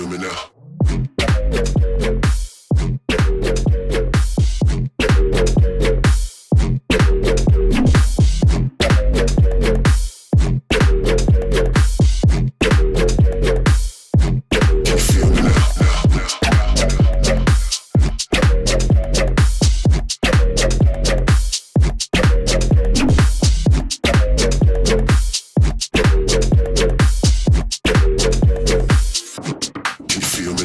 feel me now? Feel me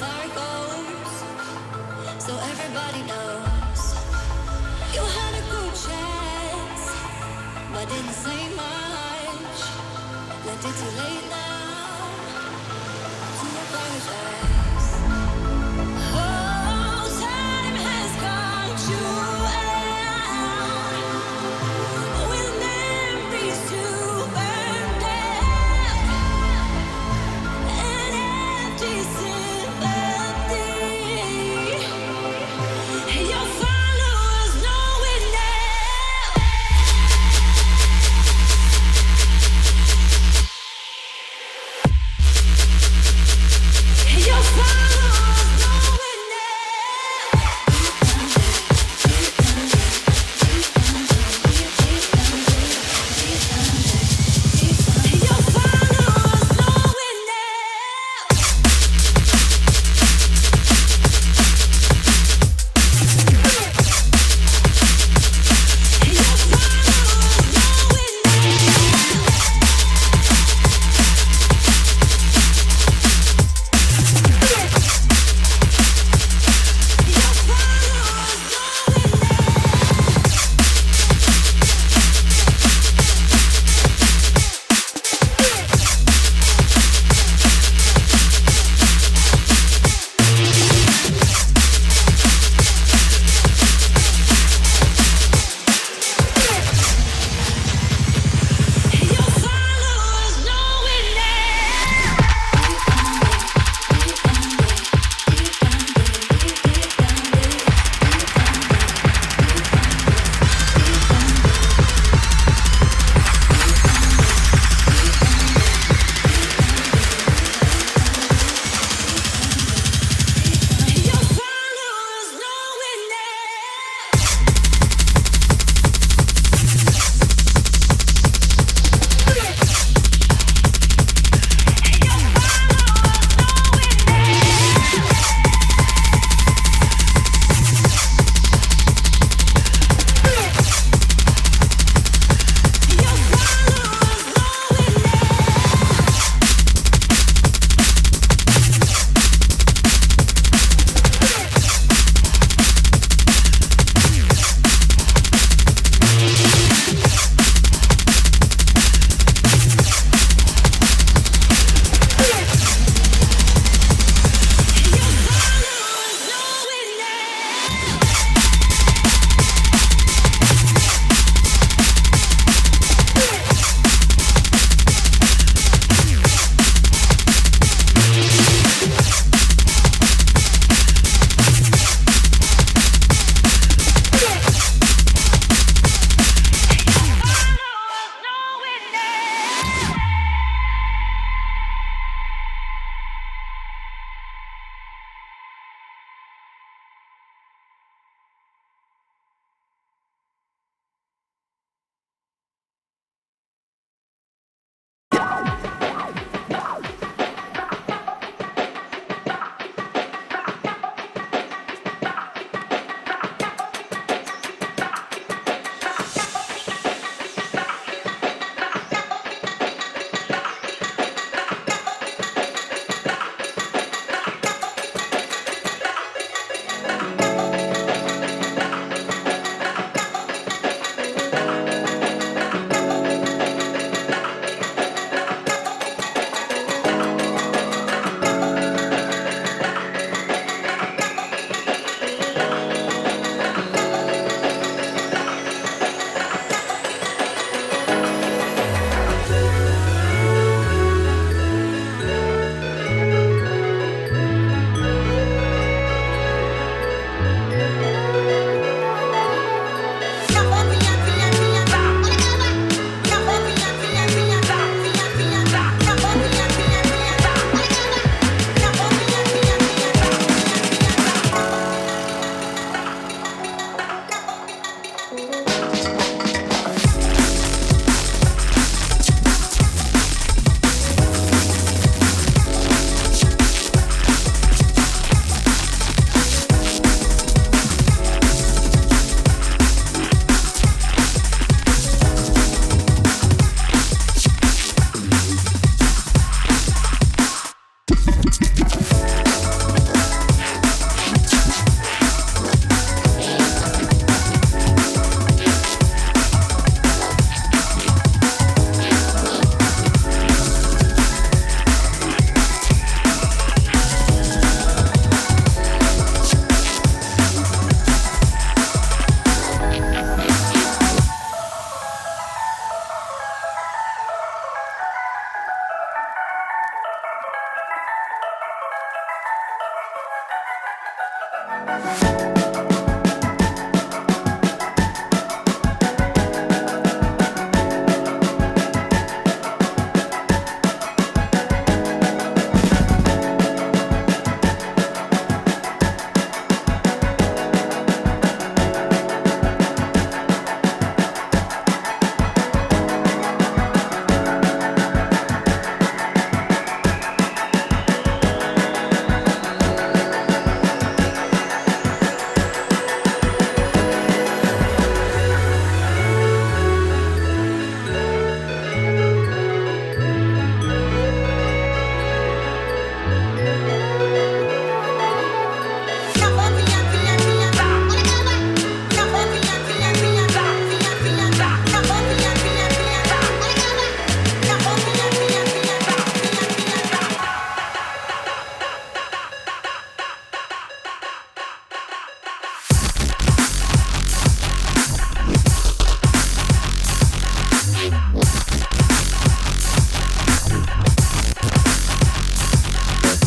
far it goes, so everybody knows. You had a good chance, but didn't say much. Left it too late now to apologize. Oh, time has gone too out, with memories to burn down, and empty sympathy. Your followers know it now.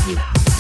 you.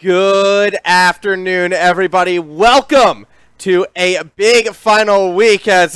Good afternoon, everybody. Welcome to a big final week as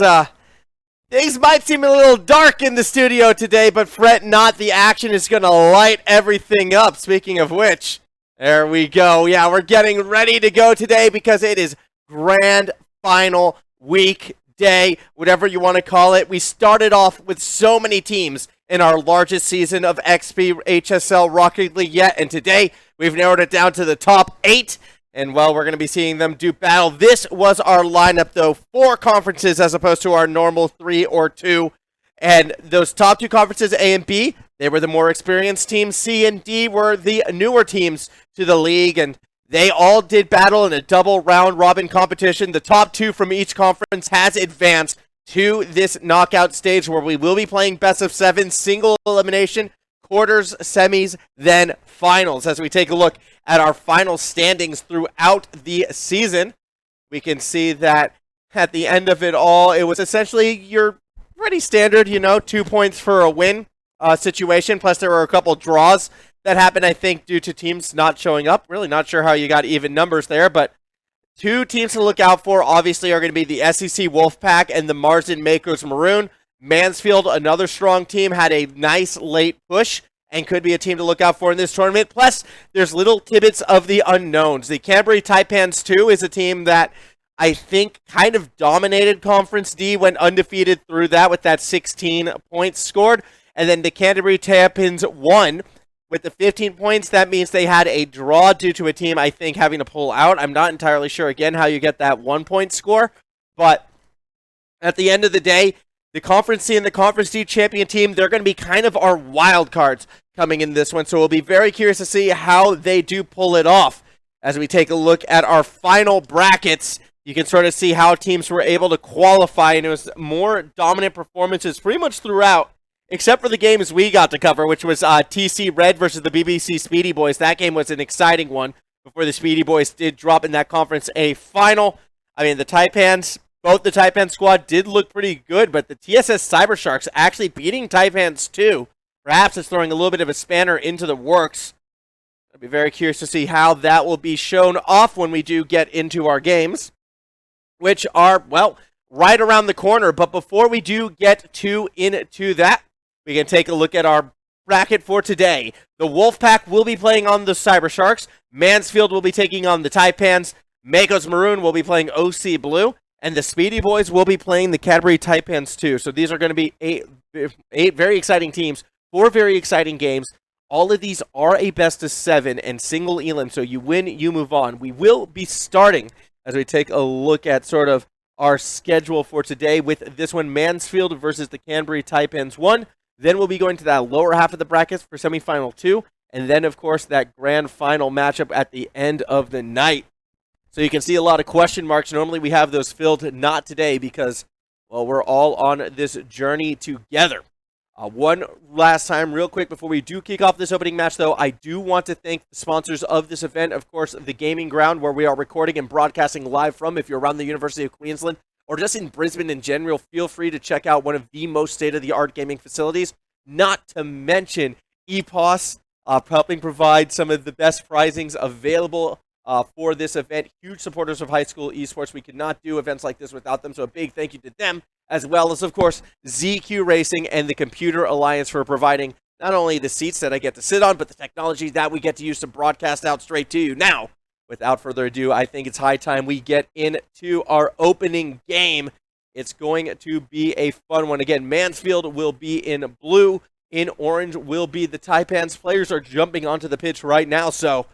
things might seem a little dark in the studio today, but fret not, the action is going to light everything up. Speaking of which, there we go. Yeah, we're getting ready to go today because it is grand final week day, whatever you want to call it. We started off with so many teams in our largest season of XPHSL Rocket League yet, and today we've narrowed it down to the top 8, and well, we're going to be seeing them do battle. This was our lineup, though, 4 conferences as opposed to our normal 3 or 2, and those top 2 conferences, A and B, they were the more experienced teams. C and D were the newer teams to the league, and they all did battle in a double round-robin competition. The top 2 from each conference has advanced to this knockout stage where we will be playing best of 7, single elimination, quarters, semis, then finals. As we take a look at our final standings throughout the season, we can see that at the end of it all, it was essentially your pretty standard, 2 points for a win situation, plus there were a couple draws that happened, I think, due to teams not showing up. Really not sure how you got even numbers there, but 2 teams to look out for, obviously, are going to be the SEC Wolfpack and the Marsden Makers Maroon. Mansfield, another strong team, had a nice late push and could be a team to look out for in this tournament. Plus, there's little tidbits of the unknowns. The Canterbury Taipans 2 is a team that I think kind of dominated Conference D, went undefeated through that with that 16 points scored. And then the Canterbury Taipans 1 with the 15 points. That means they had a draw due to a team, I think, having to pull out. I'm not entirely sure, again, how you get that 1-point score. But at the end of the day, the Conference C and the Conference D champion team, they're going to be kind of our wild cards coming in this one. So we'll be very curious to see how they do pull it off. As we take a look at our final brackets, you can sort of see how teams were able to qualify. And it was more dominant performances pretty much throughout, except for the games we got to cover, which was TC Red versus the BBC Speedy Boys. That game was an exciting one before the Speedy Boys did drop in that conference a final. I mean, the Taipans, both the Taipan squad did look pretty good, but the TSS Cyber Sharks actually beating Taipans 2. Perhaps it's throwing a little bit of a spanner into the works. I'll be very curious to see how that will be shown off when we do get into our games, which are, well, right around the corner. But before we do get into that, we can take a look at our bracket for today. The Wolfpack will be playing on the Cyber Sharks. Mansfield will be taking on the Taipans. Makos Maroon will be playing OC Blue. And the Speedy Boys will be playing the Cadbury Taipans 2. So these are going to be eight very exciting teams, 4 very exciting games. All of these are a best of 7 and single elim. So you win, you move on. We will be starting, as we take a look at sort of our schedule for today, with this one, Mansfield versus the Canterbury Taipans 1. Then we'll be going to that lower half of the brackets for semifinal 2. And then, of course, that grand final matchup at the end of the night. So you can see a lot of question marks. Normally we have those filled, not today, because, well, we're all on this journey together. One last time, real quick, before we do kick off this opening match, though, I do want to thank the sponsors of this event, of course, the Gaming Ground, where we are recording and broadcasting live from. If you're around the University of Queensland, or just in Brisbane in general, feel free to check out one of the most state-of-the-art gaming facilities, not to mention EPOS, helping provide some of the best prizings available for this event. Huge supporters of high school esports. We could not do events like this without them, so a big thank you to them, as well as, of course, ZQ Racing and the Computer Alliance for providing not only the seats that I get to sit on, but the technology that we get to use to broadcast out straight to you. Now, without further ado, I think it's high time we get into our opening game. It's going to be a fun one. Again, Mansfield will be in blue. In orange will be the Taipans. Players are jumping onto the pitch right now, so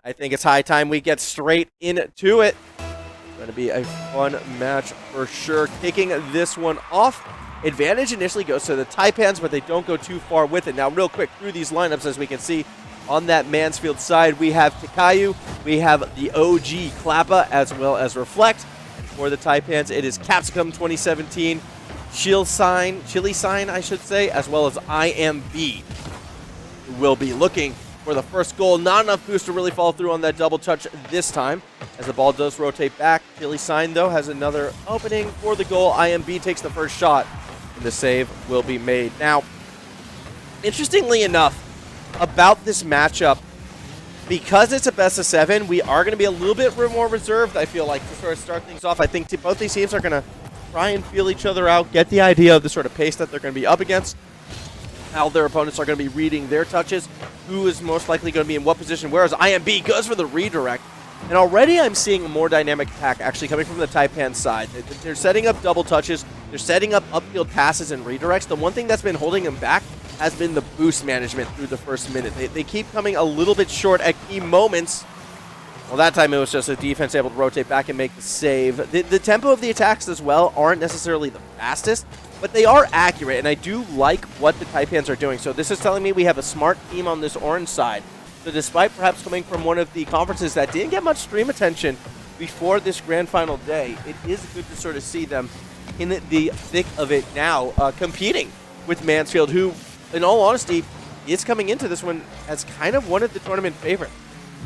I think it's high time we get straight into it. It's going to be a fun match for sure. Kicking this one off, advantage initially goes to the Taipans, but they don't go too far with it. Now, real quick, through these lineups, as we can see, on that Mansfield side, we have Takayu, we have the OG Klappa, as well as Reflect. And for the Taipans, it is Capsicum 2017, Chili Sign, I should say, as well as IMB, who will be looking for the first goal. Not enough boost to really follow through on that double touch this time, as the ball does rotate back. Chili Sign, though, has another opening for the goal. IMB takes the first shot, and the save will be made. Now, interestingly enough, about this matchup, because it's a best of 7, we are going to be a little bit more reserved, I feel like, to sort of start things off. I think both these teams are going to try and feel each other out, get the idea of the sort of pace that they're going to be up against, how their opponents are going to be reading their touches, who is most likely going to be in what position, whereas IMB goes for the redirect. And already I'm seeing a more dynamic attack actually coming from the Taipan side. They're setting up double touches, they're setting up upfield passes and redirects. The one thing that's been holding them back has been the boost management through the first minute. They keep coming a little bit short at key moments. Well, that time it was just the defense able to rotate back and make the save. The tempo of the attacks as well aren't necessarily the fastest, but they are accurate, and I do like what the Taipans are doing. So this is telling me we have a smart team on this orange side. So despite perhaps coming from one of the conferences that didn't get much stream attention before this grand final day, it is good to sort of see them in the thick of it now, competing with Mansfield, who, in all honesty, is coming into this one as kind of one of the tournament favorites.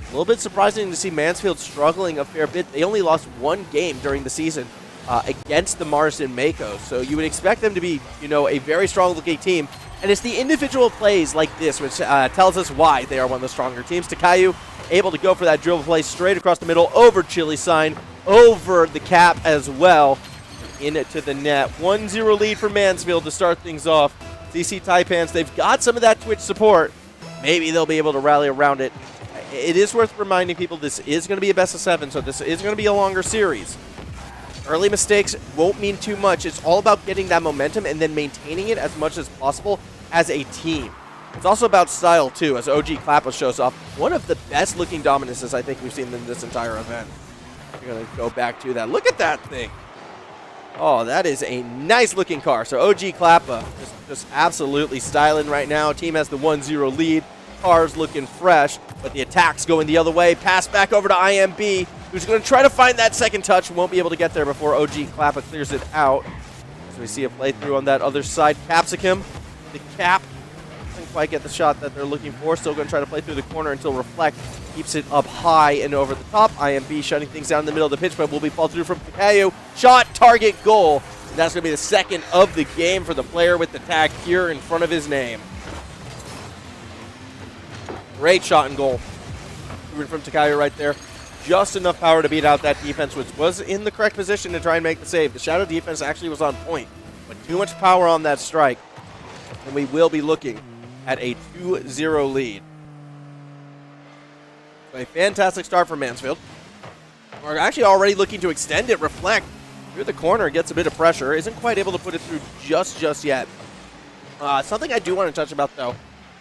A little bit surprising to see Mansfield struggling a fair bit. They only lost one game during the season against the Marsden Mako, so you would expect them to be, a very strong-looking team. And it's the individual plays like this which tells us why they are one of the stronger teams. Takayu able to go for that dribble play straight across the middle, over Chili Sign, over the cap as well, into the net. 1-0 lead for Mansfield to start things off. CC Taipans, they've got some of that Twitch support. Maybe they'll be able to rally around it. It is worth reminding people this is going to be a best of 7, so this is going to be a longer series. Early mistakes won't mean too much. It's all about getting that momentum and then maintaining it as much as possible as a team. It's also about style, too, as OG Klappa shows off. One of the best-looking dominances I think we've seen in this entire event. We're going to go back to that. Look at that thing. Oh, that is a nice-looking car. So OG Klappa just absolutely styling right now. Team has the 1-0 lead. Car's looking fresh, but the attack's going the other way. Pass back over to IMB, who's going to try to find that second touch. Won't be able to get there before OG Klappa clears it out. So we see a playthrough on that other side. Capsicum, the cap, doesn't quite get the shot that they're looking for. Still going to try to play through the corner until Reflect keeps it up high and over the top. IMB shutting things down in the middle of the pitch, but will be fall through from Takayu. Shot, target, goal. And that's going to be the second of the game for the player with the tag here in front of his name. Great shot and goal from Takayu right there. Just enough power to beat out that defense, which was in the correct position to try and make the save. The Shadow defense actually was on point, but too much power on that strike. And we will be looking at a 2-0 lead. So a fantastic start for Mansfield. We're actually already looking to extend it. Reflect through the corner, gets a bit of pressure. Isn't quite able to put it through just yet. Something I do want to touch about, though,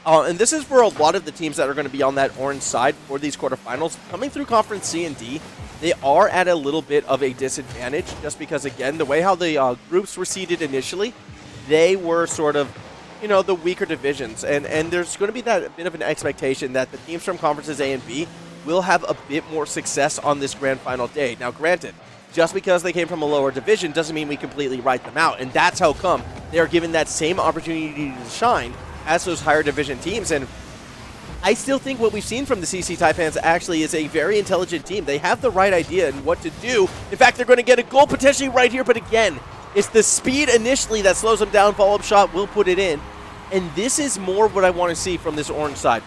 and this is for a lot of the teams that are going to be on that orange side for these quarterfinals. Coming through Conference C and D, they are at a little bit of a disadvantage just because, again, the way how the groups were seeded initially, they were sort of, the weaker divisions. And there's going to be that bit of an expectation that the teams from Conferences A and B will have a bit more success on this grand final day. Now, granted, just because they came from a lower division doesn't mean we completely write them out. And that's how come they are given that same opportunity to shine as those higher division teams. And I still think what we've seen from the CC Taipans actually is a very intelligent team. They have the right idea and what to do. In fact, they're going to get a goal potentially right here, but again, it's the speed initially that slows them down. Follow-up shot will put it in. And this is more what I want to see from this orange side.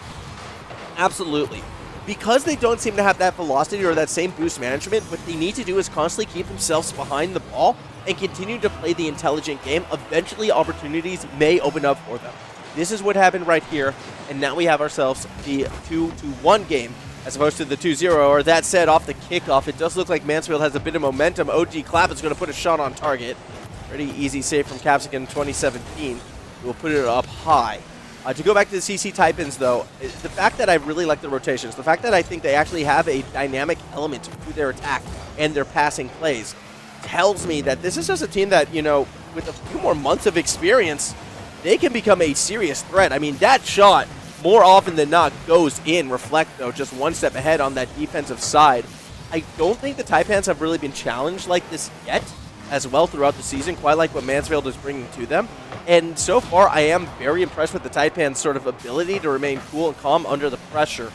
Absolutely. Because they don't seem to have that velocity or that same boost management, what they need to do is constantly keep themselves behind the ball and continue to play the intelligent game. Eventually, opportunities may open up for them. This is what happened right here, and now we have ourselves the 2-1 game as opposed to the 2-0. Or that said, off the kickoff, it does look like Mansfield has a bit of momentum. OG Clapp is going to put a shot on target. Pretty easy save from Capsicum in 2017. We'll put it up high. To go back to the CC Taipans, though, the fact that I really like the rotations, the fact that I think they actually have a dynamic element to their attack and their passing plays, tells me that this is just a team that, with a few more months of experience, they can become a serious threat. I mean, that shot, more often than not, goes in. Reflect, though, just one step ahead on that defensive side. I don't think the Taipans have really been challenged like this yet as well throughout the season, quite like what Mansfield is bringing to them. And so far, I am very impressed with the Taipans' sort of ability to remain cool and calm under the pressure.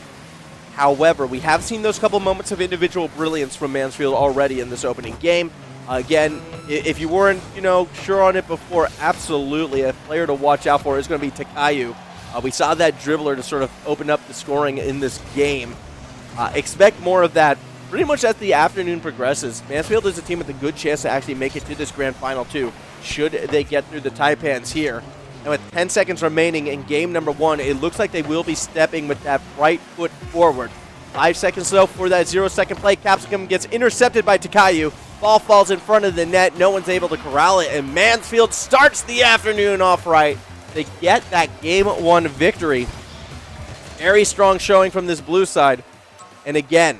However, we have seen those couple moments of individual brilliance from Mansfield already in this opening game. Again, if you weren't, sure on it before, absolutely a player to watch out for is going to be Takayu. We saw that dribbler to sort of open up the scoring in this game. Expect more of that pretty much as the afternoon progresses. Mansfield is a team with a good chance to actually make it to this grand final too, should they get through the Taipans here. And with 10 seconds remaining in game number 1, it looks like they will be stepping with that right foot forward. 5 seconds though for that 0-second play. Capsicum gets intercepted by Takayu. Ball falls in front of the net. No one's able to corral it, and Mansfield starts the afternoon off right. They get that game 1 victory. Very strong showing from this blue side. And again,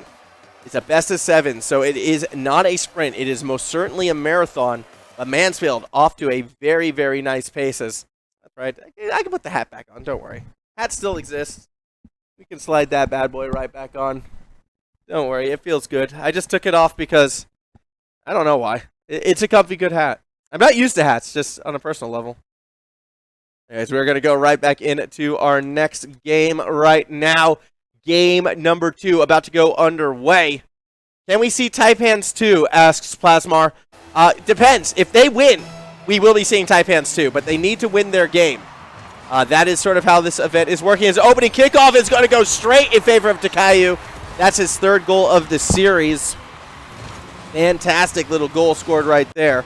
it's a best of 7, so it is not a sprint. It is most certainly a marathon. But Mansfield off to a very, very nice pace. That's right. I can put the hat back on. Don't worry. Hat still exists. We can slide that bad boy right back on. Don't worry. It feels good. I just took it off because I don't know why. It's a comfy, good hat. I'm not used to hats, just on a personal level. Anyways, we're going to go right back into our next game right now. Game number 2 about to go underway. Can we see Taipans 2, asks Plasmar. Depends. If they win, we will be seeing Taipans 2, but they need to win their game. That is sort of how this event is working. His opening kickoff is going to go straight in favor of Takayu. That's his 3rd goal of the series. Fantastic little goal scored right there.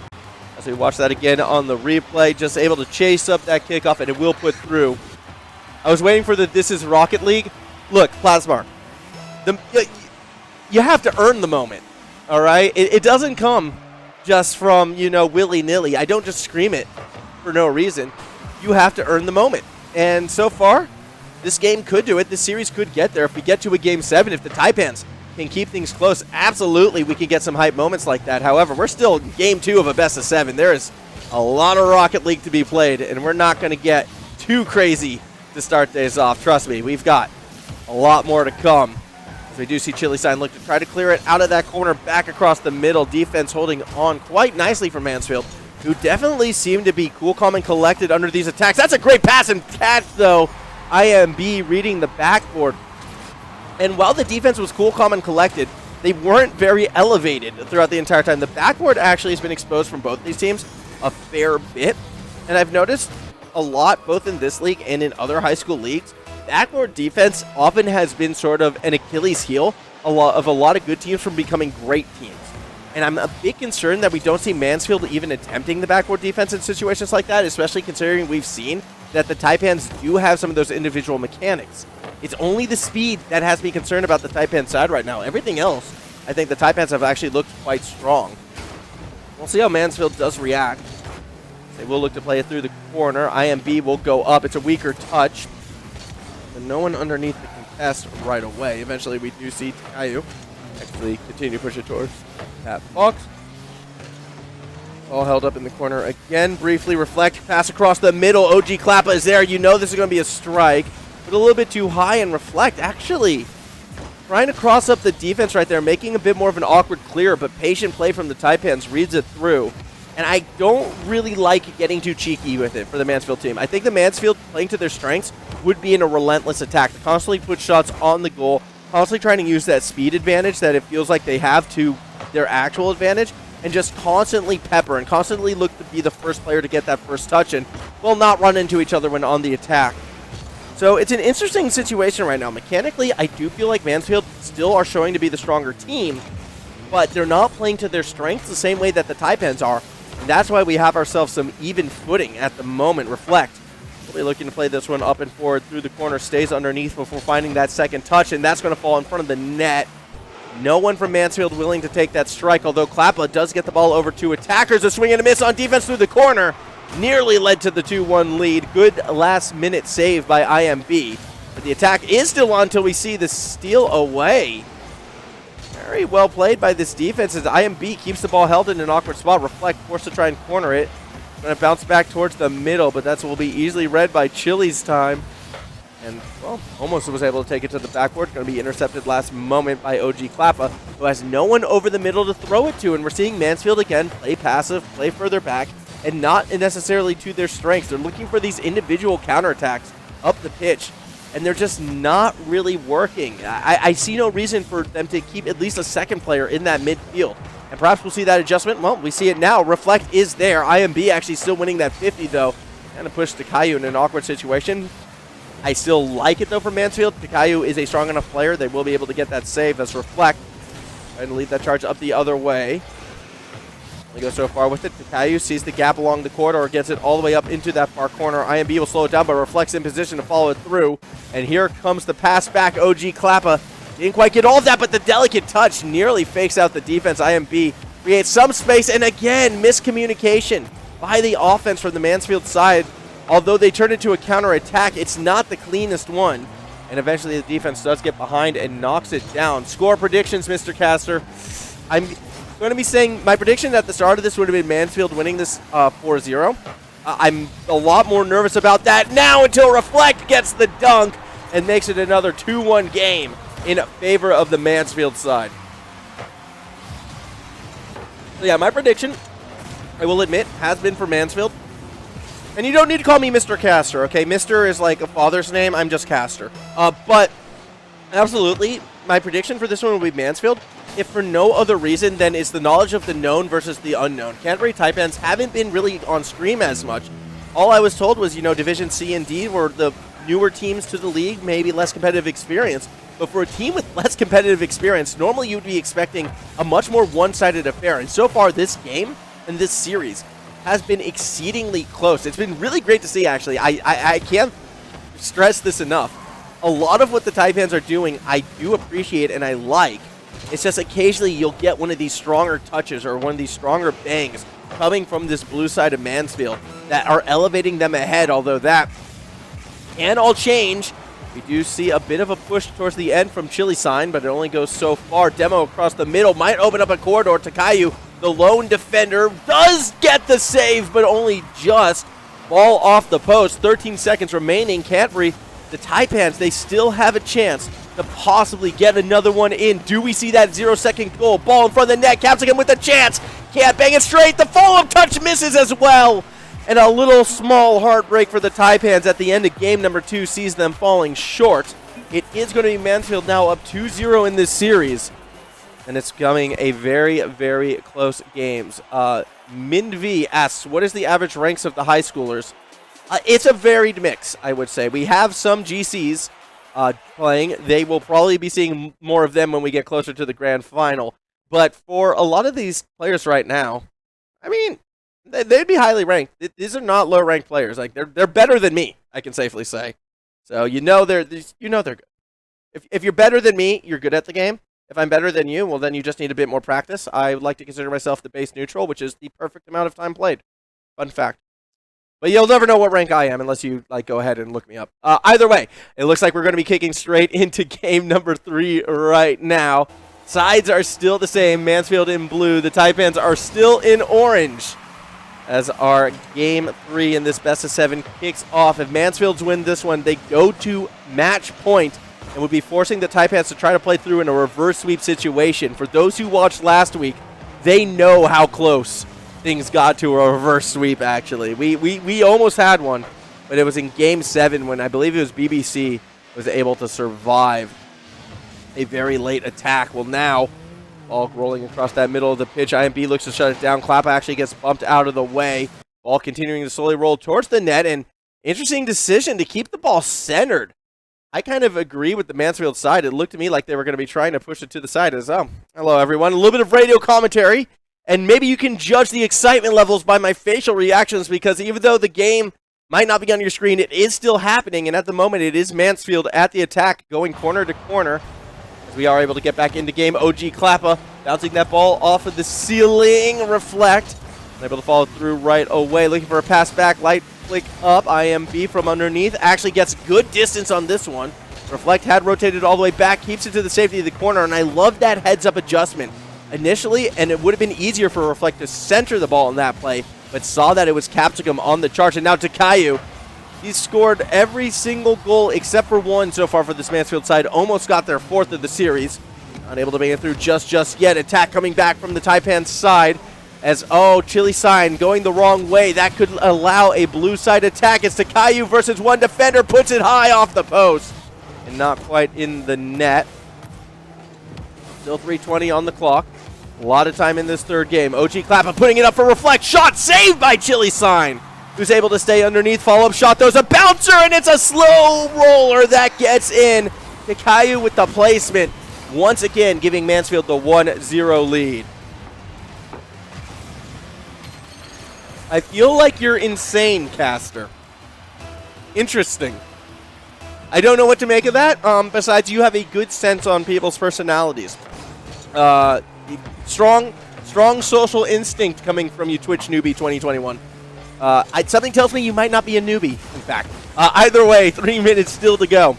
As we watch that again on the replay, just able to chase up that kickoff, and it will put through. I was waiting for the This Is Rocket League. Look, Plasmar, you have to earn the moment, all right? It doesn't come just from, willy-nilly. I don't just scream it for no reason. You have to earn the moment. And so far, this game could do it. This series could get there. If we get to a Game 7, if the Taipans can keep things close, absolutely we can get some hype moments like that. However, we're still in Game 2 of a best of 7. There is a lot of Rocket League to be played, and we're not going to get too crazy to start days off. Trust me, we've got a lot more to come. As we do see Chili Sign look to try to clear it out of that corner, back across the middle. Defense holding on quite nicely for Mansfield, who definitely seem to be cool, calm, and collected under these attacks. That's a great pass and catch, though. IMB reading the backboard. And while the defense was cool, calm, and collected, they weren't very elevated throughout the entire time. The backboard actually has been exposed from both these teams a fair bit. And I've noticed a lot, both in this league and in other high school leagues, backboard defense often has been sort of an Achilles heel of a lot of good teams from becoming great teams. And I'm a bit concerned that we don't see Mansfield even attempting the backboard defense in situations like that, especially considering we've seen that the Taipans do have some of those individual mechanics. It's only the speed that has me concerned about the Taipan side right now. Everything else, I think the Taipans have actually looked quite strong. We'll see how Mansfield does react. They will look to play it through the corner. IMB will go up. It's a weaker touch. And no one underneath the contest right away. Eventually, we do see Takayu actually continue to push it towards that box. All held up in the corner again. Briefly reflect. Pass across the middle. OG Klappa is there. You know this is going to be a strike. But a little bit too high and reflect. Actually, trying to cross up the defense right there. Making a bit more of an awkward clear. But patient play from the Taipans reads it through. And I don't really like getting too cheeky with it for the Mansfield team. I think the Mansfield, playing to their strengths, would be in a relentless attack. Constantly put shots on the goal. Constantly trying to use that speed advantage that it feels like they have to their actual advantage. And just constantly pepper and constantly look to be the first player to get that first touch and will not run into each other when on the attack. So it's an interesting situation right now. Mechanically, I do feel like Mansfield still are showing to be the stronger team, but they're not playing to their strengths the same way that the Taipans are. And that's why we have ourselves some even footing at the moment. Reflect. We'll be looking to play this one up and forward through the corner. Stays underneath before finding that second touch, and that's going to fall in front of the net. No one from Mansfield willing to take that strike, although Klappa does get the ball over to attackers. A swing and a miss on defense through the corner. Nearly led to the 2-1 lead. Good last-minute save by IMB. But the attack is still on until we see the steal away. Very well played by this defense as IMB keeps the ball held in an awkward spot. Reflect, forced to try and corner it. Going to bounce back towards the middle, but that will be easily read by Chili's time. And, well, almost was able to take it to the backboard. Going to be intercepted last moment by OG Klappa, who has no one over the middle to throw it to. And we're seeing Mansfield again play passive, play further back, and not necessarily to their strengths. They're looking for these individual counterattacks up the pitch, and they're just not really working. I see no reason for them to keep at least a second player in that midfield. And perhaps we'll see that adjustment. Well, we see it now. Reflect is there. IMB actually still winning that 50, though. Kind of pushed Takayu in an awkward situation. I still like it, though, for Mansfield. Takayu is a strong enough player. They will be able to get that save. That's Reflect. Trying to lead that charge up the other way. Only goes so far with it. Takayu sees the gap along the corridor, gets it all the way up into that far corner. IMB will slow it down, but Reflect's in position to follow it through. And here comes the pass back. OG Klappa didn't quite get all of that, but the delicate touch nearly fakes out the defense. IMB creates some space, and again, miscommunication by the offense from the Mansfield side. Although they turn into a counterattack, it's not the cleanest one. And eventually the defense does get behind and knocks it down. Score predictions, Mr. Caster. I'm going to be saying my prediction at the start of this would have been Mansfield winning this 4-0. I'm a lot more nervous about that now until Reflect gets the dunk and makes it another 2-1 game in favor of the Mansfield side. So yeah, my prediction, I will admit, has been for Mansfield. And you don't need to call me Mr. Caster, okay? Mr. is like a father's name. I'm just Caster. But absolutely, my prediction for this one will be Mansfield. If for no other reason than it's the knowledge of the known versus the unknown. Canterbury Taipans haven't been really on stream as much. All I was told was, you know, Division C and D were the newer teams to the league, maybe less competitive experience. But for a team with less competitive experience, normally you'd be expecting a much more one-sided affair. And so far, this game and this series has been exceedingly close. It's been really great to see, actually. I can't stress this enough. A lot of what the Taipans are doing, I do appreciate and I like. It's just occasionally you'll get one of these stronger touches or one of these stronger bangs coming from this blue side of Mansfield that are elevating them ahead, although that can all change. We do see a bit of a push towards the end from Chili Sign, but it only goes so far. Demo across the middle might open up a corridor. Takayu, the lone defender, does get the save, but only just. Ball off the post. 13 seconds remaining. Canterbury, the Taipans, they still have a chance to possibly get another one in. Do we see that 0-second goal? Ball in front of the net. Capsicum with a chance. Can't bang it straight. The follow-up touch misses as well. And a little small heartbreak for the Taipans at the end of game number 2 sees them falling short. It is going to be Mansfield now up 2-0 in this series. And it's coming a very, very close games. Mindv asks, what is the average ranks of the high schoolers? It's a varied mix, I would say. We have some GCs playing. They will probably be seeing more of them when we get closer to the grand final. But for a lot of these players right now, I mean, they'd be highly ranked. These are not low-ranked players. Like they're better than me, I can safely say. So you know they're good. If you're better than me, you're good at the game. If I'm better than you, well, then you just need a bit more practice. I would like to consider myself the base neutral, which is the perfect amount of time played. Fun fact. But you'll never know what rank I am unless you go ahead and look me up. Either way, it looks like we're going to be kicking straight into game number 3 right now. Sides are still the same. Mansfield in blue. The Taipans are still in orange. As our game 3 in this best of 7 kicks off. If Mansfield's win this one, they go to match point and would be forcing the Taipans to try to play through in a reverse sweep situation. For those who watched last week, they know how close things got to a reverse sweep, actually. We almost had one, but it was in game 7 when I believe it was BBC was able to survive a very late attack. Well, now, ball rolling across that middle of the pitch. IMB looks to shut it down. Klappa actually gets bumped out of the way. Ball continuing to slowly roll towards the net, and interesting decision to keep the ball centered. I kind of agree with the Mansfield side. It looked to me like they were going to be trying to push it to the side as well. Hello, everyone. A little bit of radio commentary, and maybe you can judge the excitement levels by my facial reactions, because even though the game might not be on your screen, it is still happening, and at the moment it is Mansfield at the attack, going corner to corner. As we are able to get back into game, OG Klappa bouncing that ball off of the ceiling. Reflect. Able to follow through right away. Looking for a pass back. Light flick up. IMB from underneath. Actually gets good distance on this one. Reflect had rotated all the way back. Keeps it to the safety of the corner. And I love that heads-up adjustment initially. And it would have been easier for Reflect to center the ball in that play. But saw that it was Capsicum on the charge. And now Takayu. He's scored every single goal except for one so far for this Mansfield side. Almost got their 4th of the series. Unable to make it through just yet. Attack coming back from the Taipan side. As, Chili Sign going the wrong way. That could allow a blue side attack. It's Takayu versus one defender. Puts it high off the post. And not quite in the net. Still 3:20 on the clock. A lot of time in this third game. OG Klappa putting it up for Reflect. Shot saved by Chili Sign. who's able to stay underneath. Follow-up shot, there's a bouncer, and it's a slow roller that gets in. Takayu with the placement, once again giving Mansfield the 1-0 lead. I feel like you're insane, Caster. Interesting. I don't know what to make of that, besides you have a good sense on people's personalities. Strong social instinct coming from you, Twitch newbie 2021. Something tells me you might not be a newbie, in fact. Either way, 3 minutes still to go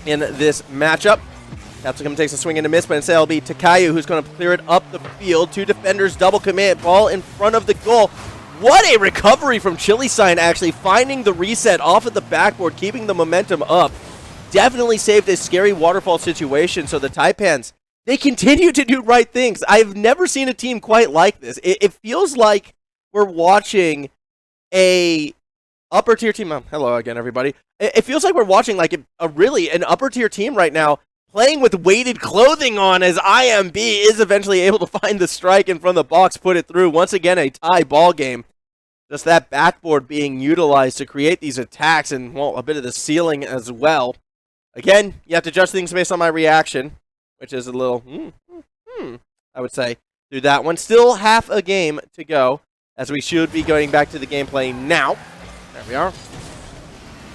in this matchup. Capsicum takes a swing and a miss, but instead it'll be Takayu who's going to clear it up the field. 2 defenders double commit, ball in front of the goal. What a recovery from Chili Sign, actually finding the reset off of the backboard, keeping the momentum up. Definitely saved a scary waterfall situation, so the Taipans, they continue to do right things. I've never seen a team quite like this. It feels like we're watching a upper tier team. Hello again, everybody. It feels like we're watching like an upper tier team right now, playing with weighted clothing on, as IMB is eventually able to find the strike in front of the box, put it through. Once again, a tie ball game. Just that backboard being utilized to create these attacks and, well, a bit of the ceiling as well. Again, you have to judge things based on my reaction, which is a little, I would say, through that one. Still half a game to go, as we should be going back to the gameplay now. There we are.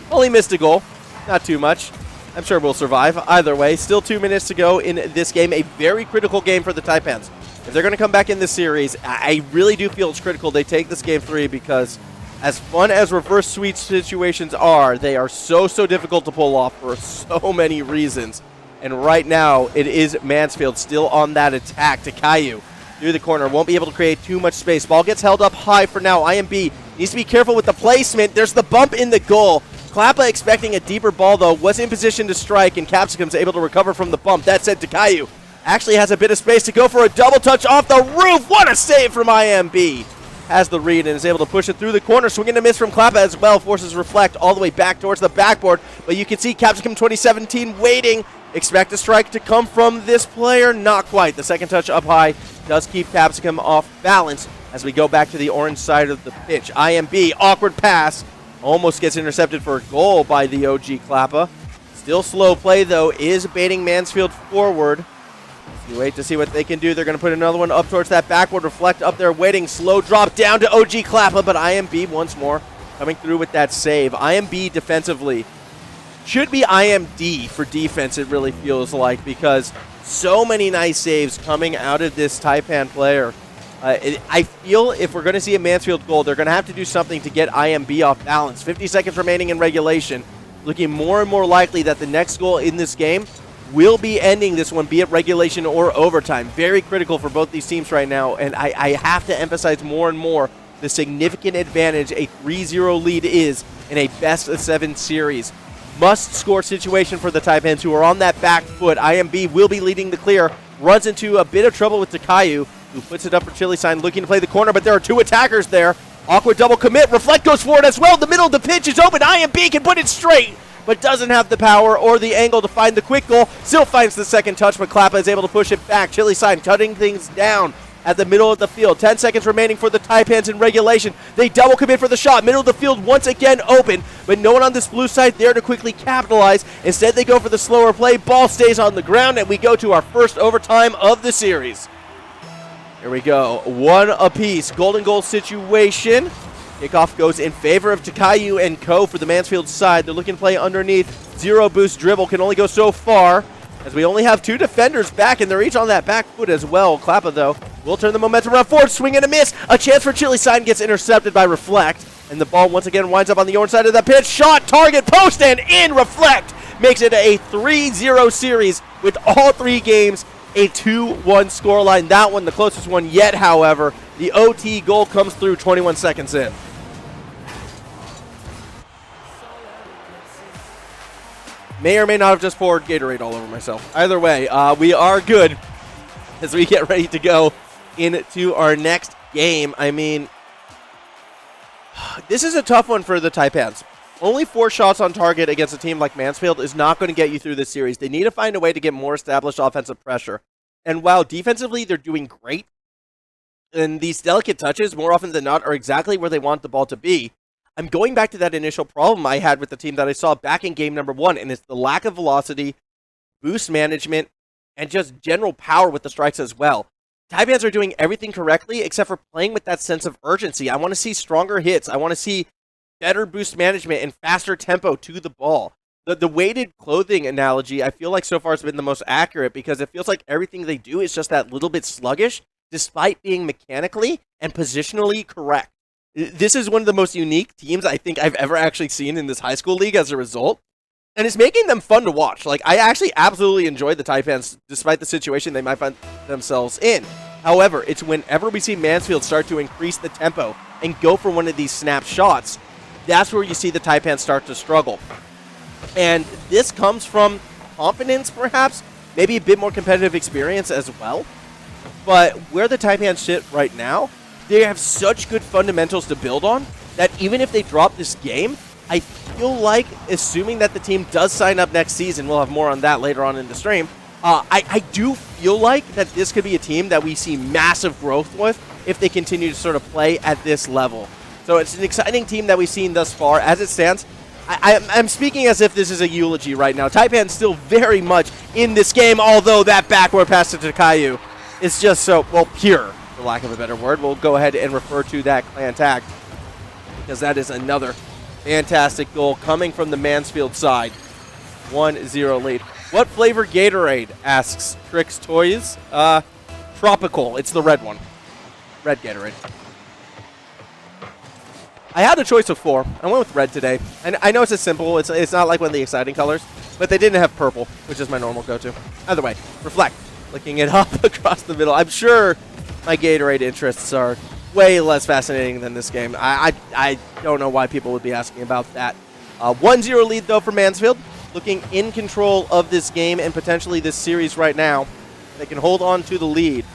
Only missed a goal. Not too much. I'm sure we'll survive. Either way, still 2 minutes to go in this game. A very critical game for the Taipans. If they're going to come back in this series, I really do feel it's critical they take this game 3, because as fun as reverse sweep situations are, they are so difficult to pull off for so many reasons. And right now, it is Mansfield still on that attack. Takayu through the corner, won't be able to create too much space. Ball gets held up high for now. IMB needs to be careful with the placement. There's the bump in the goal. Klappa expecting a deeper ball, though, was in position to strike, and Capsicum's able to recover from the bump. That said, Takayu actually has a bit of space to go for a double touch off the roof. What a save from IMB. Has the read and is able to push it through the corner. Swing and a miss from Klappa as well. Forces Reflect all the way back towards the backboard. But you can see Capsicum 2017 waiting. Expect a strike to come from this player. Not quite. The second touch up high does keep Capsicum off balance as we go back to the orange side of the pitch. IMB, awkward pass. Almost gets intercepted for a goal by the OG Klappa. Still slow play, though, is baiting Mansfield forward. You wait to see what they can do. They're going to put another one up towards that backboard. Reflect up there waiting. Slow drop down to OG Klappa, but IMB once more coming through with that save. IMB defensively should be IMD for defense, it really feels like, because so many nice saves coming out of this Taipan player. I feel if we're going to see a Mansfield goal, they're going to have to do something to get IMB off balance. 50 seconds remaining in regulation. Looking more and more likely that the next goal in this game will be ending this one, be it regulation or overtime. Very critical for both these teams right now, and I have to emphasize more and more the significant advantage a 3-0 lead is in a best-of-7 series. Must-score situation for the Taipans, who are on that back foot. IMB will be leading the clear. Runs into a bit of trouble with Takayu, who puts it up for Chili Sign, looking to play the corner, but there are 2 attackers there. Awkward double commit. Reflect goes forward as well. The middle of the pitch is open. IMB can put it straight, but doesn't have the power or the angle to find the quick goal. Still finds the second touch, but Klappa is able to push it back. Chili Sign cutting things down at the middle of the field. 10 seconds remaining for the Taipans in regulation. They double commit for the shot. Middle of the field once again open, but no one on this blue side there to quickly capitalize. Instead, they go for the slower play. Ball stays on the ground, and we go to our first overtime of the series. Here we go. 1 apiece. Golden goal situation. Kickoff goes in favor of Takayu and Co. for the Mansfield side. They're looking to play underneath. 0 boost dribble can only go so far, as we only have 2 defenders back, and they're each on that back foot as well. Klappa, though, will turn the momentum around forward. Swing and a miss. A chance for Chili Sign gets intercepted by Reflect, and the ball once again winds up on the orange side of the pitch. Shot, target, post, and in. Reflect makes it a 3-0 series with all 3 games a 2-1 scoreline. That one, the closest one yet, however. The OT goal comes through 21 seconds in. May or may not have just poured Gatorade all over myself. Either way, we are good as we get ready to go into our next game. I mean, this is a tough one for the Taipans. Only 4 shots on target against a team like Mansfield is not going to get you through this series. They need to find a way to get more established offensive pressure. And while defensively they're doing great, and these delicate touches, more often than not, are exactly where they want the ball to be, I'm going back to that initial problem I had with the team that I saw back in game number 1, and it's the lack of velocity, boost management, and just general power with the strikes as well. Taipans are doing everything correctly except for playing with that sense of urgency. I want to see stronger hits. I want to see better boost management and faster tempo to the ball. The weighted clothing analogy, I feel like so far has been the most accurate because it feels like everything they do is just that little bit sluggish despite being mechanically and positionally correct. This is one of the most unique teams I think I've ever actually seen in this high school league as a result. And it's making them fun to watch. Like, I actually absolutely enjoy the Taipans despite the situation they might find themselves in. However, it's whenever we see Mansfield start to increase the tempo and go for one of these snap shots, that's where you see the Taipans start to struggle. And this comes from confidence, perhaps, maybe a bit more competitive experience as well. But where the Taipans sit right now, they have such good fundamentals to build on that even if they drop this game, I feel like, assuming that the team does sign up next season, we'll have more on that later on in the stream, I do feel like that this could be a team that we see massive growth with if they continue to sort of play at this level. So it's an exciting team that we've seen thus far. As it stands, I'm speaking as if this is a eulogy right now. Taipan's still very much in this game, although that backward pass to Takayu is just so, well, pure, for lack of a better word. We'll go ahead and refer to that clan tag because that is another fantastic goal coming from the Mansfield side. 1-0 lead. What flavor Gatorade? Asks Trix Toys. Tropical. It's the red one. Red Gatorade. I had a choice of 4. I went with red today. And I know it's as simple. It's not like one of the exciting colors. But they didn't have purple, which is my normal go-to. Either way, reflect. Looking it up across the middle. I'm sure my Gatorade interests are way less fascinating than this game. I don't know why people would be asking about that. 1-0 lead, though, for Mansfield. Looking in control of this game and potentially this series right now. They can hold on to the lead.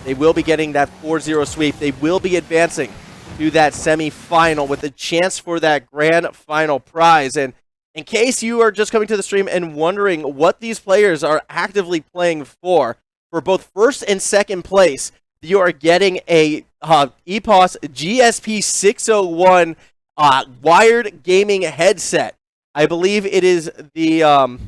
They will be getting that 4-0 sweep. They will be advancing to that semi-final with a chance for that grand final prize. And in case you are just coming to the stream and wondering what these players are actively playing for both first and second place, you are getting a EPOS GSP 601 wired gaming headset. I believe it is the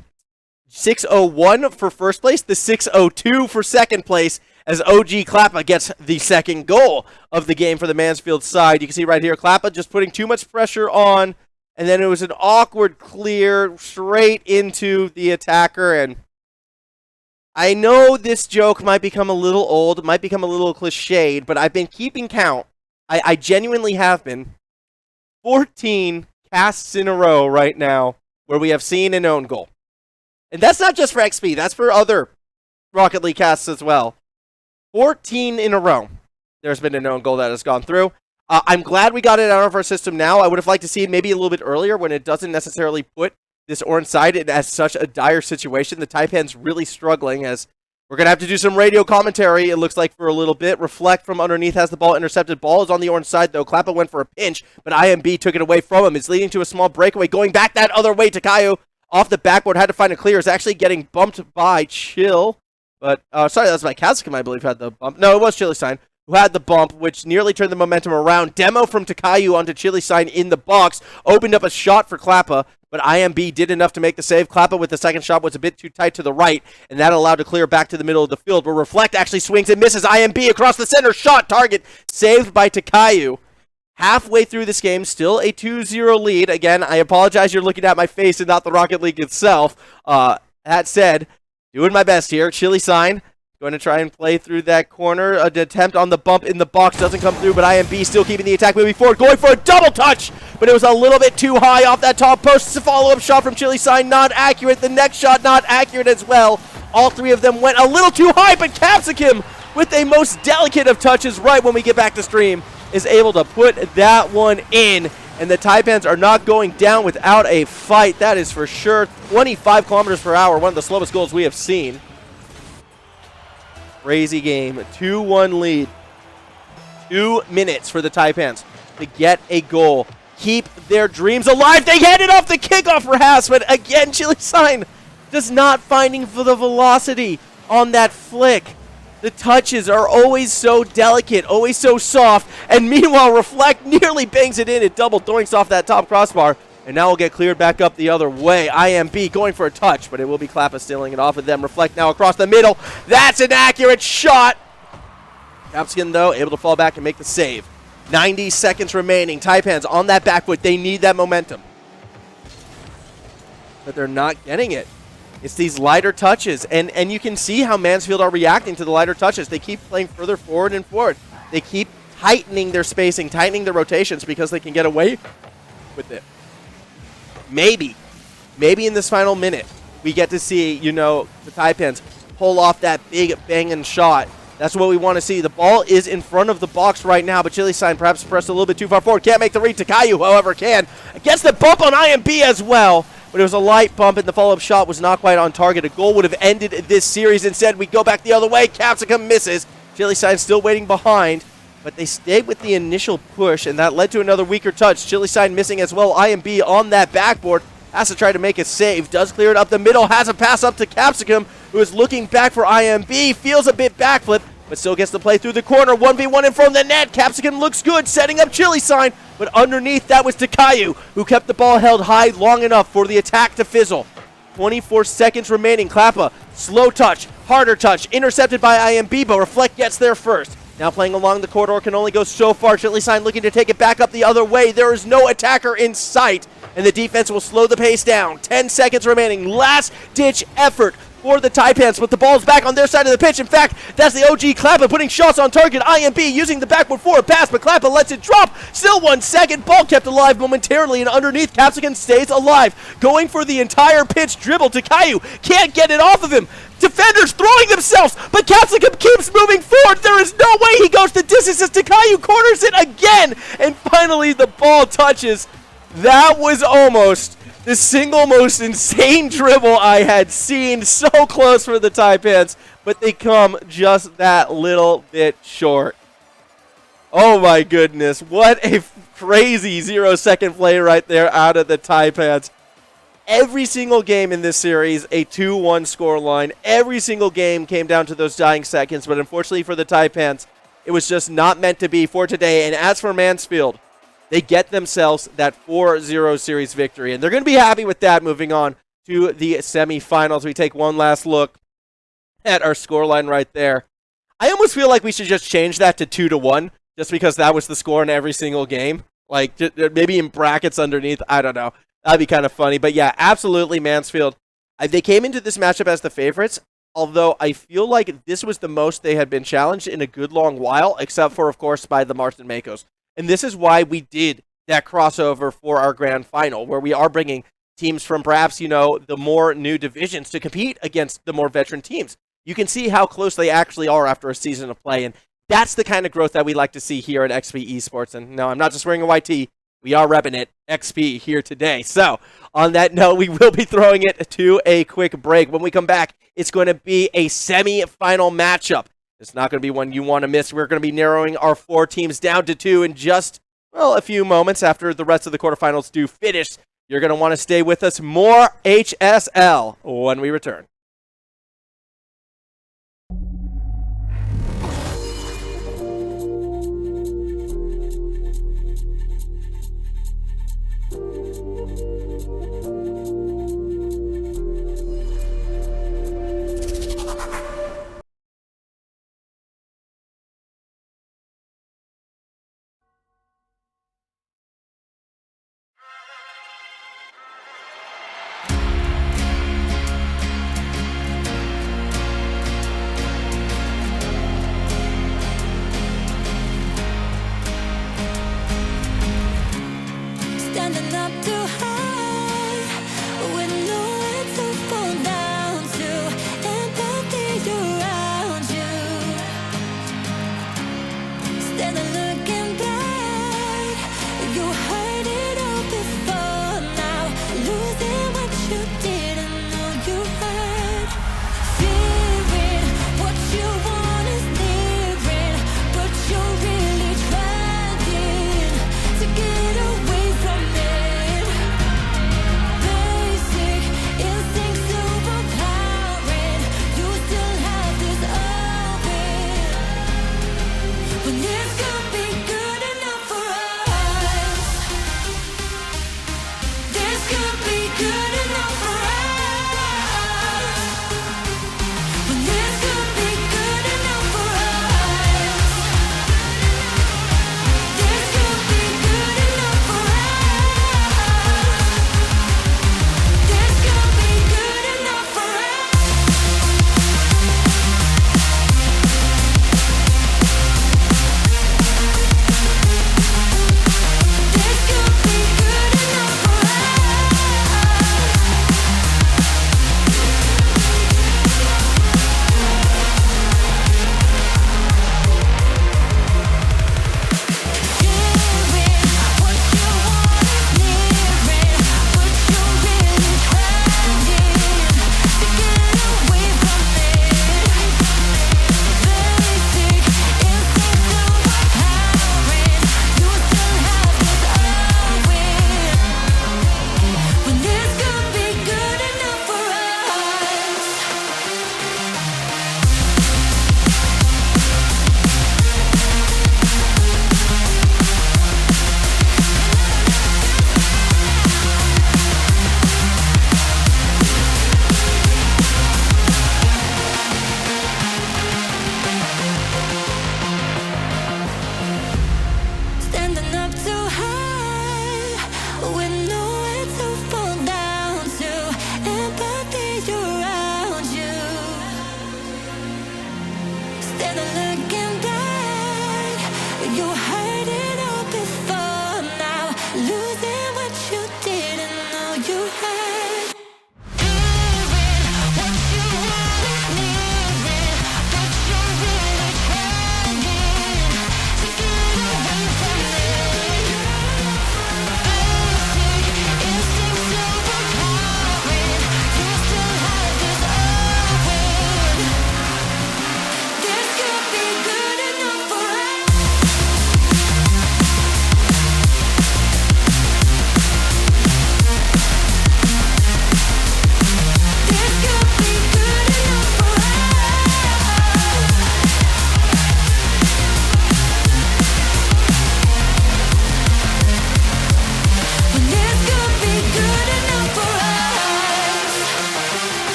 601 for first place, the 602 for second place, as OG Klappa gets the second goal of the game for the Mansfield side. You can see right here, Klappa just putting too much pressure on, and then it was an awkward clear straight into the attacker. And I know this joke might become a little old, might become a little cliched, but I've been keeping count. I genuinely have been. 14 casts in a row right now where we have seen an own goal. And that's not just for XP, that's for other Rocket League casts as well. 14 in a row. There's been an own goal that has gone through. I'm glad we got it out of our system now. I would have liked to see it maybe a little bit earlier when it doesn't necessarily put this orange side in as such a dire situation. The Taipan's really struggling as we're going to have to do some radio commentary, it looks like, for a little bit. Reflect from underneath has the ball intercepted. Ball is on the orange side, though. Klappa went for a pinch, but IMB took it away from him. It's leading to a small breakaway. Going back that other way, Takayo off the backboard, had to find a clear. Is actually getting bumped by Chill. But, sorry, that was by Kazakim, I believe, had the bump. No, it was Chili Sign who had the bump, which nearly turned the momentum around. Demo from Takayu onto Chili Sign in the box. Opened up a shot for Klappa, but IMB did enough to make the save. Klappa with the second shot was a bit too tight to the right, and that allowed to clear back to the middle of the field, where Reflect actually swings and misses. IMB across the center, shot, target, saved by Takayu. Halfway through this game, still a 2-0 lead. Again, I apologize, you're looking at my face and not the Rocket League itself. That said, doing my best here. Chili Sign going to try and play through that corner. An attempt on the bump in the box doesn't come through, but IMB still keeping the attack moving forward. Going for a double touch, but it was a little bit too high off that top post. It's a follow-up shot from Chili Sign, not accurate. The next shot not accurate as well. All three of them went a little too high, but Capsicum, with a most delicate of touches right when we get back to stream, is able to put that one in. And the Taipans are not going down without a fight, that is for sure. 25 kilometers per hour, one of the slowest goals we have seen. Crazy game. 2-1 lead. 2 minutes for the Taipans to get a goal. Keep their dreams alive. They hand it off the kickoff for Haas, but again, Chili Sign just not finding for the velocity on that flick. The touches are always so delicate, always so soft, and meanwhile Reflect nearly bangs it in. It double doinks off that top crossbar, and now we'll get cleared back up the other way. IMB going for a touch, but it will be Klappa stealing it off of them. Reflect now across the middle. That's an accurate shot. Capskin, though, able to fall back and make the save. 90 seconds remaining. Taipans on that back foot. They need that momentum. But they're not getting it. It's these lighter touches, and you can see how Mansfield are reacting to the lighter touches. They keep playing further forward and forward. They keep tightening their spacing, tightening their rotations because they can get away with it. Maybe in this final minute, we get to see, the Taipans pull off that big banging shot. That's what we want to see. The ball is in front of the box right now, but Chili Sign perhaps pressed a little bit too far forward. Can't make the read. Takayu, however, can. Gets the bump on IMB as well. But it was a light bump, and the follow-up shot was not quite on target. A goal would have ended this series. Instead, we go back the other way. Capsicum misses. Chili Sign still waiting behind, but they stayed with the initial push, and that led to another weaker touch. Chili Sign missing as well. IMB on that backboard. Has to try to make a save. Does clear it up the middle. Has a pass up to Capsicum, who is looking back for IMB. Feels a bit backflip, but still gets to play through the corner. 1v1 in front of the net. Capsicum looks good, setting up Chili Sign. But underneath, that was Takayu, who kept the ball held high long enough for the attack to fizzle. 24 seconds remaining. Klappa, slow touch, harder touch, intercepted by IMB, but Reflect gets there first. Now playing along the corridor, can only go so far. Chili Sign looking to take it back up the other way. There is no attacker in sight, and the defense will slow the pace down. 10 seconds remaining. Last-ditch effort for the Taipans, but the ball's back on their side of the pitch. In fact, that's the OG Klappa putting shots on target. IMB using the backboard for a pass, but Klappa lets it drop. Still 1 second. Ball kept alive momentarily, and underneath, Capsicum stays alive. Going for the entire pitch dribble. Takayu can't get it off of him. Defenders throwing themselves, but Capsicum keeps moving forward. There is no way he goes to distance as Takayu corners it again. And finally, the ball touches. That was almost the single most insane dribble I had seen. So close for the Taipans, but they come just that little bit short. Oh my goodness, what a crazy 0-second play right there out of the Taipans. Every single game in this series, a 2-1 scoreline. Every single game came down to those dying seconds, but unfortunately for the Taipans, it was just not meant to be for today. And as for Mansfield, they get themselves that 4-0 series victory, and they're going to be happy with that moving on to the semifinals. We take one last look at our scoreline right there. I almost feel like we should just change that to 2-1, just because that was the score in every single game. Like, maybe in brackets underneath. I don't know. That'd be kind of funny. But yeah, absolutely, Mansfield. They came into this matchup as the favorites, although I feel like this was the most they had been challenged in a good long while, except for, of course, by the Marston Makos. And this is why we did that crossover for our grand final, where we are bringing teams from perhaps, the more new divisions to compete against the more veteran teams. You can see how close they actually are after a season of play, and that's the kind of growth that we like to see here at XP Esports. And no, I'm not just wearing a YT. We are repping it, XP, here today. So, on that note, we will be throwing it to a quick break. When we come back, it's going to be a semi-final matchup. It's not going to be one you want to miss. We're going to be narrowing our 4 teams down to 2 in just, a few moments after the rest of the quarterfinals do finish. You're going to want to stay with us. More HSL when we return.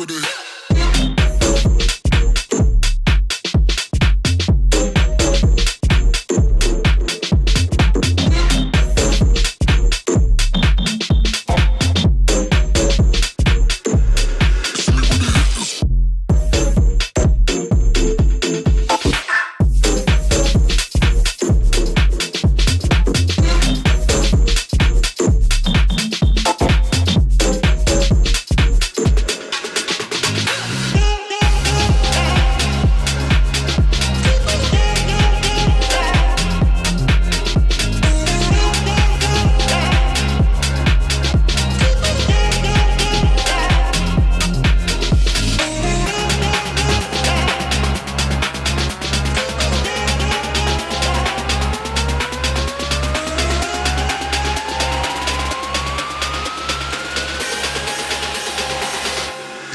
with it.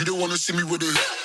You don't wanna see me with it.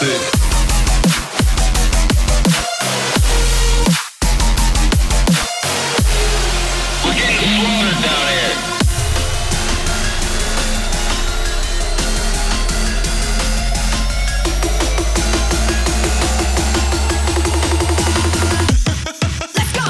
We're getting slaughtered down here. Let's go.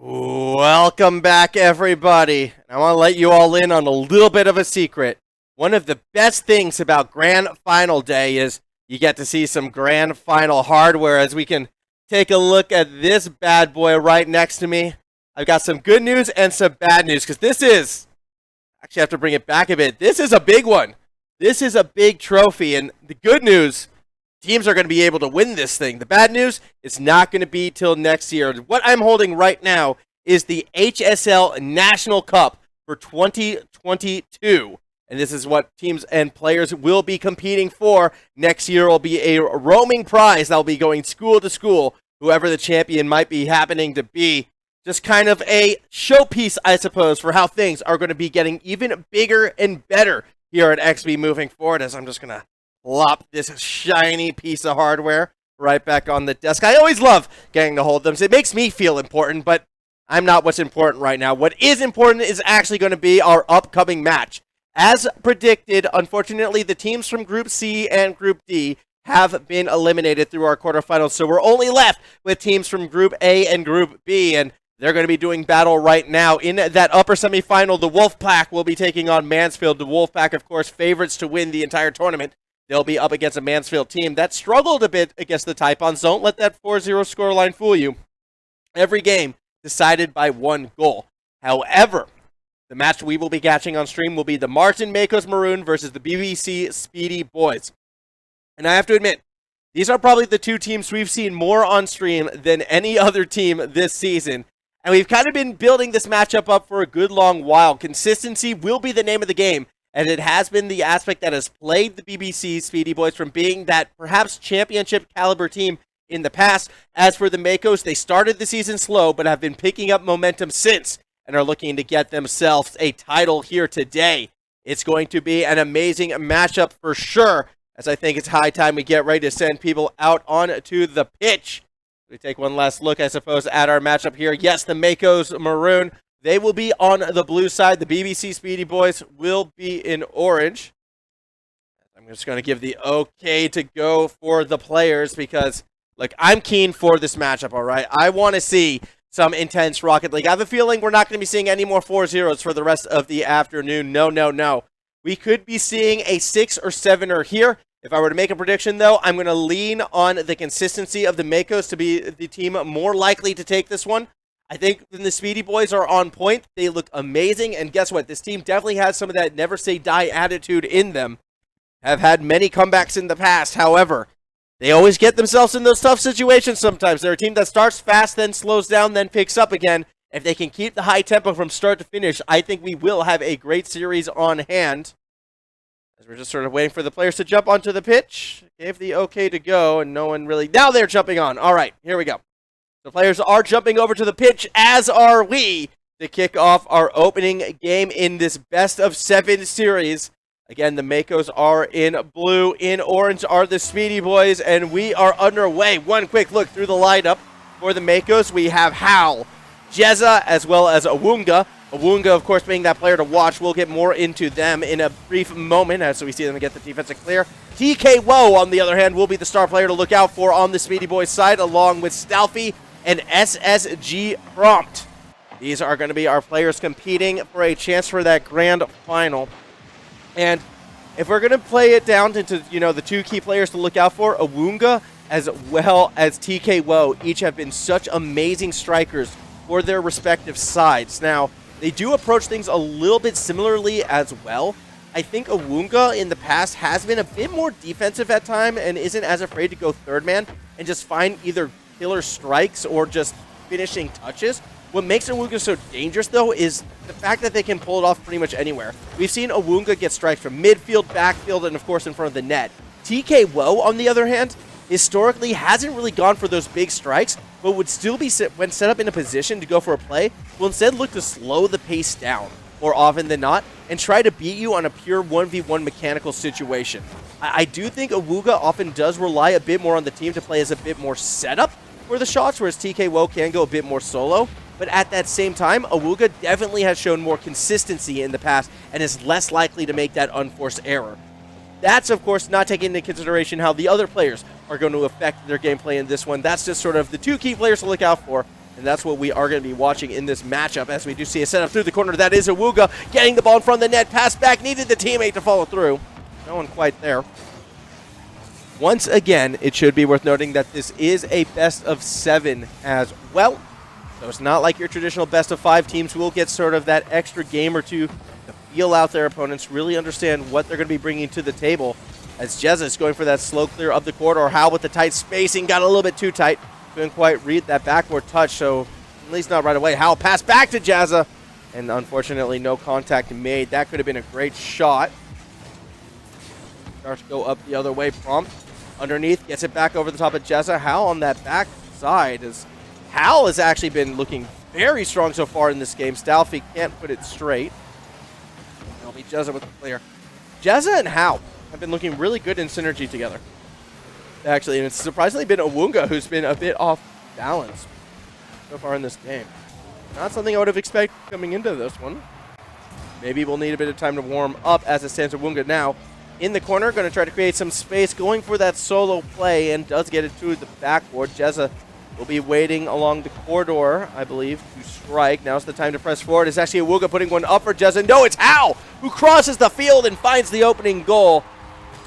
Welcome back, everybody. I want to let you all in on a little bit of a secret. One of the best things about Grand Final Day is you get to see some Grand Final hardware as we can take a look at this bad boy right next to me. I've got some good news and some bad news because this is, actually I have to bring it back a bit, this is a big one. This is a big trophy, and the good news, teams are going to be able to win this thing. The bad news, it's not going to be till next year. What I'm holding right now is the HSL National Cup for 2022. And this is what teams and players will be competing for. Next year will be a roaming prize that will be going school to school, whoever the champion might be happening to be. Just kind of a showpiece, I suppose, for how things are going to be getting even bigger and better here at XB moving forward, as I'm just going to plop this shiny piece of hardware right back on the desk. I always love getting to hold them. So it makes me feel important, but I'm not what's important right now. What is important is actually going to be our upcoming match. As predicted, unfortunately, the teams from Group C and Group D have been eliminated through our quarterfinals, so we're only left with teams from Group A and Group B, and they're going to be doing battle right now. In that upper semifinal, the Wolfpack will be taking on Mansfield. The Wolfpack, of course, favorites to win the entire tournament. They'll be up against a Mansfield team that struggled a bit against the Taipans. Don't let that 4-0 scoreline fool you. Every game decided by one goal. However, the match we will be catching on stream will be the Martin Makos Maroon versus the BBC Speedy Boys. And I have to admit, these are probably the two teams we've seen more on stream than any other team this season. And we've kind of been building this matchup up for a good long while. Consistency will be the name of the game. And it has been the aspect that has played the BBC Speedy Boys from being that perhaps championship caliber team in the past. As for the Makos, they started the season slow, but have been picking up momentum since and are looking to get themselves a title here today. It's going to be an amazing matchup for sure, as I think it's high time we get ready to send people out onto the pitch. We take one last look, I suppose, at our matchup here. Yes, the Makos Maroon, they will be on the blue side. The BBC Speedy Boys will be in orange. I'm just going to give the okay to go for the players because, look, I'm keen for this matchup, all right? I want to see some intense Rocket League. I have a feeling we're not going to be seeing any more 4-0s for the rest of the afternoon. No. We could be seeing a 6 or 7er here. If I were to make a prediction, though, I'm going to lean on the consistency of the Makos to be the team more likely to take this one. I think when the Speedy Boys are on point, they look amazing. And guess what? This team definitely has some of that never say die attitude in them. Have had many comebacks in the past. However, they always get themselves in those tough situations sometimes. They're a team that starts fast, then slows down, then picks up again. If they can keep the high tempo from start to finish, I think we will have a great series on hand. As we're just sort of waiting for the players to jump onto the pitch. Gave the okay to go, and no one really... Now they're jumping on. All right, here we go. The players are jumping over to the pitch, as are we, to kick off our opening game in this best-of-7 series. Again, the Makos are in blue. In orange are the Speedy Boys, and we are underway. One quick look through the lineup for the Makos. We have Hal, Jezza, as well as Awunga. Awunga, of course, being that player to watch. We'll get more into them in a brief moment as we see them get the defensive clear. TK Woe, on the other hand, will be the star player to look out for on the Speedy Boys side, along with Stalfy and SSG Prompt. These are going to be our players competing for a chance for that grand final. And if we're going to play it down into, the two key players to look out for, Awunga as well as TK Woe each have been such amazing strikers for their respective sides. Now, they do approach things a little bit similarly as well. I think Awunga in the past has been a bit more defensive at time and isn't as afraid to go third man and just find either killer strikes or just finishing touches. What makes Awunga so dangerous, though, is the fact that they can pull it off pretty much anywhere. We've seen Awunga get strikes from midfield, backfield, and, of course, in front of the net. TK Woe, on the other hand, historically hasn't really gone for those big strikes, but would still be, when set up in a position to go for a play, will instead look to slow the pace down more often than not and try to beat you on a pure 1v1 mechanical situation. I do think Awunga often does rely a bit more on the team to play as a bit more setup for the shots, whereas TK Woe can go a bit more solo. But at that same time, Awunga definitely has shown more consistency in the past and is less likely to make that unforced error. That's, of course, not taking into consideration how the other players are going to affect their gameplay in this one. That's just sort of the two key players to look out for. And that's what we are going to be watching in this matchup as we do see a setup through the corner. That is Awuga getting the ball in front of the net. Pass back, needed the teammate to follow through. No one quite there. Once again, it should be worth noting that this is a best of 7 as well. So it's not like your traditional best of 5 teams will get sort of that extra game or two to feel out their opponents, really understand what they're going to be bringing to the table. As Jezza is going for that slow clear of the corridor. Hal with the tight spacing, got a little bit too tight. Couldn't quite read that backboard touch, so at least not right away. Hal pass back to Jazza, and unfortunately no contact made. That could have been a great shot. Starts to go up the other way, prompt. Underneath, gets it back over the top of Jezza. Hal on that back side. Hal has actually been looking very strong so far in this game. Stalfy can't put it straight. It'll be Jezza with the clear. Jezza and Hal have been looking really good in synergy together. Actually, and it's surprisingly been Awunga who's been a bit off balance so far in this game. Not something I would have expected coming into this one. Maybe we'll need a bit of time to warm up as it stands. Awunga now in the corner, going to try to create some space, going for that solo play, and does get it to the backboard. Jezza will be waiting along the corridor, I believe, to strike. Now's the time to press forward. It's actually Awuga putting one up for Jezza. No, it's Hal who crosses the field and finds the opening goal.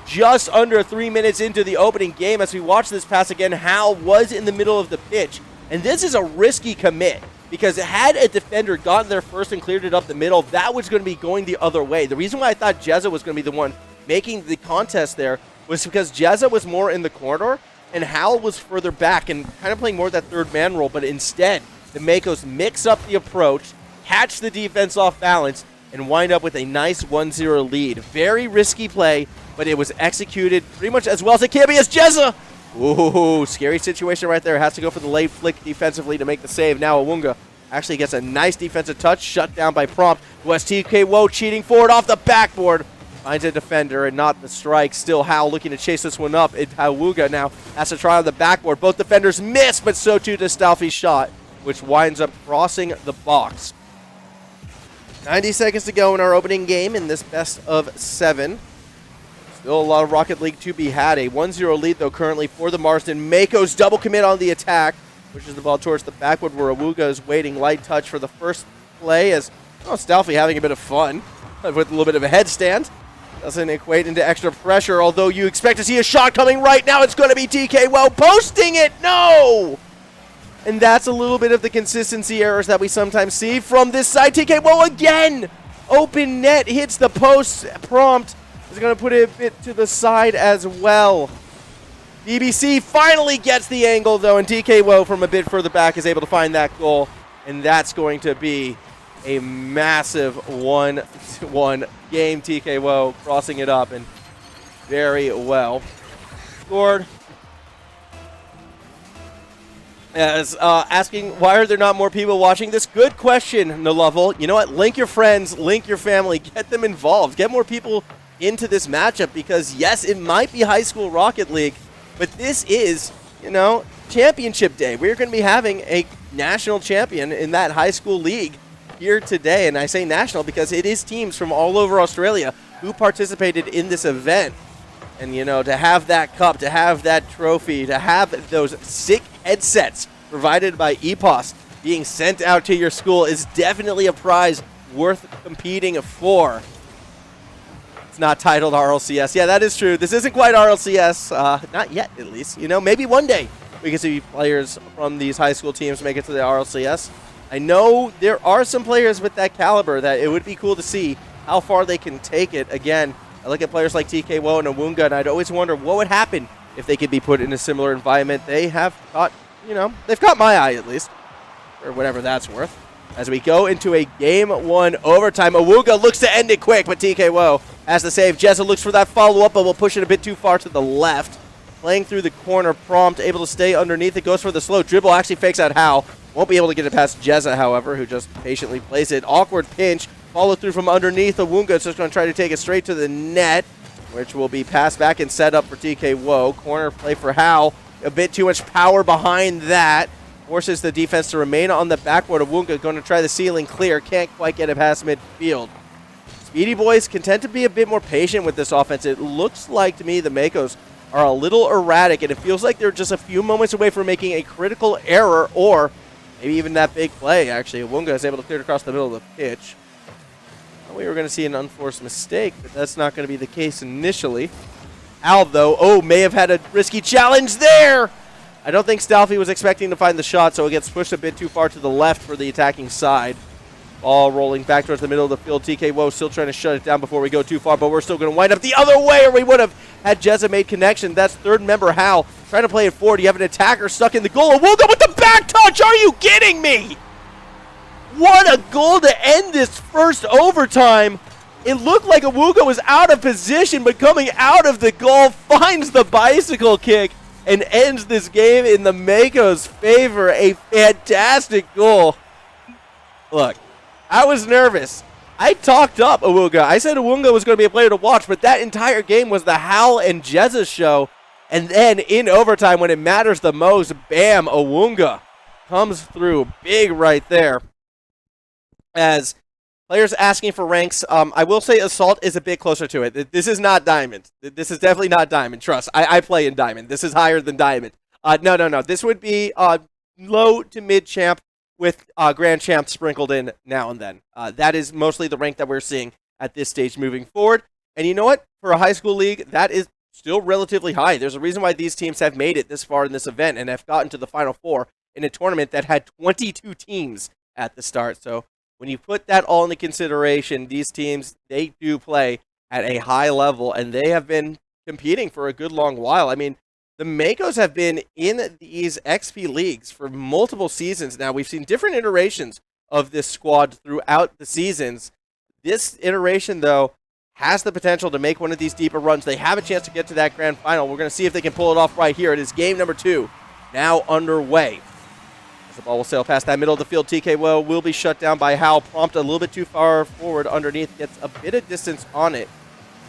Just under 3 minutes into the opening game, as we watch this pass again, Hal was in the middle of the pitch. And this is a risky commit, because had a defender gotten there first and cleared it up the middle, that was going to be going the other way. The reason why I thought Jezza was going to be the one making the contest there was because Jezza was more in the corridor, and Hal was further back and kind of playing more that third man role. But instead, the Makos mix up the approach, catch the defense off balance, and wind up with a nice 1-0 lead. Very risky play, but it was executed pretty much as well as it can be as Jezza. Ooh, scary situation right there. Has to go for the late flick defensively to make the save. Now Awunga actually gets a nice defensive touch, shut down by Prompt. West TK Woe cheating forward off the backboard. Finds a defender and not the strike. Still Hal looking to chase this one up. Awuga now has to try on the backboard. Both defenders miss, but so too does Stalfy's shot, which winds up crossing the box. 90 seconds to go in our opening game in this best of 7. Still a lot of Rocket League to be had. A 1-0 lead, though, currently for the Marsden. Mako's double commit on the attack, pushes the ball towards the backboard where Awuga is waiting. Light touch for the first play as Stalfy having a bit of fun with a little bit of a headstand. Doesn't equate into extra pressure, although you expect to see a shot coming right now. It's going to be TK Well posting it. No! And that's a little bit of the consistency errors that we sometimes see from this side. TK Well again! Open net hits the post. Prompt is going to put it a bit to the side as well. BBC finally gets the angle, though, and TK Well from a bit further back is able to find that goal. And that's going to be a massive 1-1 game. TK Woe crossing it up, and very well scored. As asking, why are there not more people watching this? Good question, Nalovel. You know what? Link your friends, link your family, get them involved, get more people into this matchup, because yes, it might be high school Rocket League, but this is, championship day. We're going to be having a national champion in that high school league here today, and I say national because it is teams from all over Australia who participated in this event. And, to have that cup, to have that trophy, to have those sick headsets provided by EPOS being sent out to your school is definitely a prize worth competing for. It's not titled RLCS. Yeah, that is true. This isn't quite RLCS. Not yet, at least. Maybe one day we can see players from these high school teams make it to the RLCS. I know there are some players with that caliber that it would be cool to see how far they can take it. Again, I look at players like TK Woe and Awunga, and I'd always wonder what would happen if they could be put in a similar environment. They have caught, they've caught my eye at least, or whatever that's worth. As we go into a Game 1 overtime, Awunga looks to end it quick, but TK Woe has the save. Jezza looks for that follow-up, but will push it a bit too far to the left. Playing through the corner, Prompt able to stay underneath it, goes for the slow dribble, actually fakes out Hal. Won't be able to get it past Jezza, however, who just patiently plays it. Awkward pinch. Follow through from underneath. Awunga is just going to try to take it straight to the net, which will be passed back and set up for TK Woe. Corner play for Hal. A bit too much power behind that. Forces the defense to remain on the backboard. Awunga going to try the ceiling clear. Can't quite get it past midfield. Speedy Boys content to be a bit more patient with this offense. It looks like to me the Makos are a little erratic, and it feels like they're just a few moments away from making a critical error or maybe even that big play, actually. Awunga is able to clear it across the middle of the pitch. We were going to see an unforced mistake, but that's not going to be the case initially. Al, though, may have had a risky challenge there. I don't think Stalfy was expecting to find the shot, so it gets pushed a bit too far to the left for the attacking side. Ball rolling back towards the middle of the field. TK Woe still trying to shut it down before we go too far, but we're still going to wind up the other way, or we would have had Jezza made connection. That's third member Hal trying to play it forward. You have an attacker stuck in the goal. Awunga with the back touch. Are you kidding me? What a goal to end this first overtime. It looked like Awunga was out of position, but coming out of the goal, finds the bicycle kick and ends this game in the Mako's favor. A fantastic goal. Look, I was nervous. I talked up Awunga. I said Awunga was going to be a player to watch, but that entire game was the Hal and Jezza show. And then in overtime, when it matters the most, bam, Awunga comes through big right there. As players asking for ranks, I will say Assault is a bit closer to it. This is not Diamond. This is definitely not Diamond. Trust. I play in Diamond. This is higher than Diamond. No. This would be low to mid champ with Grand Champ sprinkled in now and then. That is mostly the rank that we're seeing at this stage moving forward. And you know what? For a high school league, that is still relatively high. There's a reason why these teams have made it this far in this event and have gotten to the Final Four in a tournament that had 22 teams at the start. So when you put that all into consideration, these teams, they do play at a high level, and they have been competing for a good long while. I mean, the Makos have been in these XP leagues for multiple seasons now. We've seen different iterations of this squad throughout the seasons. This iteration, though, has the potential to make one of these deeper runs. They have a chance to get to that grand final. We're going to see if they can pull it off right here. It is game number 2 now underway. As the ball will sail past that middle of the field, TK will be shut down by Hal. Prompt a little bit too far forward underneath. Gets a bit of distance on it.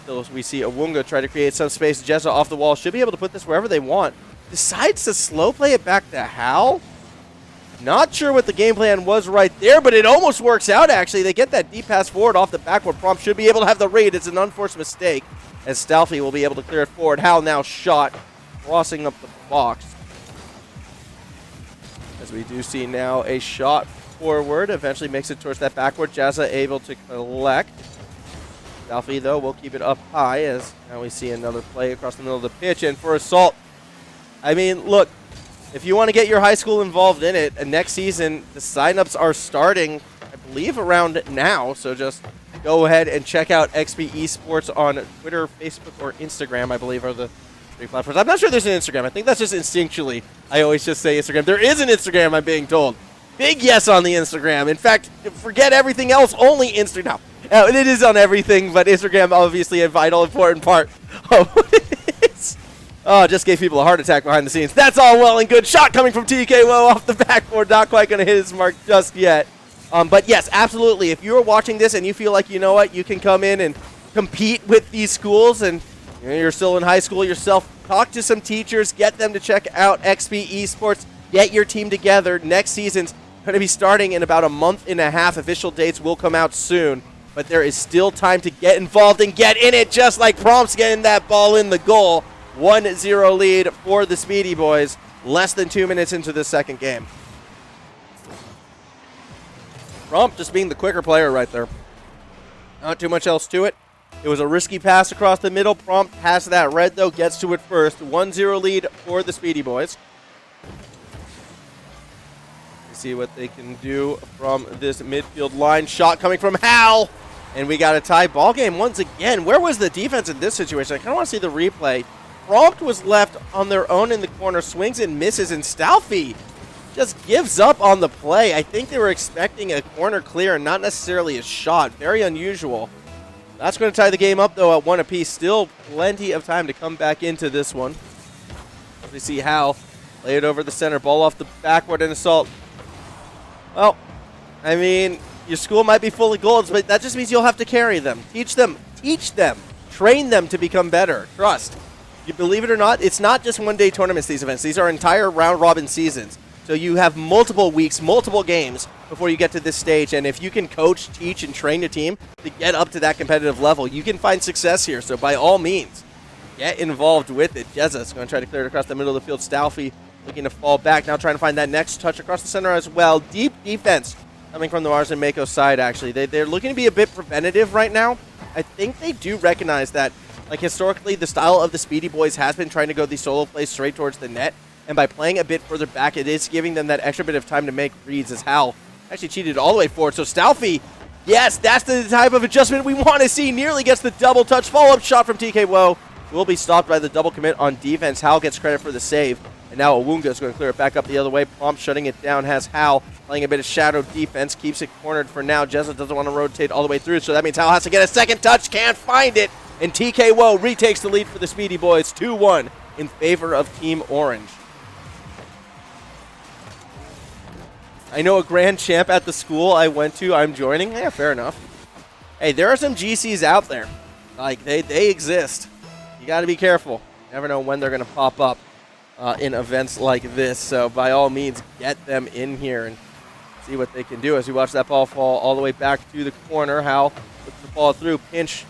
Still, we see Awunga try to create some space. Jezza off the wall. Should be able to put this wherever they want. Decides to slow play it back to Hal. Not sure what the game plan was right there, but it almost works out, actually. They get that deep pass forward off the backward. Prompt should be able to have the read. It's an unforced mistake, as Stalfy will be able to clear it forward. Hal now shot, crossing up the box. As we do see now a shot forward, eventually makes it towards that backward. Jazza able to collect. Stalfy, though, will keep it up high, as now we see another play across the middle of the pitch. And for Assault, I mean, look, if you want to get your high school involved in it, next season, the signups are starting, I believe, around now. So just go ahead and check out XP Esports on Twitter, Facebook, or Instagram, I believe, are the three platforms. I'm not sure there's an Instagram. I think that's just instinctually. I always just say Instagram. There is an Instagram, I'm being told. Big yes on the Instagram. In fact, forget everything else, only Instagram. Now, it is on everything, but Instagram obviously a vital, important part of what it is. Oh, just gave people a heart attack behind the scenes. That's all well and good. Shot coming from TK Woe off the backboard. Not quite going to hit his mark just yet. But yes, absolutely. If you're watching this and you feel like, you know what, you can come in and compete with these schools and you're still in high school yourself, talk to some teachers, get them to check out XP Esports, get your team together. Next season's going to be starting in about a month and a half. Official dates will come out soon, but there is still time to get involved and get in it, just like Prompt's getting that ball in the goal. 1-0 lead for the Speedy Boys, less than 2 minutes into the second game. Prompt just being the quicker player right there. Not too much else to it. It was a risky pass across the middle. Prompt has that red, though, gets to it first. 1-0 lead for the Speedy Boys. See what they can do from this midfield line. Shot coming from Hal. And we got a tie ball game once again. Where was the defense in this situation? I kind of want to see the replay. Prompt was left on their own in the corner. Swings and misses. And Stalfy just gives up on the play. I think they were expecting a corner clear and not necessarily a shot. Very unusual. That's going to tie the game up, though, at 1 apiece. Still plenty of time to come back into this one. We see Hal lay it over the center. Ball off the backward and Assault. Well, I mean, your school might be full of golds, but that just means you'll have to carry them. Teach them. Train them to become better. Trust. You believe it or not, it's not just one-day tournaments, these events. These are entire round-robin seasons. So you have multiple weeks, multiple games before you get to this stage. And if you can coach, teach, and train your team to get up to that competitive level, you can find success here. So by all means, get involved with it. Jezza's going to try to clear it across the middle of the field. Stalfy looking to fall back. Now trying to find that next touch across the center as well. Deep defense coming from the Mars and Mako side, actually. They're looking to be a bit preventative right now. I think they do recognize that, like, historically, the style of the Speedy Boys has been trying to go the solo play straight towards the net. And by playing a bit further back, it is giving them that extra bit of time to make reads, as Hal actually cheated all the way forward. So Stalfy, yes, that's the type of adjustment we want to see. Nearly gets the double touch. Follow-up shot from TK Woe. Will be stopped by the double commit on defense. Hal gets credit for the save. And now Awunga is going to clear it back up the other way. Prompt shutting it down has Hal playing a bit of shadow defense. Keeps it cornered for now. Jezza doesn't want to rotate all the way through, so that means Hal has to get a second touch. Can't find it. And TK Woe retakes the lead for the Speedy Boys. 2-1 in favor of Team Orange. I know a grand champ at the school I went to. I'm joining. Yeah, fair enough. Hey, there are some GCs out there. Like, they exist. You got to be careful. You never know when they're going to pop up in events like this. So, by all means, get them in here and see what they can do as we watch that ball fall all the way back to the corner. Hal looks to follow through. Pinch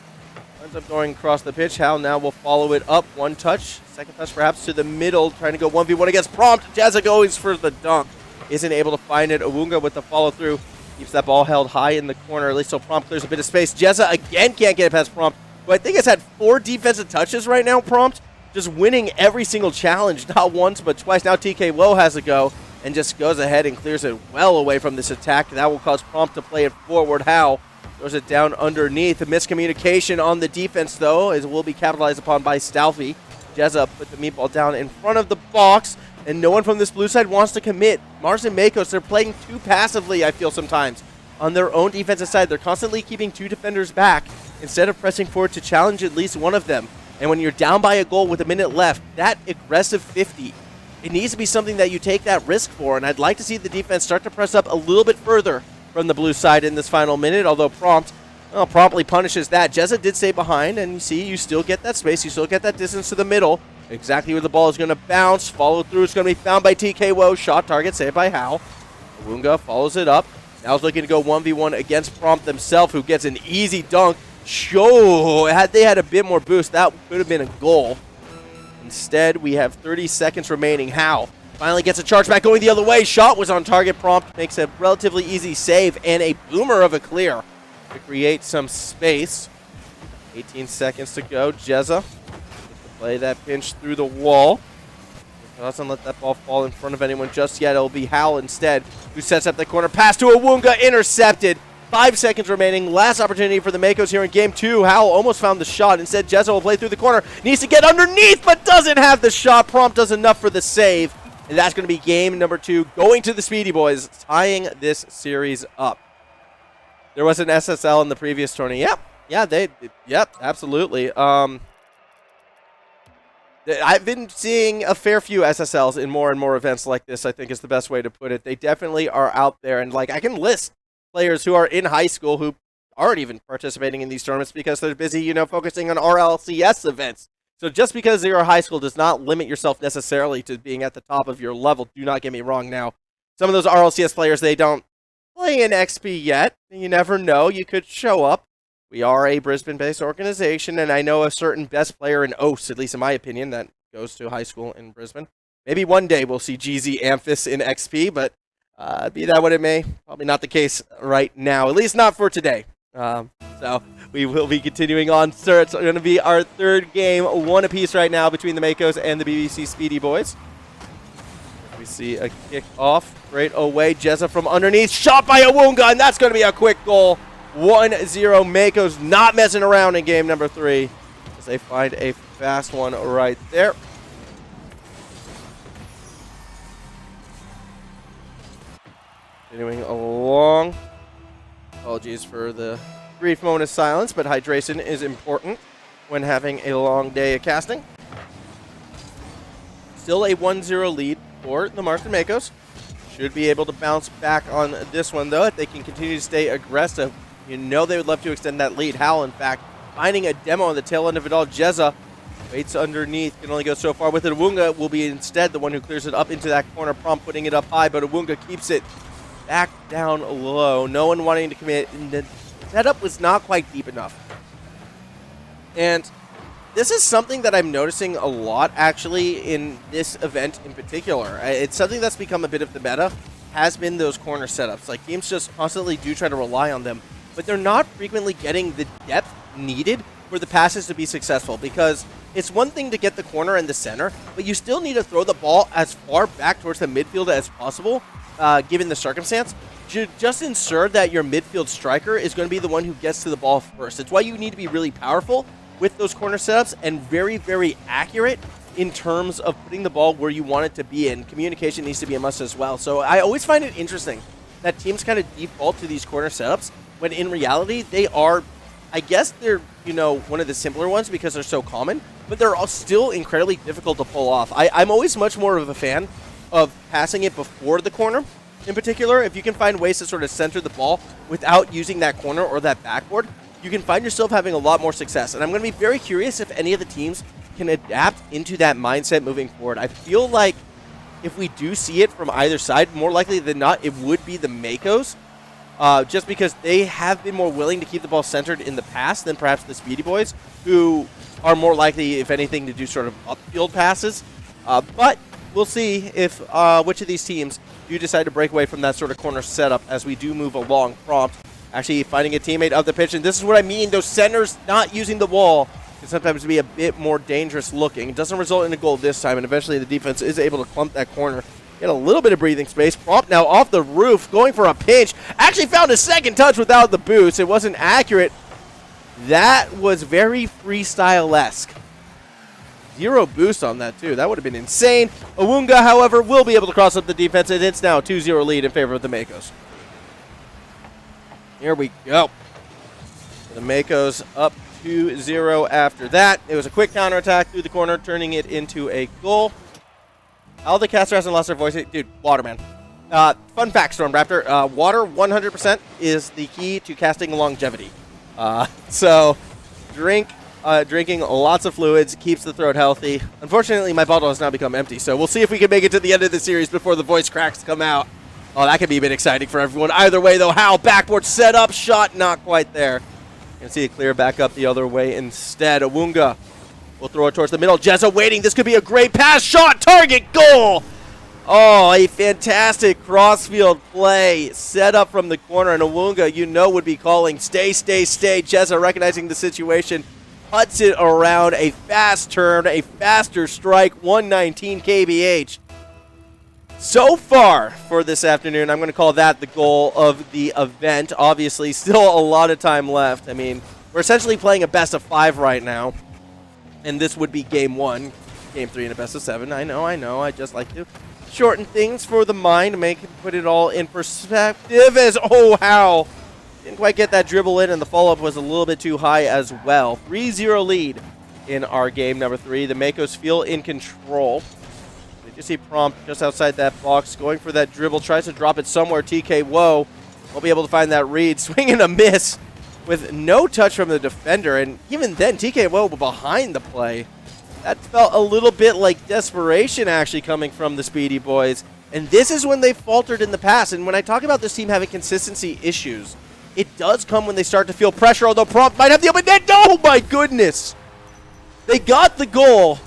ends up going across the pitch. Hal now will follow it up. One touch. Second touch perhaps to the middle. Trying to go 1v1 against Prompt. Jazza goes for the dunk. Isn't able to find it. Awunga with the follow-through. Keeps that ball held high in the corner, at least so Prompt clears a bit of space. Jezza again can't get it past Prompt, who I think has had 4 defensive touches right now, Prompt. Just winning every single challenge, not once but twice. Now TK Woe has a go and just goes ahead and clears it well away from this attack. That will cause Prompt to play it forward. Hal throws it down underneath. A miscommunication on the defense, though, as it will be capitalized upon by Stalfy. Jezza put the meatball down in front of the box. And no one from this blue side wants to commit. Mars and Makos, they're playing too passively, I feel sometimes. On their own defensive side, they're constantly keeping 2 defenders back instead of pressing forward to challenge at least one of them. And when you're down by a goal with a minute left, that aggressive 50, it needs to be something that you take that risk for. And I'd like to see the defense start to press up a little bit further from the blue side in this final minute, although Prompt promptly punishes that. Jezza did stay behind, and you see, you still get that space. You still get that distance to the middle. Exactly where the ball is going to bounce. Follow through. It's going to be found by TK Woe. Shot target saved by Hal. Awunga follows it up. Now he's looking to go 1v1 against Prompt himself, who gets an easy dunk. Had they had a bit more boost, that could have been a goal. Instead, we have 30 seconds remaining. Hal finally gets a charge back going the other way. Shot was on target. Prompt makes a relatively easy save and a boomer of a clear to create some space. 18 seconds to go. Jezza play that pinch through the wall. Doesn't let that ball fall in front of anyone just yet. It'll be Hal instead, who sets up the corner. Pass to Awunga, intercepted. 5 seconds remaining. Last opportunity for the Makos here in Game 2. Hal almost found the shot. Instead, Jezza will play through the corner. Needs to get underneath, but doesn't have the shot. Prompt does enough for the save. And that's going to be game number 2, going to the Speedy Boys, tying this series up. There was an SSL in the previous tourney. Yep, absolutely. I've been seeing a fair few SSLs in more and more events like this, I think is the best way to put it. They definitely are out there, and like I can list players who are in high school who aren't even participating in these tournaments because they're busy, focusing on RLCS events. So just because you're a high school does not limit yourself necessarily to being at the top of your level. Do not get me wrong now. Some of those RLCS players, they don't play in XP yet. You never know. You could show up. We are a Brisbane-based organization, and I know a certain best player in OS, at least in my opinion, that goes to high school in Brisbane. Maybe one day we'll see GZ Amphis in XP, but be that what it may, probably not the case right now, at least not for today. So we will be continuing on, sir. It's going to be our 3rd game, 1 apiece right now between the Makos and the BBC Speedy Boys. We see a kick off straight away. Jezza from underneath, shot by Awunga, and that's going to be a quick goal. 1-0 Makos, not messing around in game number 3 as they find a fast one right there. Continuing along. Apologies for the brief moment of silence, but hydration is important when having a long day of casting. Still a 1-0 lead for the Marston Makos. Should be able to bounce back on this one, though, if they can continue to stay aggressive. They would love to extend that lead. Hal, in fact, finding a demo on the tail end of it all. Jezza waits underneath. Can only go so far with it. Awunga will be instead the one who clears it up into that corner. Prompt putting it up high, but Awunga keeps it back down low. No one wanting to commit. And the setup was not quite deep enough. And This is something that I'm noticing a lot, actually, in this event in particular. It's something that's become a bit of the meta, has been those corner setups. Like, teams just constantly do try to rely on them, but they're not frequently getting the depth needed for the passes to be successful, because it's one thing to get the corner and the center, but you still need to throw the ball as far back towards the midfield as possible, given the circumstance, to just ensure that your midfield striker is going to be the one who gets to the ball first. It's why you need to be really powerful with those corner setups and very, very accurate in terms of putting the ball where you want it to be, and communication needs to be a must as well. So I always find it interesting that teams kind of default to these corner setups when in reality they are, I guess they're, one of the simpler ones because they're so common, but they're all still incredibly difficult to pull off. I'm always much more of a fan of passing it before the corner. In particular, if you can find ways to sort of center the ball without using that corner or that backboard, you can find yourself having a lot more success. And I'm going to be very curious if any of the teams can adapt into that mindset moving forward. I feel like if we do see it from either side, more likely than not, it would be the Makos, just because they have been more willing to keep the ball centered in the past than perhaps the Speedy Boys, who are more likely, if anything, to do sort of upfield passes. But we'll see if which of these teams do decide to break away from that sort of corner setup as we do move along. Prompt actually finding a teammate of the pitch, and this is what I mean. Those centers not using the wall can sometimes be a bit more dangerous looking. It doesn't result in a goal this time, and eventually the defense is able to clump that corner. Get a little bit of breathing space. Prompt now off the roof, going for a pinch. Actually found a second touch without the boost. It wasn't accurate. That was very freestyle-esque. Zero boost on that, too. That would have been insane. Awunga, however, will be able to cross up the defense, and it's now a 2-0 lead in favor of the Makos. Here we go. The Makos up 2-0 after that. It was a quick counterattack through the corner, turning it into a goal. All the caster hasn't lost their voice. Dude, water, man. Fun fact, Storm Raptor. Water 100% is the key to casting longevity. So, drinking lots of fluids keeps the throat healthy. Unfortunately, my bottle has now become empty, so we'll see if we can make it to the end of the series before the voice cracks come out. Oh, that could be a bit exciting for everyone. Either way, though, how? Backboard set up, shot not quite there. You can see it clear back up the other way instead. Awunga will throw it towards the middle. Jezza waiting. This could be a great pass. Shot, target, goal! Oh, a fantastic crossfield play set up from the corner, and Awunga, would be calling, stay, stay, stay. Jezza recognizing the situation, puts it around, a fast turn, a faster strike, 119 kbh. So far for this afternoon, I'm going to call that the goal of the event. Obviously, still a lot of time left. I mean, we're essentially playing a best of 5 right now, and this would be game 1. Game 3 and a best of 7. I know. I just like to shorten things for the mind, put it all in perspective as, oh, how. Didn't quite get that dribble in, and the follow-up was a little bit too high as well. 3-0 lead in our game number 3. The Makos feel in control. You see Prompt just outside that box, going for that dribble, tries to drop it somewhere. TK Woe won't be able to find that read. Swing and a miss with no touch from the defender, and even then, TK Woe behind the play. That felt a little bit like desperation actually coming from the Speedy Boys, and this is when they faltered in the past. And when I talk about this team having consistency issues, it does come when they start to feel pressure, although Prompt might have the open net. Oh my goodness! They got the goal,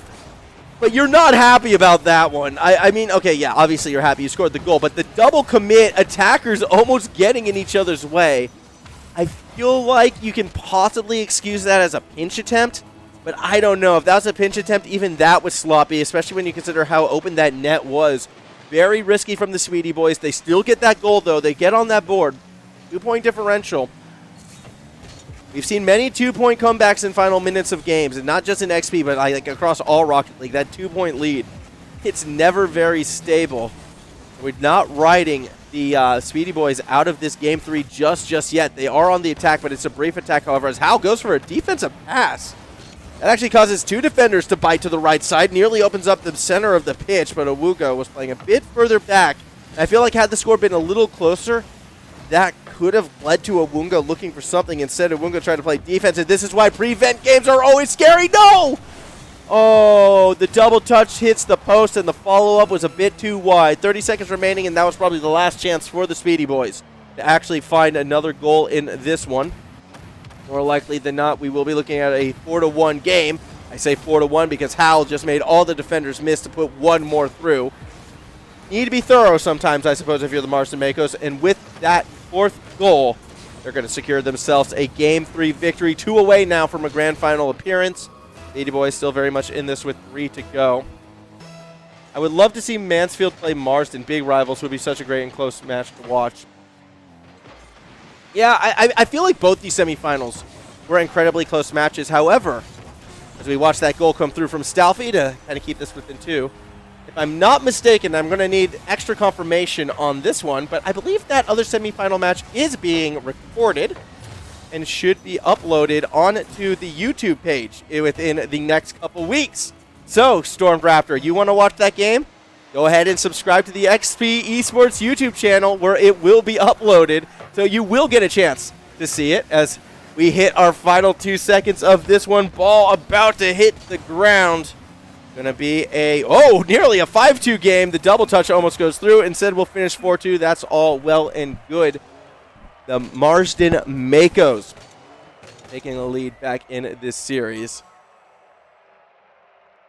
but you're not happy about that one. I mean, okay, yeah, obviously you're happy you scored the goal, but the double commit, attackers almost getting in each other's way. I feel like you can possibly excuse that as a pinch attempt, but I don't know. If that was a pinch attempt, even that was sloppy, especially when you consider how open that net was. Very risky from the Speedy Boys. They still get that goal, though. They get on that board. 2-point differential. We've seen many 2-point comebacks in final minutes of games, and not just in XP, but like across all Rocket League. That 2-point lead, it's never very stable. We're not riding the Speedy Boys out of this Game 3 just yet. They are on the attack, but it's a brief attack, however, as Hal goes for a defensive pass. That actually causes 2 defenders to bite to the right side, nearly opens up the center of the pitch, but Awunga was playing a bit further back. I feel like had the score been a little closer, that could have led to Awunga looking for something. Instead, Awunga tried to play defense, and this is why prevent games are always scary. No! Oh, the double touch hits the post, and the follow-up was a bit too wide. 30 seconds remaining, and that was probably the last chance for the Speedy Boys to actually find another goal in this one. More likely than not, we will be looking at a 4-1 game. I say 4-1 because Hal just made all the defenders miss to put one more through. You need to be thorough sometimes, I suppose, if you're the Marsden Makos. And with that fourth goal, they're going to secure themselves a Game 3 victory. 2 away now from a grand final appearance. Beatty Boys still very much in this with 3 to go. I would love to see Mansfield play Marsden. Big rivals would be such a great and close match to watch. Yeah, I feel like both these semifinals were incredibly close matches. However, as we watch that goal come through from Stalfy to kind of keep this within 2, if I'm not mistaken, I'm going to need extra confirmation on this one, but I believe that other semifinal match is being recorded and should be uploaded onto the YouTube page within the next couple weeks. So, Stormed Raptor, you want to watch that game? Go ahead and subscribe to the XP Esports YouTube channel where it will be uploaded, so you will get a chance to see it as we hit our final 2 seconds of this one. Ball about to hit the ground. Going to be nearly a 5-2 game. The double touch almost goes through. Instead, we'll finish 4-2. That's all well and good. The Marsden Makos taking a lead back in this series.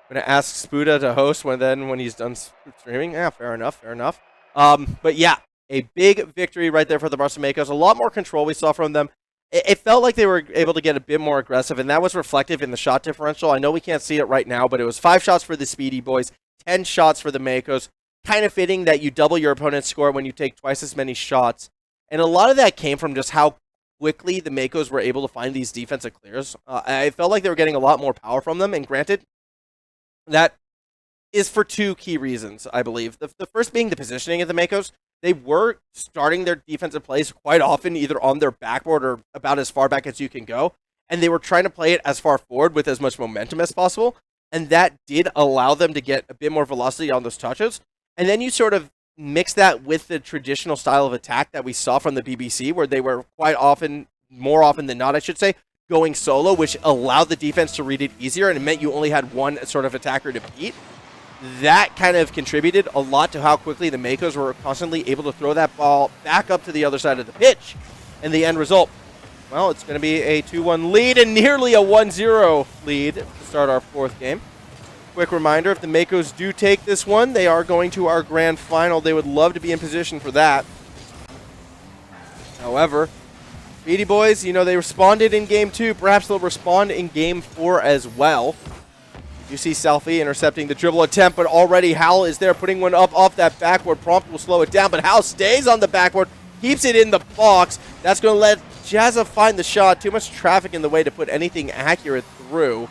I'm going to ask Spuda to host when he's done streaming. Yeah, fair enough. But yeah, a big victory right there for the Marsden Makos. A lot more control we saw from them. It felt like they were able to get a bit more aggressive, and that was reflective in the shot differential. I know we can't see it right now, but it was 5 shots for the Speedy Boys, 10 shots for the Makos. Kind of fitting that you double your opponent's score when you take twice as many shots. And a lot of that came from just how quickly the Makos were able to find these defensive clears. I felt like they were getting a lot more power from them, and granted, that is for 2 key reasons, I believe. The first being the positioning of the Makos. They were starting their defensive plays quite often either on their backboard or about as far back as you can go, and they were trying to play it as far forward with as much momentum as possible, and that did allow them to get a bit more velocity on those touches. And then you sort of mix that with the traditional style of attack that we saw from the BBC, where they were quite often, more often than not, I should say, going solo, which allowed the defense to read it easier, and it meant you only had one sort of attacker to beat. That kind of contributed a lot to how quickly the Makos were constantly able to throw that ball back up to the other side of the pitch. And the end result, well, it's going to be a 2-1 lead and nearly a 1-0 lead to start our 4th game. Quick reminder, if the Makos do take this one, they are going to our grand final. They would love to be in position for that. However, Beatty Boys, they responded in Game 2. Perhaps they'll respond in Game 4 as well. You see Selfie intercepting the dribble attempt, but already Hal is there putting one up off that backboard. Prompt will slow it down, but Hal stays on the backboard, keeps it in the box. That's going to let Jazza find the shot. Too much traffic in the way to put anything accurate through.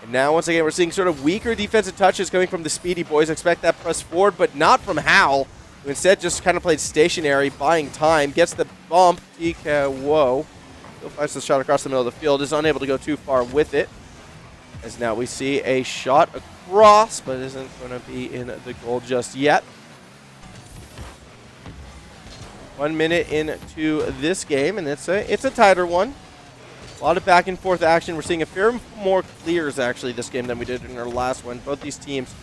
And now, once again, we're seeing sort of weaker defensive touches coming from the Speedy Boys. Expect that press forward, but not from Hal, who instead just kind of played stationary, buying time. Gets the bump. Whoa. Still finds the shot across the middle of the field. Is unable to go too far with it. As now we see a shot across, but isn't going to be in the goal just yet. 1 minute into this game, and it's a tighter one. A lot of back and forth action. We're seeing a fair more clears actually this game than we did in our last one. Both these teams,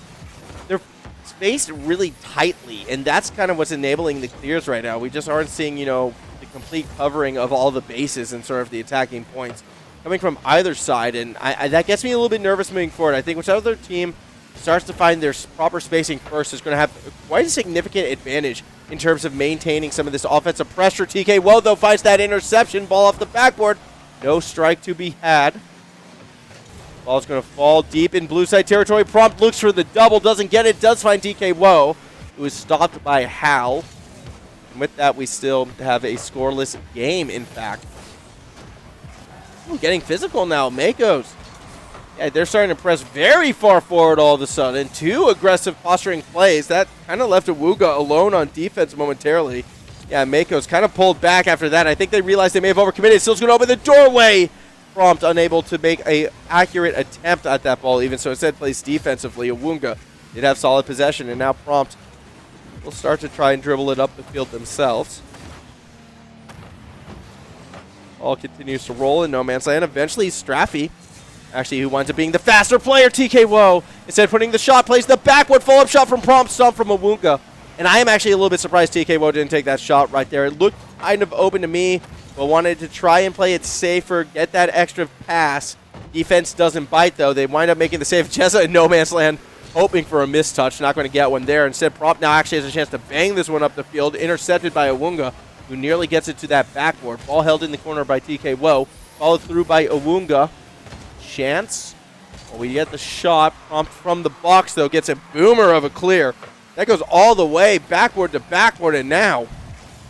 they're spaced really tightly, and that's kind of what's enabling the clears right now. We just aren't seeing, the complete covering of all the bases and sort of the attacking points coming from either side, and that gets me a little bit nervous moving forward. I think whichever team starts to find their proper spacing first is going to have quite a significant advantage in terms of maintaining some of this offensive pressure. TK Woe, though, finds that interception, ball off the backboard. No strike to be had. Ball's going to fall deep in blue side territory. Prompt looks for the double, doesn't get it, does find TK Woe, who is stopped by Hal. And with that, we still have a scoreless game, in fact. Getting physical now, Makos. Yeah, they're starting to press very far forward all of a sudden. 2 aggressive posturing plays. That kind of left Awuga alone on defense momentarily. Yeah, Makos kind of pulled back after that. I think they realized they may have overcommitted. Still's going to open the doorway. Prompt unable to make an accurate attempt at that ball even, so instead plays defensively. Awunga did have solid possession, and now Prompt will start to try and dribble it up the field themselves. Ball continues to roll in no man's land. Eventually, Straffy, actually, who winds up being the faster player, TK Woe, instead of putting the shot, plays the backward follow-up shot from Prompt, stomp from Awunga. And I am actually a little bit surprised TK Woe didn't take that shot right there. It looked kind of open to me, but wanted to try and play it safer, get that extra pass. Defense doesn't bite, though. They wind up making the save. Jezza in no man's land, hoping for a mistouch. Not going to get one there. Instead, Prompt now actually has a chance to bang this one up the field. Intercepted by Awunga, who nearly gets it to that backboard. Ball held in the corner by TK Woe. Followed through by Awunga. Chance. Well, we get the shot. Prompt from the box, though, gets a boomer of a clear. That goes all the way backboard to backboard, and now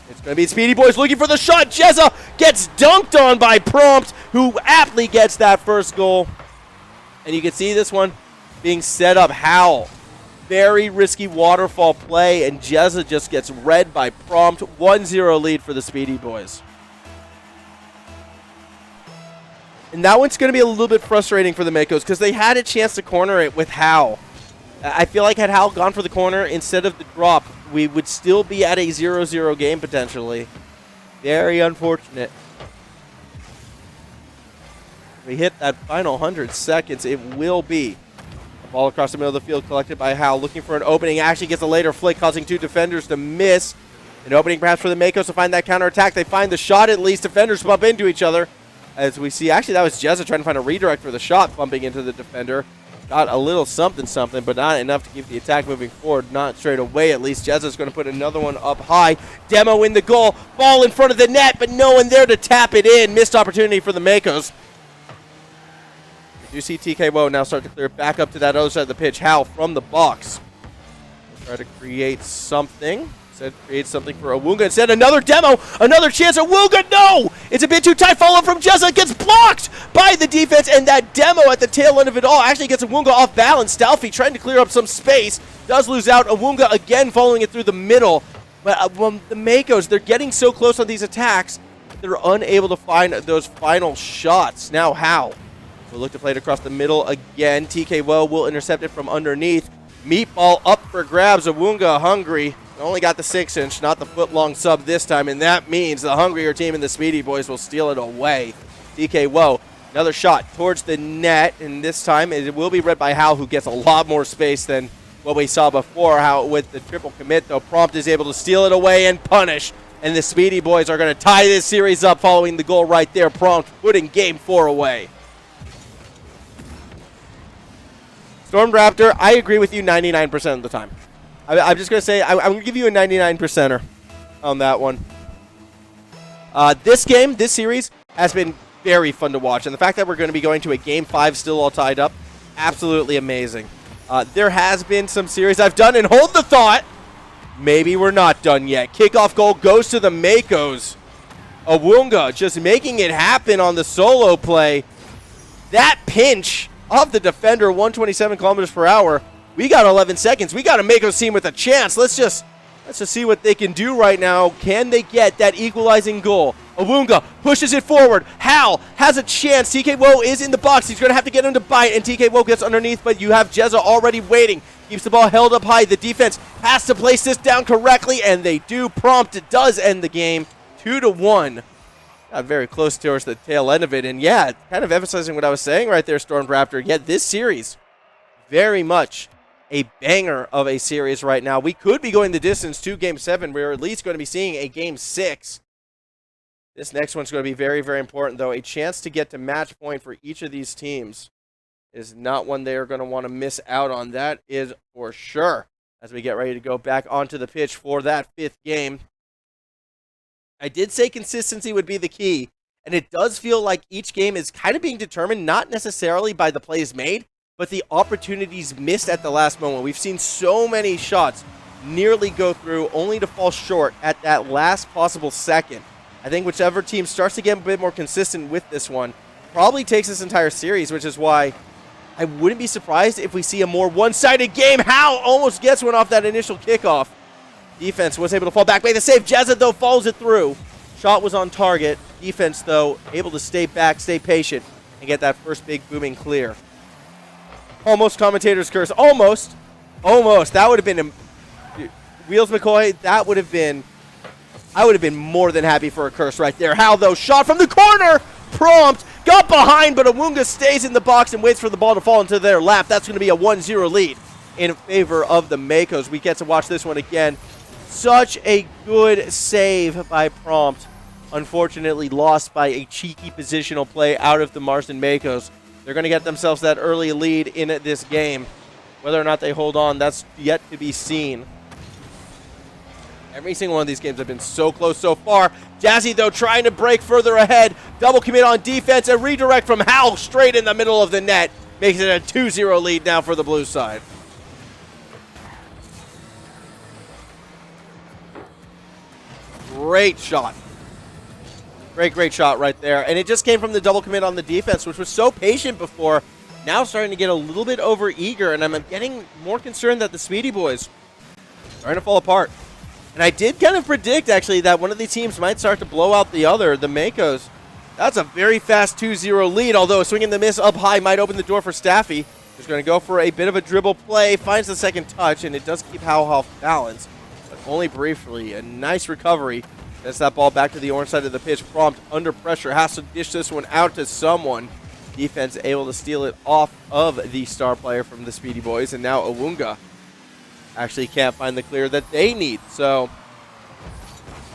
it's going to be Speedy Boys looking for the shot. Jezza gets dunked on by Prompt, who aptly gets that first goal. And you can see this one being set up. Howl. Very risky waterfall play, and Jezza just gets read by Prompt. 1-0 lead for the Speedy Boys. And that one's going to be a little bit frustrating for the Makos because they had a chance to corner it with Howl. I feel like had Howl gone for the corner instead of the drop, we would still be at a 0-0 game potentially. Very unfortunate. We hit that final 100 seconds. It will be a ball across the middle of the field collected by Howl. Looking for an opening. Actually gets a later flick, causing two defenders to miss. An opening perhaps for the Makos to find that counterattack. They find the shot at least. Defenders bump into each other. As we see, actually that was Jezza trying to find a redirect for the shot, bumping into the defender. Got a little something, but not enough to keep the attack moving forward. Not straight away, at least. Jezza's going to put another one up high. Demo in the goal. Ball in front of the net, but no one there to tap it in. Missed opportunity for the Makos. We do see TK Woe now start to clear back up to that other side of the pitch. Howl from the box. We'll try to create something. Create something for Awunga. Instead, another demo. Another chance. Awunga, no! It's a bit too tight. Follow from Jezza. Gets blocked by the defense. And that demo at the tail end of it all actually gets Awunga off balance. Stalfy trying to clear up some space. Does lose out. Awunga again following it through the middle. But the Makos, they're getting so close on these attacks, they're unable to find those final shots. Now Howl will look to play it across the middle again. TK Woe will intercept it from underneath. Meatball up for grabs. Awunga hungry. Only got the 6-inch, not the foot-long sub this time, and that means the hungrier team in the Speedy Boys will steal it away. TK Woe, another shot towards the net, and this time it will be read by Howl, who gets a lot more space than what we saw before. How with the triple commit, though, Prompt is able to steal it away and punish, and the Speedy Boys are going to tie this series up following the goal right there. Prompt putting Game 4 away. Storm Raptor, I agree with you 99% of the time. I'm just going to say, I'm going to give you a 99%er on that one. This game, this series, has been very fun to watch. And the fact that we're going to be going to a Game 5 still all tied up, absolutely amazing. There has been some series I've done, and hold the thought, maybe we're not done yet. Kickoff goal goes to the Makos. Awunga just making it happen on the solo play. That pinch of the defender, 127 kilometers per hour. We got 11 seconds. We got a Makos team with a chance. Let's just see what they can do right now. Can they get that equalizing goal? Awunga pushes it forward. Howl has a chance. TK Woe is in the box. He's going to have to get him to bite, and TK Woe gets underneath, but you have Jezza already waiting. Keeps the ball held up high. The defense has to place this down correctly, and they do. Prompt does end the game 2-1. Got very close towards the tail end of it, and yeah, kind of emphasizing what I was saying right there, Storm Raptor. Yeah, this series, very much a banger of a series right now. We could be going the distance to Game 7. We're at least going to be seeing a Game 6. This next one's going to be very, very important, though. A chance to get to match point for each of these teams is not one they are going to want to miss out on. That is for sure. As we get ready to go back onto the pitch for that 5th game. I did say consistency would be the key, and it does feel like each game is kind of being determined not necessarily by the plays made, but the opportunities missed at the last moment. We've seen so many shots nearly go through, only to fall short at that last possible second. I think whichever team starts to get a bit more consistent with this one probably takes this entire series, which is why I wouldn't be surprised if we see a more one-sided game. Howl almost gets one off that initial kickoff. Defense was able to fall back, made the save. Jezza, though, follows it through. Shot was on target. Defense, though, able to stay back, stay patient, and get that first big booming clear. Almost commentator's curse. Almost. That would have been Wheels McCoy. That would have been. I would have been more than happy for a curse right there. Howl, though, shot from the corner. Prompt got behind, but Awunga stays in the box and waits for the ball to fall into their lap. That's going to be a 1-0 lead in favor of the Makos. We get to watch this one again. Such a good save by Prompt. Unfortunately, lost by a cheeky positional play out of the Marsden Makos. they're going to get themselves that early lead in this game. Whether or not they hold on, that's yet to be seen. Every single one of these games have been so close so far. Jazzy, though, trying to break further ahead. Double commit on defense and redirect from Hal straight in the middle of the net. Makes it a 2-0 lead now for the blue side. Great shot. Great shot right there. And it just came from the double commit on the defense, which was so patient before. Now starting to get a little bit over eager, and I'm getting more concerned that the Speedy Boys are starting to fall apart. And I did kind of predict, actually, that one of these teams might start to blow out the other, the Makos. That's a very fast 2-0 lead, although a swing and the miss up high might open the door for Staffy. He's going to go for a bit of a dribble play, finds the second touch, and it does keep Hal off balance, but only briefly. A nice recovery. Gets that ball back to the orange side of the pitch. Prompt under pressure. Has to dish this one out to someone. Defense able to steal it off of the star player from the Speedy Boys. And now Awunga actually can't find the clear that they need. So,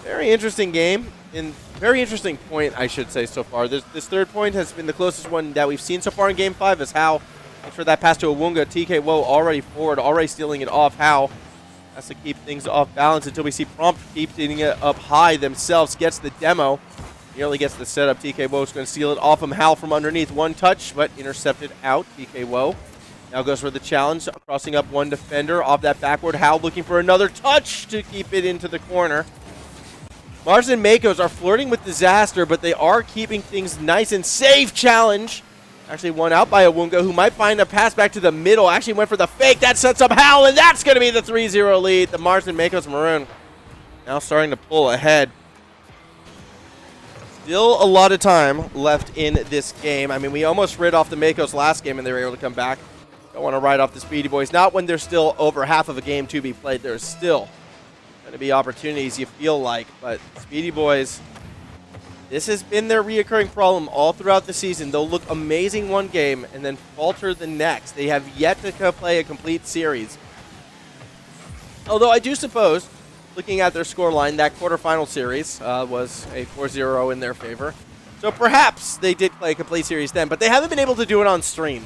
very interesting game. And very interesting point, I should say, so far. This third point has been the closest one that we've seen so far in Game 5 as Hal. Thanks for that pass to Awunga. TK Woe already forward, already stealing it off. Hal has to keep things off balance until we see Prompt keep hitting it up high themselves. Gets the demo. Nearly gets the setup. TK Woe is going to steal it off from Hal from underneath. One touch, but intercepted out. TK Woe now goes for the challenge. Crossing up one defender off that backward. Hal looking for another touch to keep it into the corner. Mars and Makos are flirting with disaster, but they are keeping things nice and safe. Challenge. Actually won out by Awunga, who might find a pass back to the middle. Actually went for the fake. That sets up Hal, and that's going to be the 3-0 lead. The Mars and Makos Maroon now starting to pull ahead. Still a lot of time left in this game. I mean, we almost rid off the Makos last game, and they were able to come back. Don't want to ride off the Speedy Boys. Not when there's still over half of a game to be played. There's still going to be opportunities, you feel like. But Speedy Boys, this has been their reoccurring problem all throughout the season. They'll look amazing one game and then falter the next. They have yet to play a complete series. Although I do suppose, looking at their scoreline, that quarterfinal series was a 4-0 in their favor. So perhaps they did play a complete series then, but they haven't been able to do it on stream.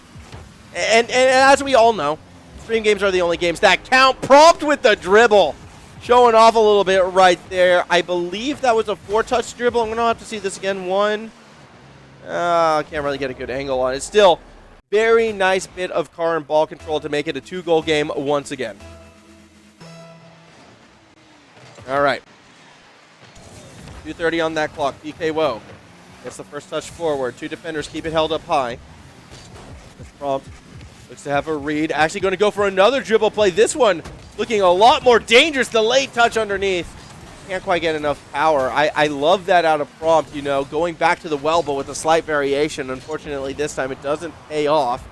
And as we all know, stream games are the only games that count. Prompt with the dribble. Showing off a little bit right there. I believe that was a 4-touch dribble. I'm going to have to see this again. One. I can't really get a good angle on it. Still, very nice bit of car and ball control to make it a 2-goal game once again. All right. 2:30 on that clock. DK Woe gets the first touch forward. Two defenders keep it held up high. This Prompt looks to have a read. Actually going to go for another dribble play. This one looking a lot more dangerous. The late touch underneath. Can't quite get enough power. I love that out of Prompt, you know, going back to the well, but with a slight variation. Unfortunately, this time it doesn't pay off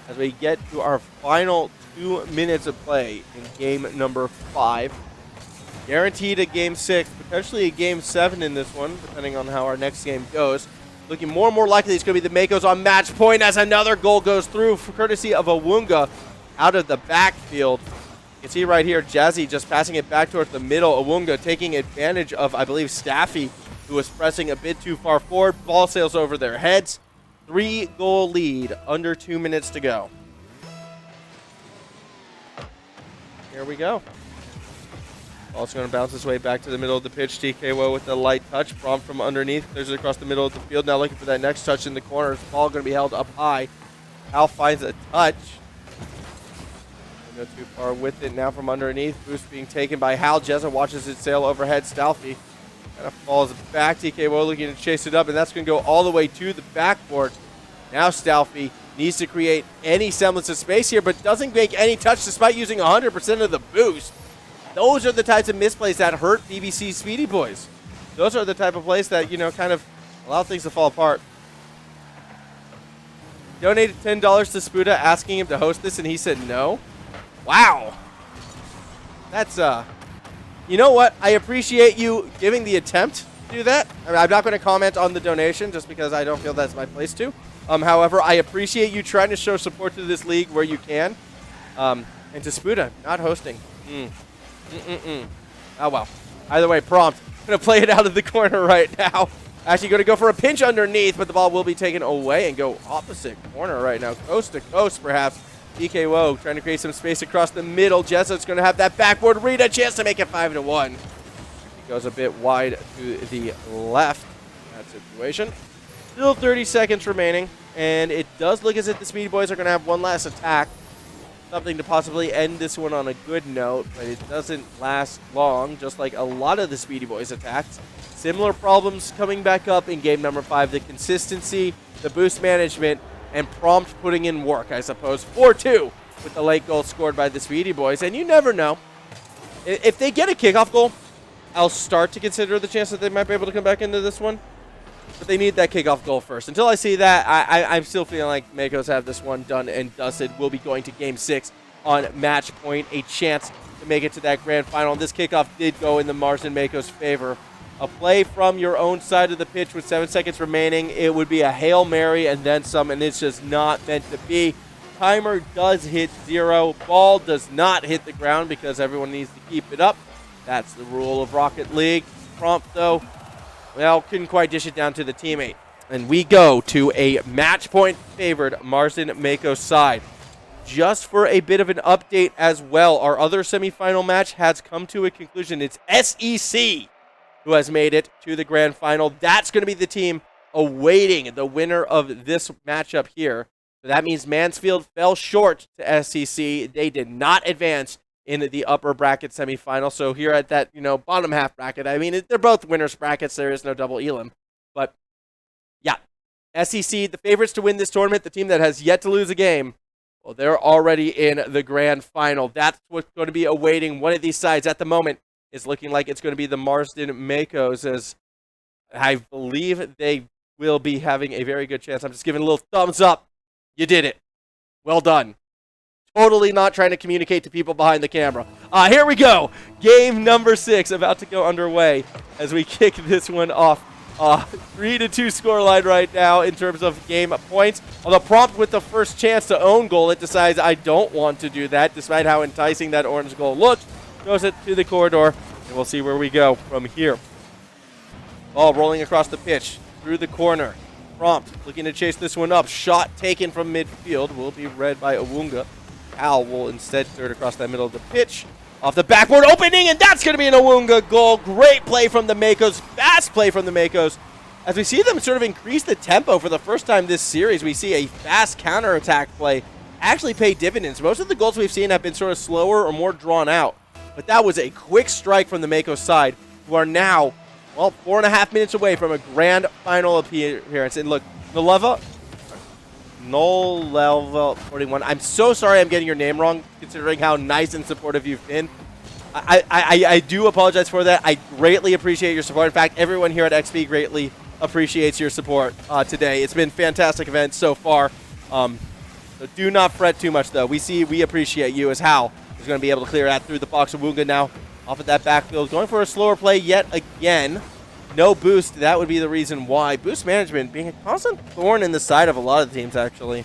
as we get to our final 2 minutes of play in game number 5. Guaranteed a game 6, potentially a game 7 in this one, depending on how our next game goes. Looking more and more likely it's going to be the Makos on match point as another goal goes through, courtesy of Awunga out of the backfield. You can see right here, Jazzy just passing it back towards the middle. Awunga taking advantage of, I believe, Staffy, who was pressing a bit too far forward. Ball sails over their heads. 3-goal lead, under 2 minutes to go. Here we go. Ball's going to bounce its way back to the middle of the pitch. TKO with the light touch. Prompt from underneath. There's it across the middle of the field. Now looking for that next touch in the corner. Ball going to be held up high. Hal finds a touch. Don't go too far with it now from underneath. Boost being taken by Hal. Jezza watches it sail overhead. Stalfy kind of falls back. TKO looking to chase it up, and that's going to go all the way to the backboard. Now Stalfy needs to create any semblance of space here, but doesn't make any touch despite using 100% of the boost. Those are the types of misplays that hurt BBC Speedy Boys. Those are the type of plays that, you know, kind of allow things to fall apart. Donated $10 to Spuda asking him to host this, and he said no. Wow. That's, you know what? I appreciate you giving the attempt to do that. I mean, I'm not going to comment on the donation just because I don't feel that's my place to. However, I appreciate you trying to show support to this league where you can. And to Spuda, not hosting. Oh, well. Either way, Prompt. Going to play it out of the corner right now. Actually going to go for a pinch underneath, but the ball will be taken away and go opposite corner right now. Coast to coast, perhaps. DKWO trying to create some space across the middle. Jessup's going to have that backboard read, a chance to make it 5-1. He goes a bit wide to the left in that situation. Still 30 seconds remaining, and it does look as if the Speedy Boys are going to have one last attack. Something to possibly end this one on a good note, but it doesn't last long, just like a lot of the Speedy Boys attacks. Similar problems coming back up in game number 5. The consistency, the boost management, and prompt putting in work, I suppose. 4-2 with the late goal scored by the Speedy Boys. And you never know. If they get a kickoff goal, I'll start to consider the chance that they might be able to come back into this one. But they need that kickoff goal first. Until I see that, I'm still feeling like Makos have this one done and dusted. We'll be going to game 6 on match point. A chance to make it to that grand final. This kickoff did go in the Marsden Makos' favor. A play from your own side of the pitch with 7 seconds remaining. It would be a Hail Mary and then some, and it's just not meant to be. Timer does hit 0. Ball does not hit the ground because everyone needs to keep it up. That's the rule of Rocket League. Prompt, though, well, couldn't quite dish it down to the teammate. And we go to a match point favored Marsden Makos side. Just for a bit of an update as well, our other semifinal match has come to a conclusion. It's SEC who has made it to the grand final. That's going to be the team awaiting the winner of this matchup here. So that means Mansfield fell short to SEC. They did not advance in the upper bracket semifinal. So here at that, bottom half bracket, I mean, they're both winners brackets. There is no double elim. But yeah, SEC, the favorites to win this tournament, the team that has yet to lose a game, well, they're already in the grand final. That's what's going to be awaiting one of these sides at the moment. Is looking like it's going to be the Marsden Makos, as I believe they will be having a very good chance. I'm just giving a little thumbs up. You did it. Well done. Totally not trying to communicate to people behind the camera. Here we go. Game number 6 about to go underway as we kick this one off. 3-2 scoreline right now in terms of game points. Although Prompt with the first chance to own goal, it decides I don't want to do that, despite how enticing that orange goal looks. Goes it to the corridor, and we'll see where we go from here. Ball rolling across the pitch, through the corner. Prompt looking to chase this one up. Shot taken from midfield will be read by Awunga. Al will instead third across that middle of the pitch. Off the backboard opening, and that's going to be an Awunga goal. Great play from the Makos. Fast play from the Makos. As we see them sort of increase the tempo for the first time this series, we see a fast counterattack play actually pay dividends. Most of the goals we've seen have been sort of slower or more drawn out. But that was a quick strike from the Makos side, who are now, 4.5 minutes away from a grand final appearance. And look, Noleva 41. I'm so sorry I'm getting your name wrong, considering how nice and supportive you've been. I do apologize for that. I greatly appreciate your support. In fact, everyone here at XP greatly appreciates your support today. It's been a fantastic event so far. So do not fret too much, though. We appreciate you, as Hal is going to be able to clear that through the box. Awunga now off at that backfield, going for a slower play yet again. No boost. That would be the reason why. Boost management being a constant thorn in the side of a lot of the teams, actually,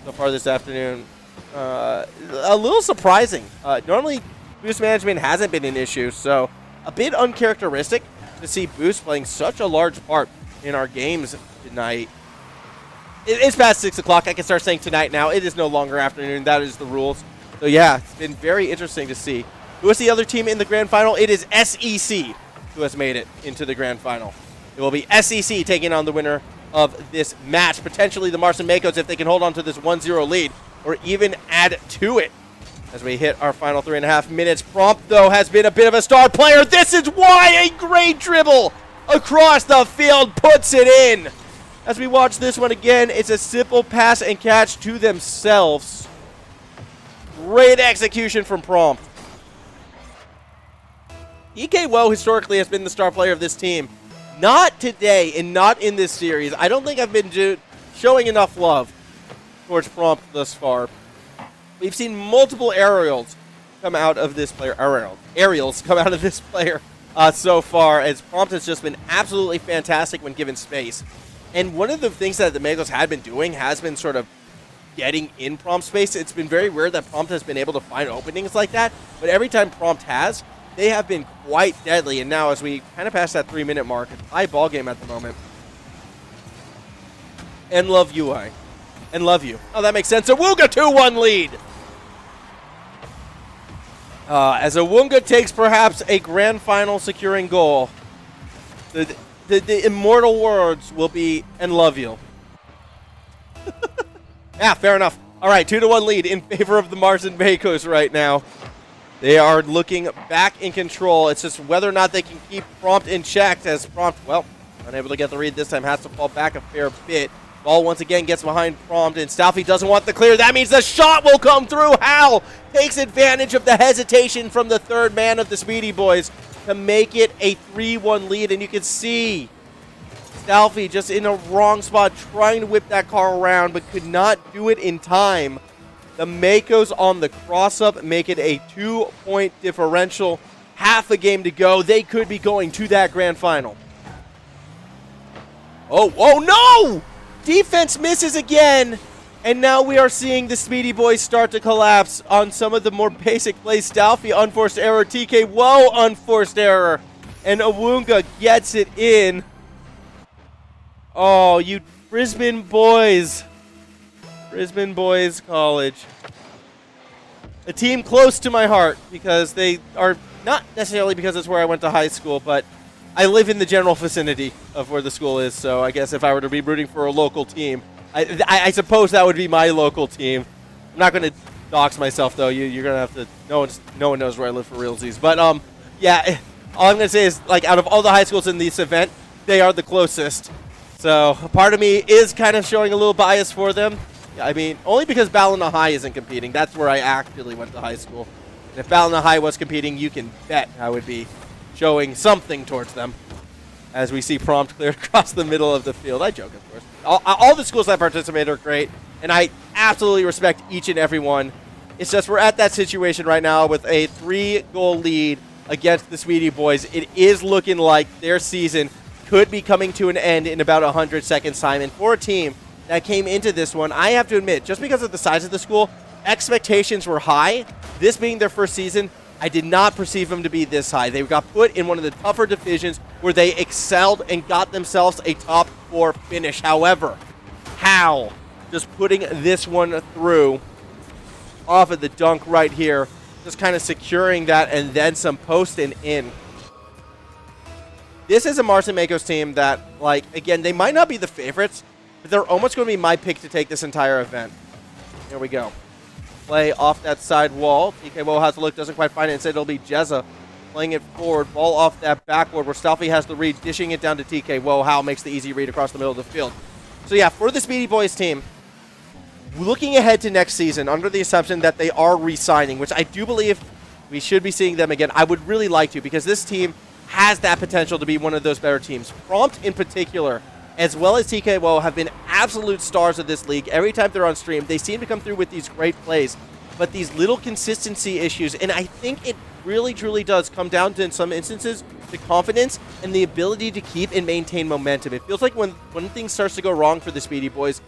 so far this afternoon. A little surprising. Normally, boost management hasn't been an issue, so a bit uncharacteristic to see boost playing such a large part in our games tonight. It's past 6 o'clock. I can start saying tonight now. It is no longer afternoon. That is the rules. So, yeah, it's been very interesting to see. Who is the other team in the grand final? It is SEC who has made it into the grand final. It will be SEC taking on the winner of this match, potentially the Marsden Makos, if they can hold on to this 1-0 lead or even add to it as we hit our final 3.5 minutes. Prompt, though, has been a bit of a star player. This is why a great dribble across the field puts it in. As we watch this one again, it's a simple pass and catch to themselves. Great execution from Prompt. EKWO historically has been the star player of this team. Not today and not in this series. I don't think I've been showing enough love towards Prompt thus far. We've seen multiple aerials come out of this player. Aerials come out of this player so far, as Prompt has just been absolutely fantastic when given space. And one of the things that the Makos had been doing has been sort of getting in Prompt space. It's been very rare that Prompt has been able to find openings like that, but every time Prompt has, they have been quite deadly. And now as we kind of pass that 3-minute mark, it's a high ball game at the moment. And love UI. And love you. Oh, that makes sense. Awunga 2-1 lead. As Awunga takes perhaps a grand final securing goal, the immortal words will be, and love you. Yeah, fair enough. All right, 2-1 lead in favor of the Marsden Makos right now. They are looking back in control. It's just whether or not they can keep Prompt in check, as Prompt, well, unable to get the read this time, has to fall back a fair bit. Ball once again gets behind Prompt, and Stalfy doesn't want the clear. That means the shot will come through. Hal takes advantage of the hesitation from the third man of the Speedy Boys to make it a 3-1 lead, and you can see Stalfy just in a wrong spot trying to whip that car around, but could not do it in time. The Makos on the cross-up make it a 2-point differential. Half a game to go. They could be going to that grand final. Oh no! Defense misses again, and now we are seeing the Speedy Boys start to collapse on some of the more basic plays. Stalfy, unforced error. TK, whoa, unforced error. And Awunga gets it in. Oh, you Brisbane boys. Brisbane Boys College. A team close to my heart because they are not necessarily because it's where I went to high school, but I live in the general vicinity of where the school is, so I guess if I were to be rooting for a local team, I suppose that would be my local team. I'm not going to dox myself, though. You're going to have to... No one knows where I live for realsies. But, yeah, all I'm going to say is, like, out of all the high schools in this event, they are the closest. So, a part of me is kind of showing a little bias for them. I mean, only because Ballina High isn't competing. That's where I actually went to high school. And if Ballina High was competing, you can bet I would be showing something towards them. As we see Prompt cleared across the middle of the field. I joke, of course. All the schools that participate are great, and I absolutely respect each and every one. It's just we're at that situation right now with a 3-goal lead against the Speedy Boys. It is looking like their season could be coming to an end in about 100 seconds time. And for a team that came into this one, I have to admit, just because of the size of the school, expectations were high. This being their first season, I did not perceive them to be this high. They got put in one of the tougher divisions where they excelled and got themselves a top 4 finish. However, Hal just putting this one through off of the dunk right here, just kind of securing that and then some posting in. This is a Marsden Makos team that, like, again, they might not be the favorites, but they're almost going to be my pick to take this entire event. Here we go. Play off that side wall. TK Woe has a look, doesn't quite find it. Instead, it'll be Jezza playing it forward. Ball off that backboard where Stalfy has the read, dishing it down to TK Woe. Hal makes the easy read across the middle of the field. So, yeah, for the Speedy Boys team, looking ahead to next season, under the assumption that they are re-signing, which I do believe we should be seeing them again. I would really like to, because this team has that potential to be one of those better teams. Prompt in particular, as well as TK Woe, have been absolute stars of this league. Every time they're on stream, they seem to come through with these great plays, but these little consistency issues, and I think it really, truly does come down to, in some instances, to confidence and the ability to keep and maintain momentum. It feels like when things starts to go wrong for the Speedy Boys,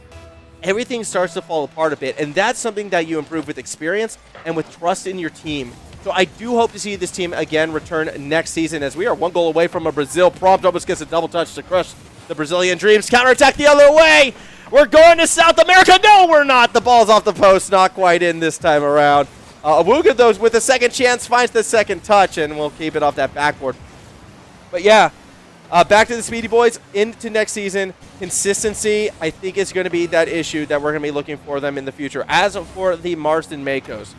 everything starts to fall apart a bit, and that's something that you improve with experience and with trust in your team. So I do hope to see this team again return next season, as we are 1 goal away from a Brazil. Prompt almost gets a double touch to crush the Brazilian dreams. Counterattack the other way. We're going to South America. No, we're not. The ball's off the post. Not quite in this time around. Awunga, though, with a second chance, finds the second touch, and we'll keep it off that backboard. But yeah, back to the Speedy Boys into next season. Consistency, I think, is going to be that issue that we're going to be looking for them in the future. As for the Marsden Makos,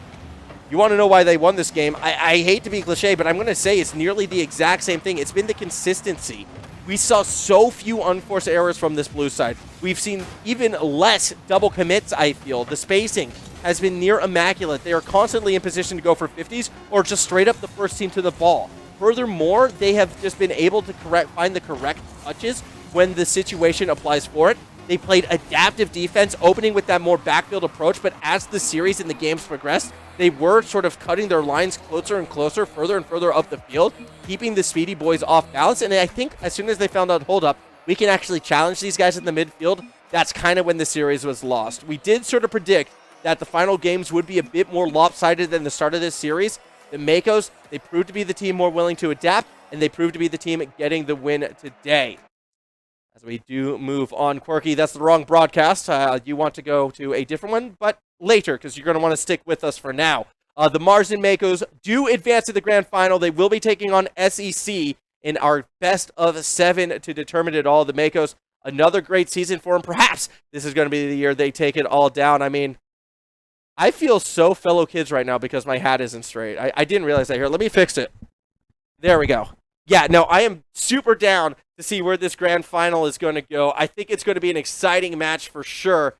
you want to know why they won this game? I hate to be cliche, but I'm going to say it's nearly the exact same thing. It's been the consistency. We saw so few unforced errors from this blue side. We've seen even less double commits, I feel. The spacing has been near immaculate. They are constantly in position to go for 50s or just straight up the first team to the ball. Furthermore, they have just been able to find the correct touches when the situation applies for it. They played adaptive defense, opening with that more backfield approach, but as the series and the games progressed, they were sort of cutting their lines closer and closer, further and further up the field, keeping the Speedy Boys off balance. And I think as soon as they found out, hold up, we can actually challenge these guys in the midfield, that's kind of when the series was lost. We did sort of predict that the final games would be a bit more lopsided than the start of this series. The Makos, they proved to be the team more willing to adapt, and they proved to be the team getting the win today. as we do move on. Quirky, that's the wrong broadcast. You want to go to a different one, but later, because you're going to want to stick with us for now. The Marsden Makos do advance to the grand final. They will be taking on SEC in our best of 7 to determine it all. The Makos, another great season for them. Perhaps this is going to be the year they take it all down. I mean, I feel so fellow kids right now because my hat isn't straight. I didn't realize that. Here, let me fix it. There we go. Yeah, no, I am super down to see where this grand final is going to go. I think it's going to be an exciting match for sure.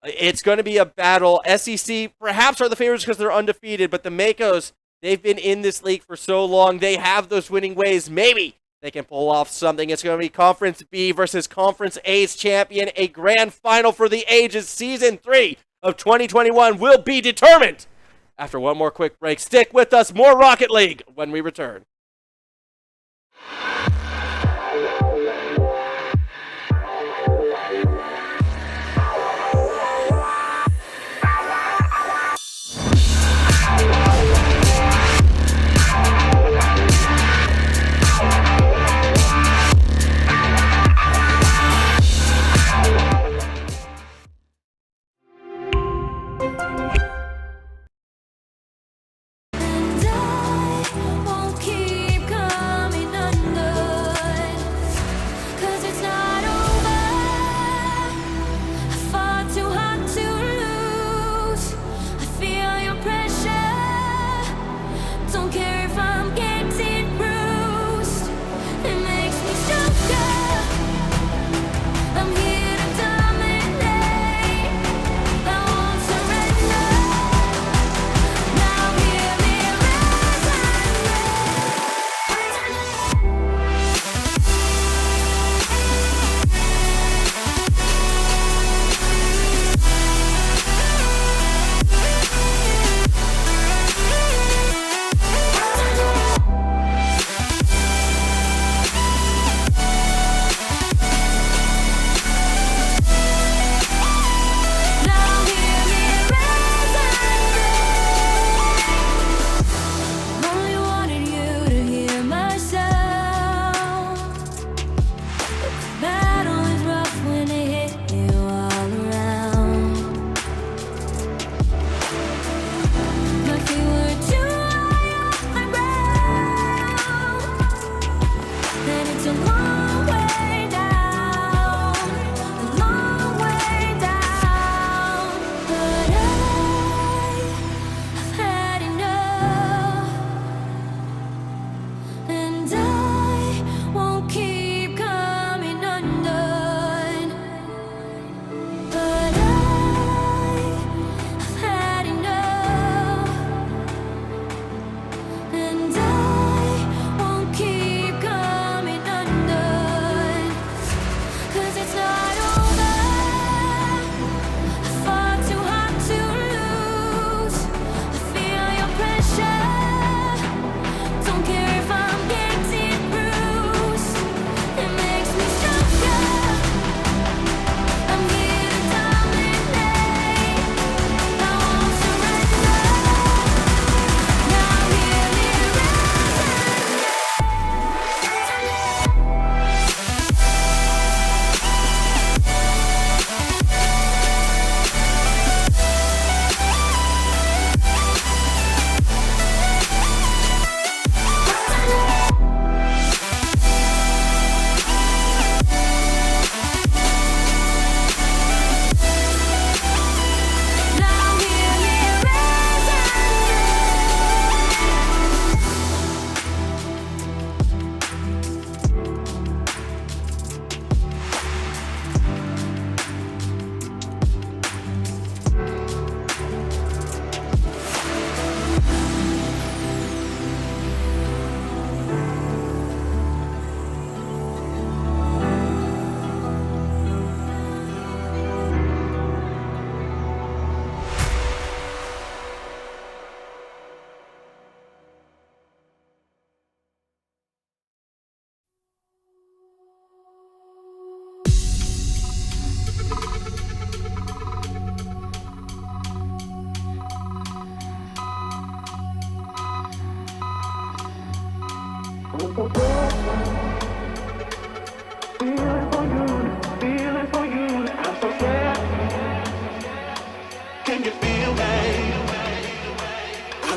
It's going to be a battle. SEC perhaps are the favorites because they're undefeated, but the Makos, they've been in this league for so long. They have those winning ways. Maybe they can pull off something. It's going to be Conference B versus Conference A's champion. A grand final for the ages. Season 3 of 2021 will be determined. After one more quick break, stick with us. More Rocket League when we return. And I won't keep coming under.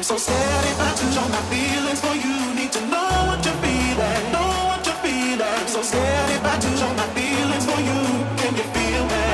so scared if I touch on my feelings for you. Need to know what you're feeling, know what you're feeling. So scared if I touch on my feelings for you. Can you feel me?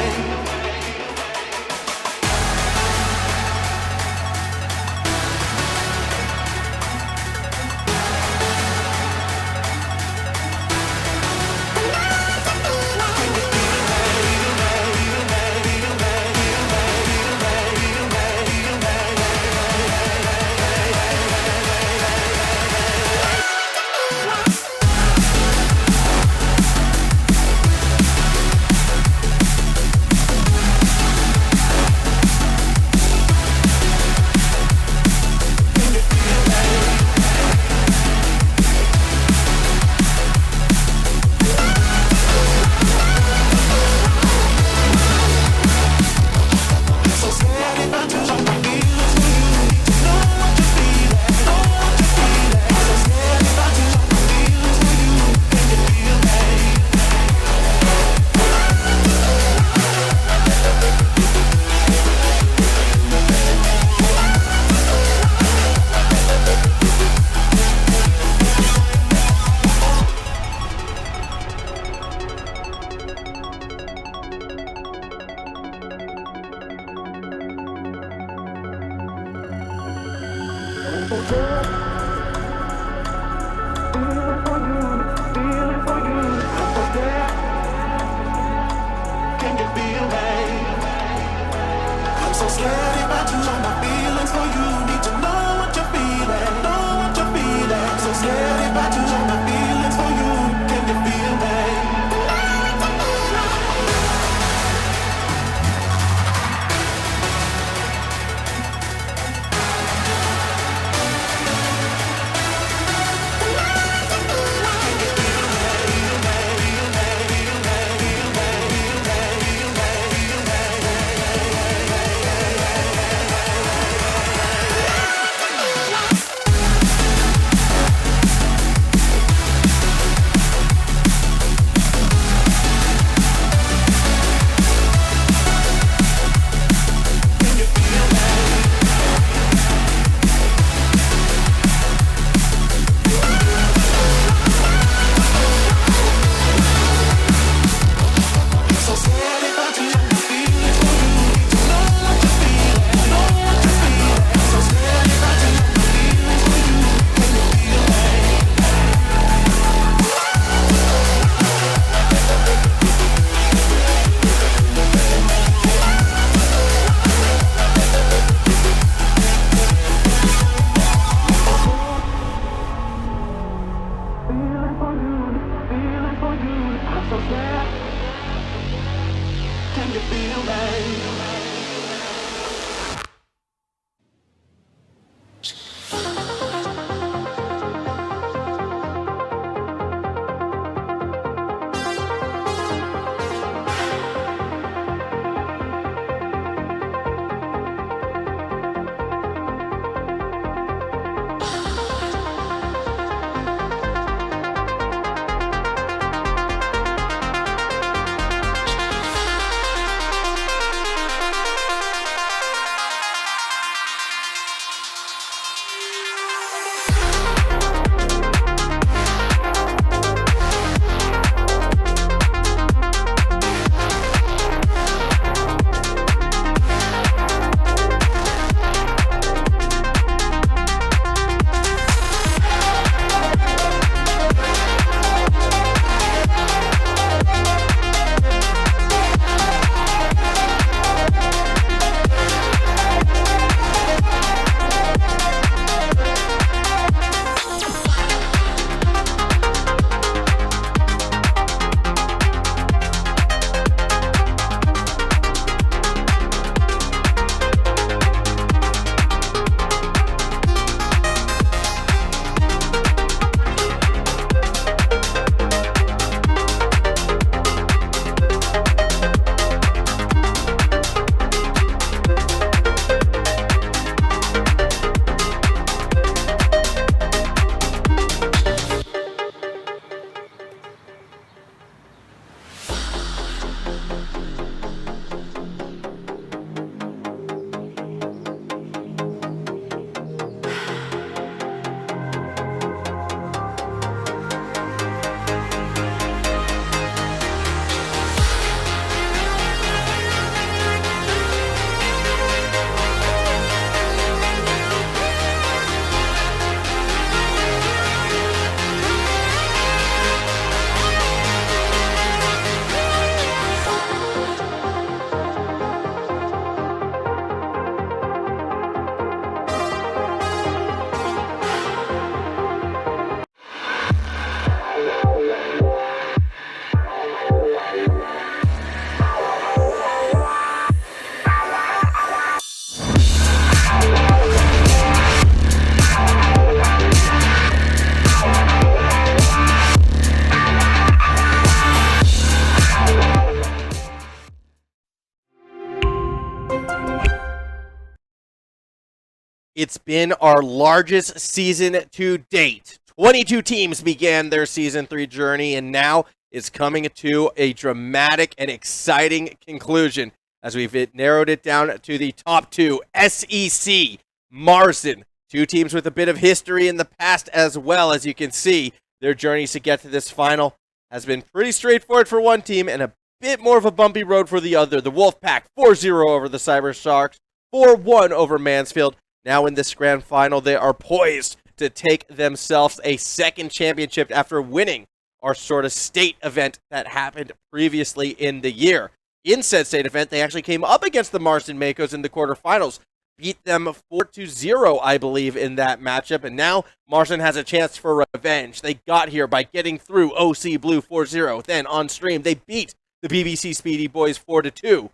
It's been our largest season to date. 22 teams began their Season 3 journey, and now it's coming to a dramatic and exciting conclusion as we've narrowed it down to the top two. SEC, Marsden, two teams with a bit of history in the past as well. As you can see, their journeys to get to this final has been pretty straightforward for one team and a bit more of a bumpy road for the other. The Wolfpack 4-0 over the Cyber Sharks, 4-1 over Mansfield. Now in this grand final, they are poised to take themselves a second championship after winning our sort of state event that happened previously in the year. In said state event, they actually came up against the Marsden Makos in the quarterfinals, beat them 4-0, I believe, in that matchup, and now Marsden has a chance for revenge. They got here by getting through OC Blue 4-0. Then on stream, they beat the BBC Speedy Boys 4-2.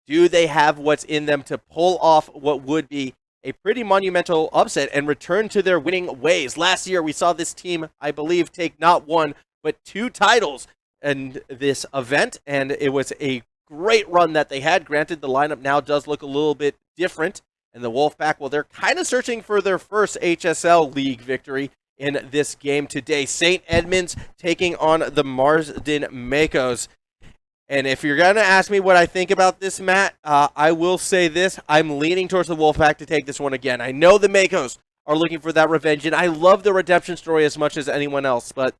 Do they have what's in them to pull off what would be a pretty monumental upset and return to their winning ways? Last year, we saw this team, I believe, take not one, but two titles in this event, and it was a great run that they had. Granted, the lineup now does look a little bit different, and the Wolfpack, well, they're kind of searching for their first HSL League victory in this game today. St. Edmunds taking on the Marsden Makos. And if you're going to ask me what I think about this, Matt, I will say this. I'm leaning towards the Wolfpack to take this one again. I know the Makos are looking for that revenge, and I love the redemption story as much as anyone else. But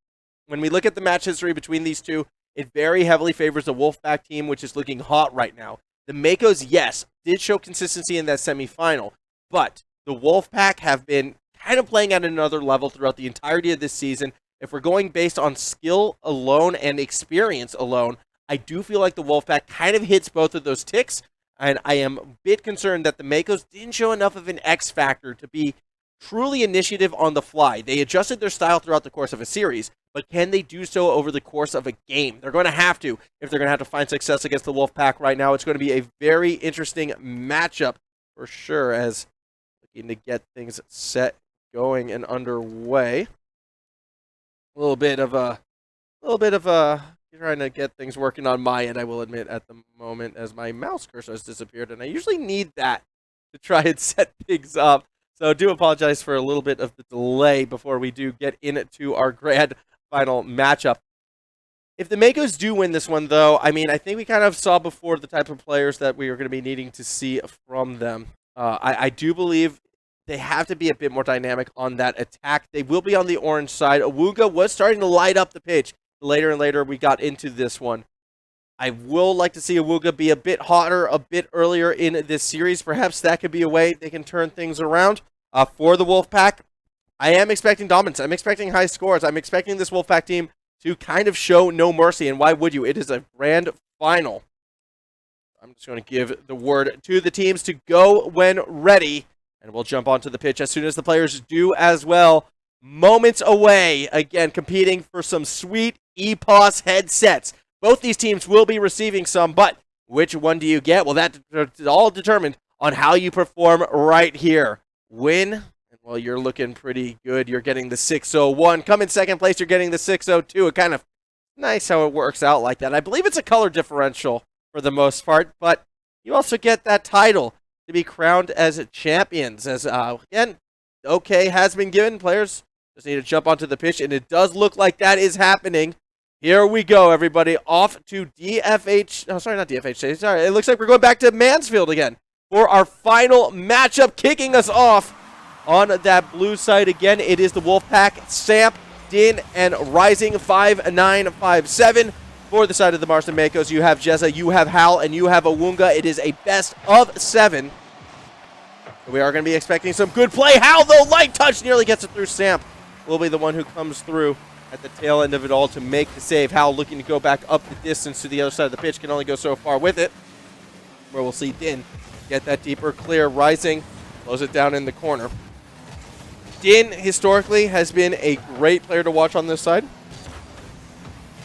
when we look at the match history between these two, it very heavily favors the Wolfpack team, which is looking hot right now. The Makos, yes, did show consistency in that semifinal, but the Wolfpack have been kind of playing at another level throughout the entirety of this season. If we're going based on skill alone and experience alone, I do feel like the Wolfpack kind of hits both of those ticks, and I am a bit concerned that the Makos didn't show enough of an X factor to be truly initiative on the fly. They adjusted their style throughout the course of a series, but can they do so over the course of a game? They're going to have to if they're going to have to find success against the Wolfpack right now. It's going to be a very interesting matchup for sure, as looking to get things set, going, and underway. A little bit of a trying to get things working on my end, I will admit, at the moment, as my mouse cursor has disappeared, and I usually need that to try and set things up. So I do apologize for a little bit of the delay before we do get into our grand final matchup. If the Makos do win this one, though, I mean, I think we kind of saw before the type of players that we are going to be needing to see from them. I do believe they have to be a bit more dynamic on that attack. They will be on the orange side. Awuga was starting to light up the pitch. Later and later, we got into this one. I will like to see Awuga be a bit hotter, a bit earlier in this series. Perhaps that could be a way they can turn things around. For the Wolfpack, I am expecting dominance. I'm expecting high scores. I'm expecting this Wolfpack team to kind of show no mercy. And why would you? It is a grand final. I'm just going to give the word to the teams to go when ready. And we'll jump onto the pitch as soon as the players do as well. Moments away, again, competing for some sweet EPOS headsets. Both these teams will be receiving some, but which one do you get? Well, that's all determined on how you perform right here. Win, and well, you're looking pretty good. You're getting the 601. Come in second place, you're getting the 602. It kind of nice how it works out like that. I believe it's a color differential for the most part, but you also get that title to be crowned as champions. As again, okay has been given. Players just need to jump onto the pitch, and it does look like that is happening. Here we go, everybody. Off to DFH. Oh, sorry, not DFH. Sorry, it looks like we're going back to Mansfield again for our final matchup. Kicking us off on that blue side again, it is the Wolfpack, Samp, Din, and Rising 5957. For the side of the Marsden Makos, you have Jezza, you have Hal, and you have Awunga. It is a best of 7. We are going to be expecting some good play. Hal, though, light touch nearly gets it through. Samp will be the one who comes through at the tail end of it all to make the save. Hal looking to go back up the distance to the other side of the pitch, can only go so far with it, where we'll see Din get that deeper clear. Rising close it down in the corner. Din historically has been a great player to watch on this side.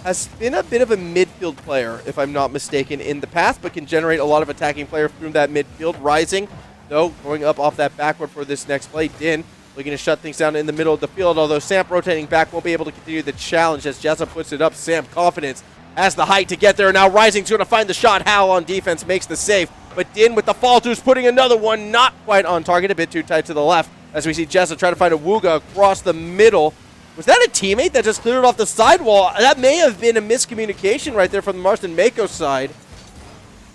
Has been a bit of a midfield player, if I'm not mistaken, in the past, but can generate a lot of attacking players through that midfield. Rising, though, going up off that backward for this next play. Din looking to shut things down in the middle of the field, although Samp rotating back won't be able to continue the challenge as Jessa puts it up. Samp confidence has the height to get there. Now Rising's going to find the shot. Hal on defense makes the save. but Din with the fall throughs putting another one not quite on target, a bit too tight to the left, as we see Jessa try to find a Wooga across the middle. Was that a teammate that just cleared off the sidewall? That may have been a miscommunication right there from the Marston Mako side.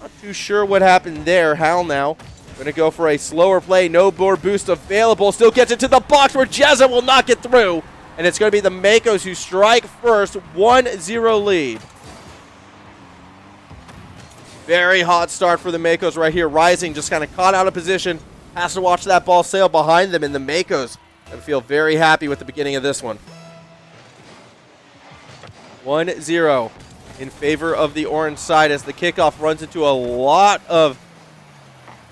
Not too sure what happened there. Hal now going to go for a slower play. No more boost available. Still gets it to the box where Jezza will not get through. And it's going to be the Makos who strike first. 1-0 lead. Very hot start for the Makos right here. Rising just kind of caught out of position. Has to watch that ball sail behind them. And the Makos going to feel very happy with the beginning of this one. 1-0 in favor of the orange side as the kickoff runs into a lot of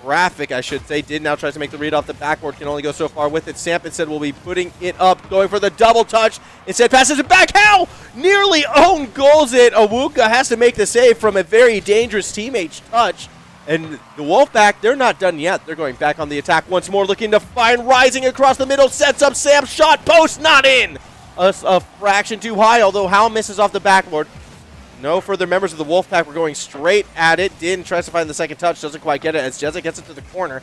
traffic, I should say. Did now tries to make the read off the backboard, can only go so far with it. Samp instead will be putting it up, going for the double touch. Instead passes it back. How? Nearly own goals it. Awuka has to make the save from a very dangerous teammate touch. And the Wolfpack, they're not done yet. They're going back on the attack once more, looking to find Rising across the middle. Sets up Sam's shot. Post not in. A fraction too high, although Hal misses off the backboard. No further members of the Wolfpack were going straight at it. Din tries to find the second touch, doesn't quite get it as Jezza gets it to the corner.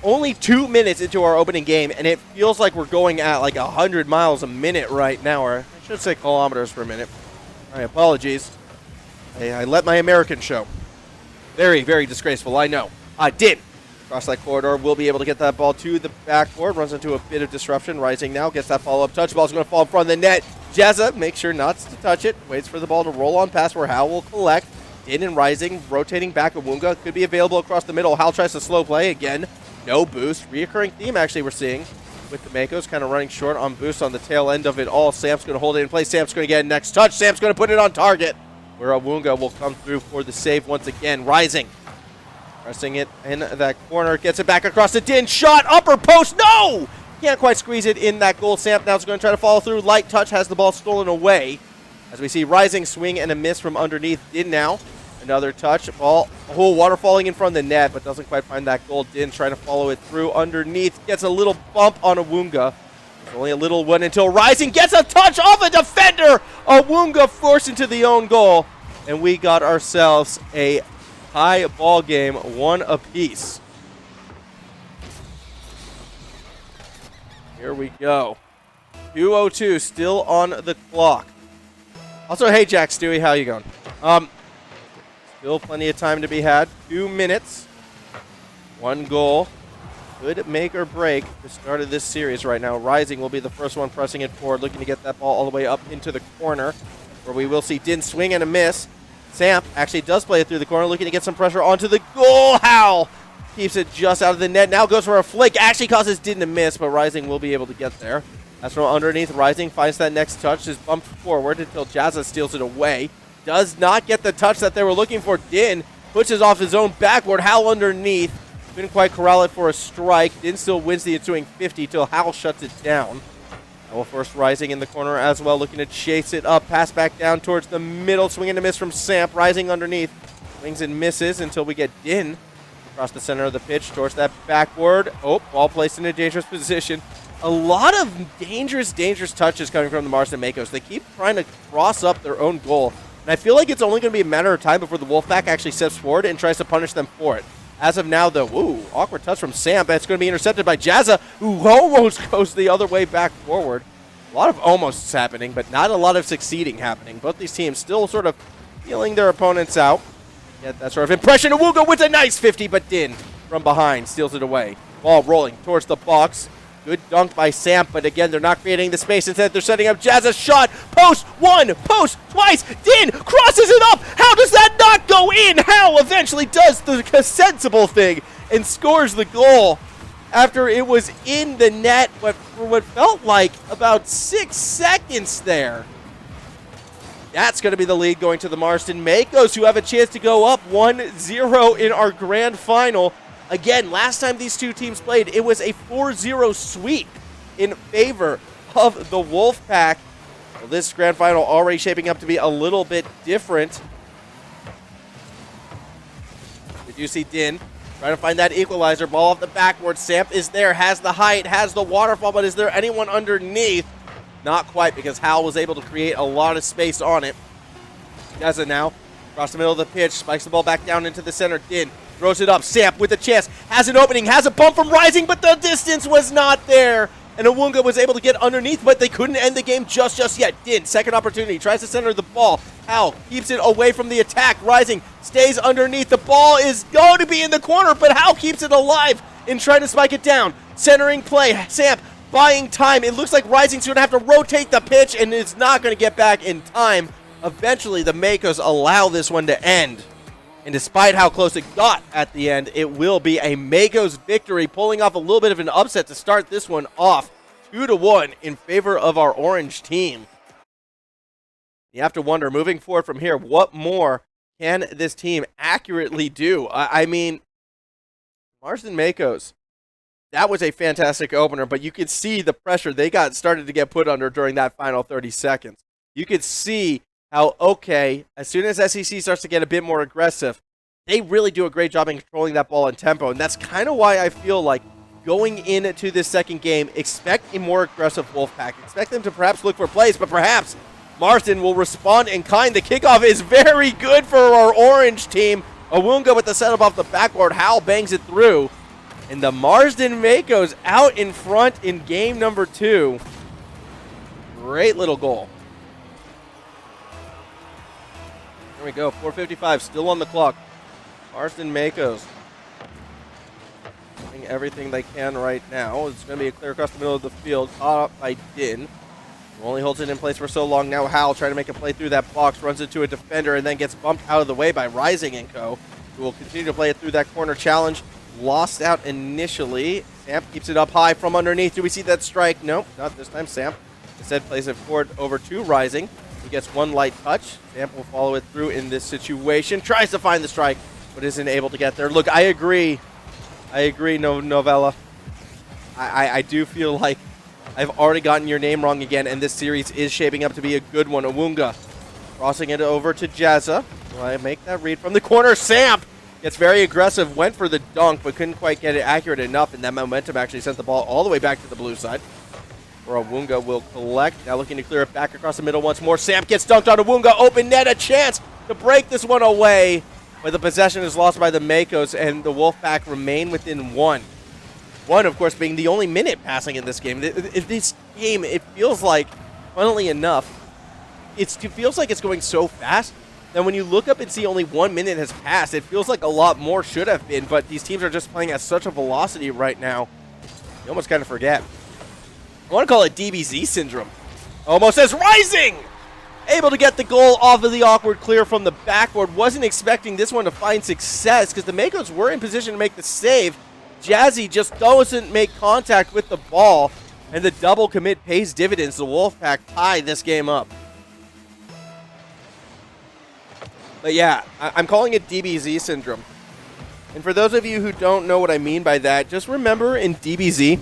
Only 2 minutes into our opening game, and it feels like we're going at like 100 miles a minute right now, or I should say kilometers per minute. My apologies. I let my American show. Very, very disgraceful, I know. Din across that corridor will be able to get that ball to the backboard. Runs into a bit of disruption. Rising now gets that follow-up touch. Ball's going to fall in front of the net. Jezza makes sure not to touch it. Waits for the ball to roll on past where Hal will collect. Din and Rising rotating back. Awunga could be available across the middle. Hal tries to slow play again. No boost. Reoccurring theme actually we're seeing with the Makos kind of running short on boost on the tail end of it all. Sam's going to hold it in place. Sam's going to get a next touch. Sam's going to put it on target where Awunga will come through for the save once again. Rising. Pressing it in that corner. Gets it back across the Din. Shot. Upper post. No! Can't quite squeeze it in that goal. Samp now is going to try to follow through. Light touch has the ball stolen away. As we see Rising swing and a miss from underneath. Din now. Another touch. Ball. Water falling in front of the net, but doesn't quite find that goal. Din trying to follow it through underneath. Gets a little bump on Awunga. It's only a little one until Rising gets a touch off a defender. Awunga forced into the own goal. And we got ourselves a high ball game, 1 apiece. Here we go. 2:02 still on the clock. Also, hey Jack Stewie, how you going? Still plenty of time to be had. 2 minutes. 1 goal. Could make or break the start of this series right now. Rising will be the first one pressing it forward, looking to get that ball all the way up into the corner, where we will see Din swing and a miss. Samp actually does play it through the corner, looking to get some pressure onto the goal. Hal keeps it just out of the net. Now goes for a flick. Actually causes Din to miss, but Rising will be able to get there. That's from underneath. Rising finds that next touch. Is bumped forward until Jazza steals it away. Does not get the touch that they were looking for. Din pushes off his own backboard. Hal underneath. Couldn't quite corral it for a strike. Din still wins the ensuing 50 till Hal shuts it down. Well, first Rising in the corner as well, looking to chase it up. Pass back down towards the middle. Swing and a miss from Samp. Rising underneath. Swings and misses until we get Din across the center of the pitch towards that backboard. Oh, ball placed in a dangerous position. A lot of dangerous touches coming from the Marston Makos. They keep trying to cross up their own goal. And I feel like it's only going to be a matter of time before the Wolfpack actually steps forward and tries to punish them for it. As of now, though, awkward touch from Samp. It's going to be intercepted by Jazza, who almost goes the other way back forward. A lot of almosts happening, but not a lot of succeeding happening. Both these teams still sort of feeling their opponents out. Get that sort of impression. Awuga with a nice 50, but Din from behind steals it away. Ball rolling towards the box. Good dunk by Samp, but again, they're not creating the space. Instead, they're setting up Jazza's shot. Post one, post twice. Din crosses it up. How does that not go in? Hal eventually does the sensible thing and scores the goal after it was in the net, but for what felt like about 6 seconds there. That's going to be the lead going to the Marston Makos, who have a chance to go up 1-0 in our grand final. Again, last time these two teams played, it was a 4-0 sweep in favor of the Wolfpack. Well, this grand final already shaping up to be a little bit different. We do see Din trying to find that equalizer. Ball off the backboard. Samp is there, has the height, has the waterfall, but is there anyone underneath? Not quite, because Hal was able to create a lot of space on it. Jazza now Across the middle of the pitch, spikes the ball back down into the center. Din throws it up. Samp with a chance, has an opening, has a bump from Rising, but the distance was not there. And Awunga was able to get underneath, but they couldn't end the game just yet. Din, second opportunity, tries to center the ball. Hal keeps it away from the attack. Rising stays underneath. The ball is going to be in the corner, but Hal keeps it alive in trying to spike it down. Centering play. Samp buying time. It looks like Rising's going to have to rotate the pitch, and it's not going to get back in time. Eventually, the Makos allow this one to end. And despite how close it got at the end, it will be a Makos victory, pulling off a little bit of an upset to start this one off. 2-1 in favor of our orange team. You have to wonder, moving forward from here, what more can this team accurately do? I mean, Marsden Makos, that was a fantastic opener, but you could see the pressure they got started to get put under during that final 30 seconds. You could see how, okay, as soon as SEC starts to get a bit more aggressive, they really do a great job in controlling that ball in tempo, and that's kind of why I feel like going into this second game, expect a more aggressive Wolfpack. Expect them to perhaps look for plays, but perhaps Marsden will respond in kind. The kickoff is very good for our orange team. Awunga with the setup off the backboard. Hal bangs it through. And the Marsden Makos out in front in game number 2. Great little goal. There we go, 4:55 still on the clock. Marsden Makos doing everything they can right now. It's going to be a clear across the middle of the field, caught up by Din, who only holds it in place for so long. Now Hal trying to make a play through that box, runs into a defender, and then gets bumped out of the way by Rising & Co., who will continue to play it through that corner challenge. Lost out initially. Samp keeps it up high from underneath. Do we see that strike? Nope, not this time. Samp instead plays it forward over to Rising. He gets one light touch. Samp will follow it through in this situation. Tries to find the strike, but isn't able to get there. Look, I agree, Novella. I do feel like I've already gotten your name wrong again, and this series is shaping up to be a good one. Awunga crossing it over to Jazza. Will I make that read from the corner? Samp gets very aggressive, went for the dunk, but couldn't quite get it accurate enough, and that momentum actually sent the ball all the way back to the blue side, where Awunga will collect. Now looking to clear it back across the middle once more. Samp gets dunked on Awunga. Open net, a chance to break this one away, but the possession is lost by the Makos, and the Wolfpack remain within one. One, of course, being the only minute passing in this game. This game, it feels like, funnily enough, it feels like it's going so fast that when you look up and see only 1 minute has passed, it feels like a lot more should have been, but these teams are just playing at such a velocity right now, you almost kind of forget. I want to call it DBZ syndrome. Almost as Rising! Able to get the goal off of the awkward clear from the backboard. Wasn't expecting this one to find success because the Makos were in position to make the save. Jazzy just doesn't make contact with the ball, and the double commit pays dividends. The Wolfpack tie this game up. But yeah, I'm calling it DBZ syndrome. And for those of you who don't know what I mean by that, just remember in DBZ,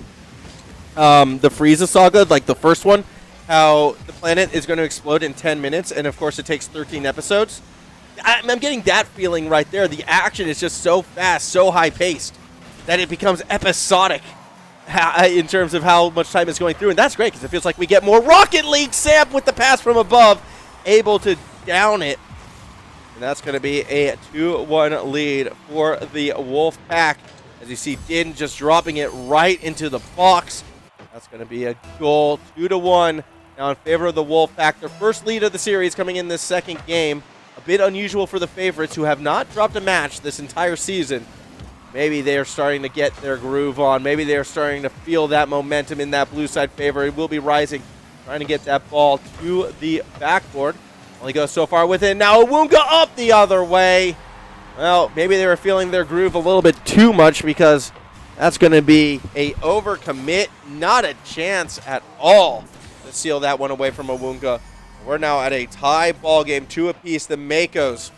the Frieza saga, like the first one, how the planet is going to explode in 10 minutes, and of course it takes 13 episodes. I'm getting that feeling right there. The action is just so fast, so high-paced, that it becomes episodic in terms of how much time is going through, and that's great because it feels like we get more Rocket League. Samp with the pass from above, able to down it, and that's going to be a 2-1 lead for the Wolfpack. As you see, Din just dropping it right into the box. That's going to be a goal, 2-1. Now in favor of the Wolfpack, their first lead of the series coming in this second game. A bit unusual for the favorites who have not dropped a match this entire season. Maybe they are starting to get their groove on. Maybe they are starting to feel that momentum in that blue side favor. It will be Rising, trying to get that ball to the backboard. Only goes so far with it. Now Awunga up the other way. Well, maybe they were feeling their groove a little bit too much because that's going to be a overcommit. Not a chance at all to seal that one away from Awunga. We're now at a tie ball game, 2 apiece. The Makos,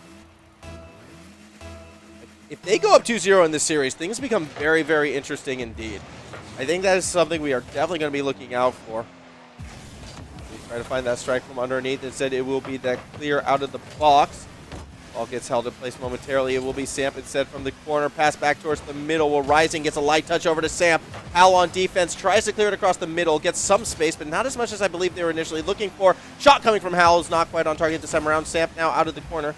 if they go up 2-0 in this series, things become very, very interesting indeed. I think that is something we are definitely going to be looking out for. We try to find that strike from underneath. Instead, it will be that clear out of the box. Ball gets held in place momentarily. It will be Samp instead from the corner. Pass back towards the middle where Rising gets a light touch over to Samp. Hal on defense. Tries to clear it across the middle. Gets some space, but not as much as I believe they were initially looking for. Shot coming from Hal is not quite on target this time around. Samp now out of the corner.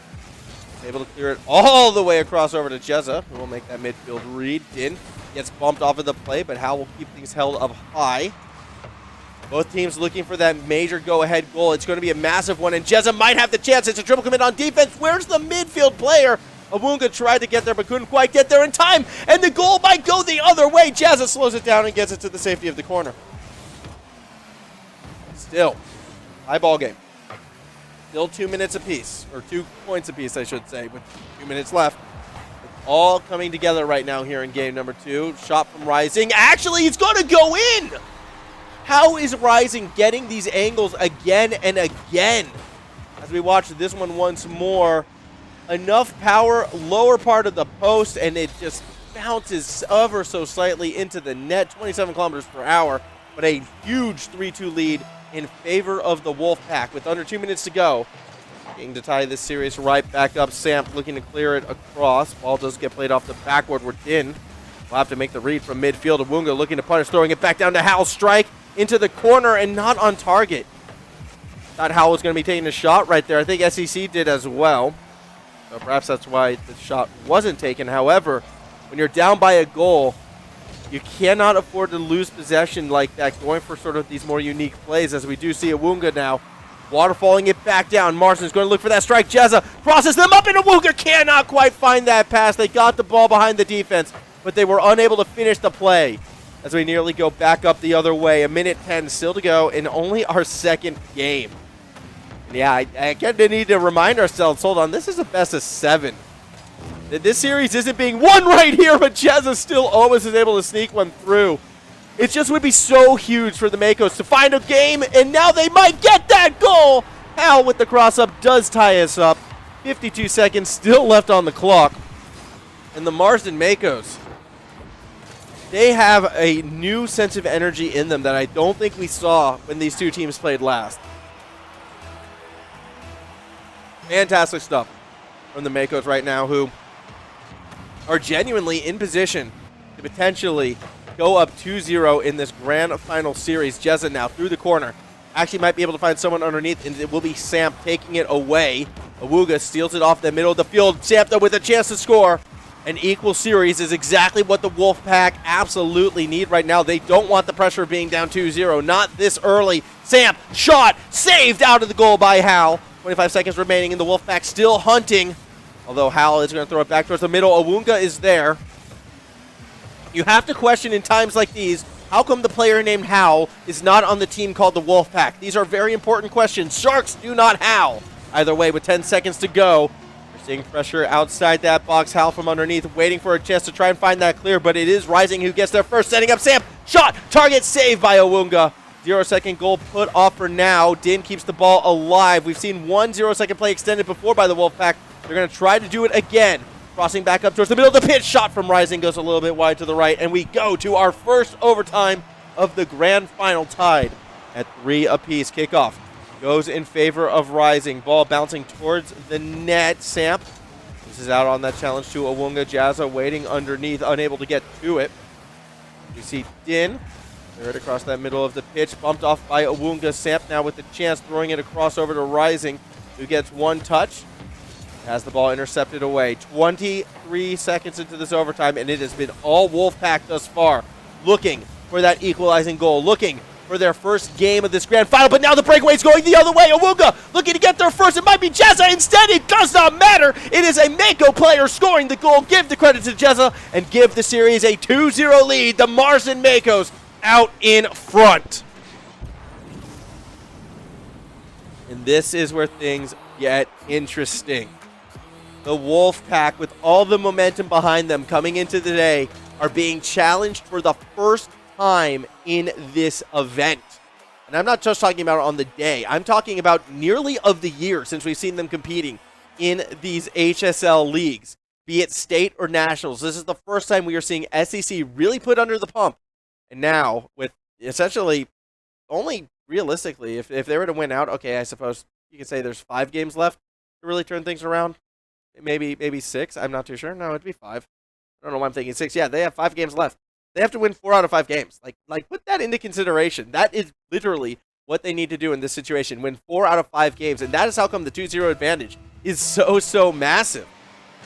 able to clear it all the way across over to Jezza, who will make that midfield read. Din gets bumped off of the play, but Hal will keep things held up high. Both teams looking for that major go-ahead goal. It's going to be a massive one, and Jezza might have the chance. It's a triple commit on defense. Where's the midfield player? Awunga tried to get there, but couldn't quite get there in time, and the goal might go the other way. Jezza slows it down and gets it to the safety of the corner. Still, high ball game. Still 2 minutes apiece, or 2 points apiece, I should say, with 2 minutes left. It's all coming together right now here in game number 2. Shot from Rising. Actually, it's going to go in! How is Rising getting these angles again and again? As we watch this one once more, enough power, lower part of the post, and it just bounces ever so slightly into the net, 27 kilometers per hour, but a huge 3-2 lead in favor of the Wolfpack with under 2 minutes to go. Looking to tie this series right back up. Samp looking to clear it across. Ball does get played off the backward. We're in. We'll have to make the read from midfield. Awunga looking to punish, throwing it back down to Hal. Strike into the corner and not on target. Thought Hal was going to be taking a shot right there. I think SEC did as well. So perhaps that's why the shot wasn't taken. However, when you're down by a goal, you cannot afford to lose possession like that, going for sort of these more unique plays, as we do see Awunga now. Waterfalling it back down. Marston's going to look for that strike. Jezza crosses them up, and Awunga cannot quite find that pass. They got the ball behind the defense, but they were unable to finish the play as we nearly go back up the other way. 1:10 still to go in only our second game. And yeah, I kind of need to remind ourselves, hold on, this is a best of 7. This series isn't being won right here, but Jezza still always is able to sneak one through. It just would be so huge for the Makos to find a game, and now they might get that goal. Hal with the cross-up does tie us up. 52 seconds still left on the clock. And the Marsden Makos, they have a new sense of energy in them that I don't think we saw when these two teams played last. Fantastic stuff from the Makos right now, who are genuinely in position to potentially go up 2-0 in this grand final series. Jezza now through the corner. Actually might be able to find someone underneath, and it will be Samp taking it away. Awunga steals it off the middle of the field. Samp, though, with a chance to score. An equal series is exactly what the Wolfpack absolutely need right now. They don't want the pressure of being down 2-0. Not this early. Samp, shot, saved out of the goal by Hal. 25 seconds remaining, and the Wolfpack still hunting. Although Hal is going to throw it back towards the middle. Awunga is there. You have to question in times like these, how come the player named Hal is not on the team called the Wolfpack? These are very important questions. Sharks do not Hal. Either way, with 10 seconds to go, we're seeing pressure outside that box. Hal from underneath, waiting for a chance to try and find that clear, but it is Rising who gets there first, setting up Samp. Shot, target saved by Awunga. 0-second goal put off for now. Din keeps the ball alive. We've seen one 0-second play extended before by the Wolfpack. They're going to try to do it again. Crossing back up towards the middle of the pitch. Shot from Rising goes a little bit wide to the right. And we go to our first overtime of the grand final, tied at 3 apiece. Kickoff goes in favor of Rising. Ball bouncing towards the net. Samp. This is out on that challenge to Awunga. Jezza waiting underneath, unable to get to it. You see Din right across that middle of the pitch. Bumped off by Awunga. Samp now with the chance, throwing it across over to Rising, who gets one touch. Has the ball intercepted away. 23 seconds into this overtime, and it has been all Wolfpack thus far, looking for that equalizing goal, looking for their first game of this grand final, but now the breakaway is going the other way. Awunga looking to get there first. It might be Jezza. Instead, it does not matter. It is a Mako player scoring the goal. Give the credit to Jezza and give the series a 2-0 lead. The Marsden Makos out in front. And this is where things get interesting. The Wolfpack, with all the momentum behind them coming into the day, are being challenged for the first time in this event. And I'm not just talking about on the day. I'm talking about nearly of the year since we've seen them competing in these HSL leagues, be it state or nationals. This is the first time we are seeing SEC really put under the pump. And now, with essentially only realistically, if they were to win out, okay, I suppose you could say there's 5 games left to really turn things around. Maybe 6. I'm not too sure. No, it'd be 5. I don't know why I'm thinking 6. Yeah, they have 5 games left. They have to win 4 out of 5 games. Like put that into consideration. That is literally what they need to do in this situation. Win 4 out of 5 games, and that is how come the 2-0 advantage is so massive.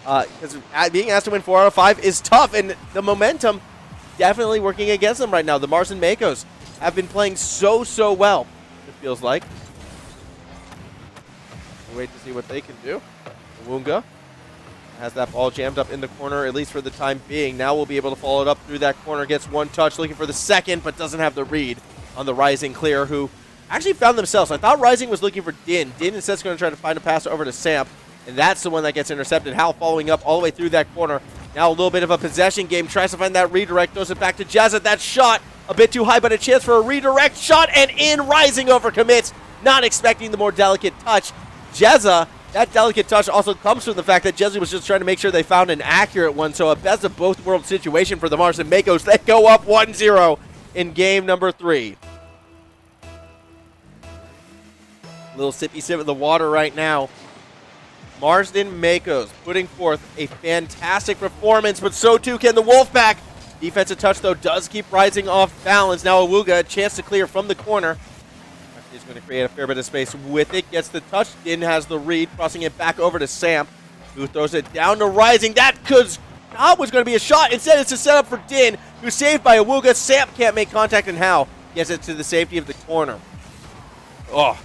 Because being asked to win 4 out of 5 is tough, and the momentum definitely working against them right now. The Marsden Makos have been playing so well, it feels like. We'll wait to see what they can do. Wunga has that ball jammed up in the corner, at least for the time being. Now we'll be able to follow it up through that corner. Gets one touch, looking for the second, but doesn't have the read on the Rising Clear, who actually found themselves. I thought Rising was looking for Din. Din instead is going to try to find a pass over to Samp, and that's the one that gets intercepted. Hal following up all the way through that corner. Now a little bit of a possession game. Tries to find that redirect. Throws it back to Jezza. That shot a bit too high, but a chance for a redirect shot, and in Rising overcommits. Not expecting the more delicate touch. Jezza, that delicate touch also comes from the fact that Jezza was just trying to make sure they found an accurate one. So a best of both worlds situation for the Marsden Makos. They go up 1-0 in game number 3. Little sippy sip of the water right now. Marsden Makos putting forth a fantastic performance, but so too can the Wolfpack. Defensive touch, though, does keep rising off balance. Now Awuga, a chance to clear from the corner. He's going to create a fair bit of space with it. Gets the touch. Din has the read, crossing it back over to Samp, who throws it down to Rising. That was going to be a shot. Instead, it's a setup for Din, who's saved by Awuga. Samp can't make contact, and Hal gets it to the safety of the corner. Oh,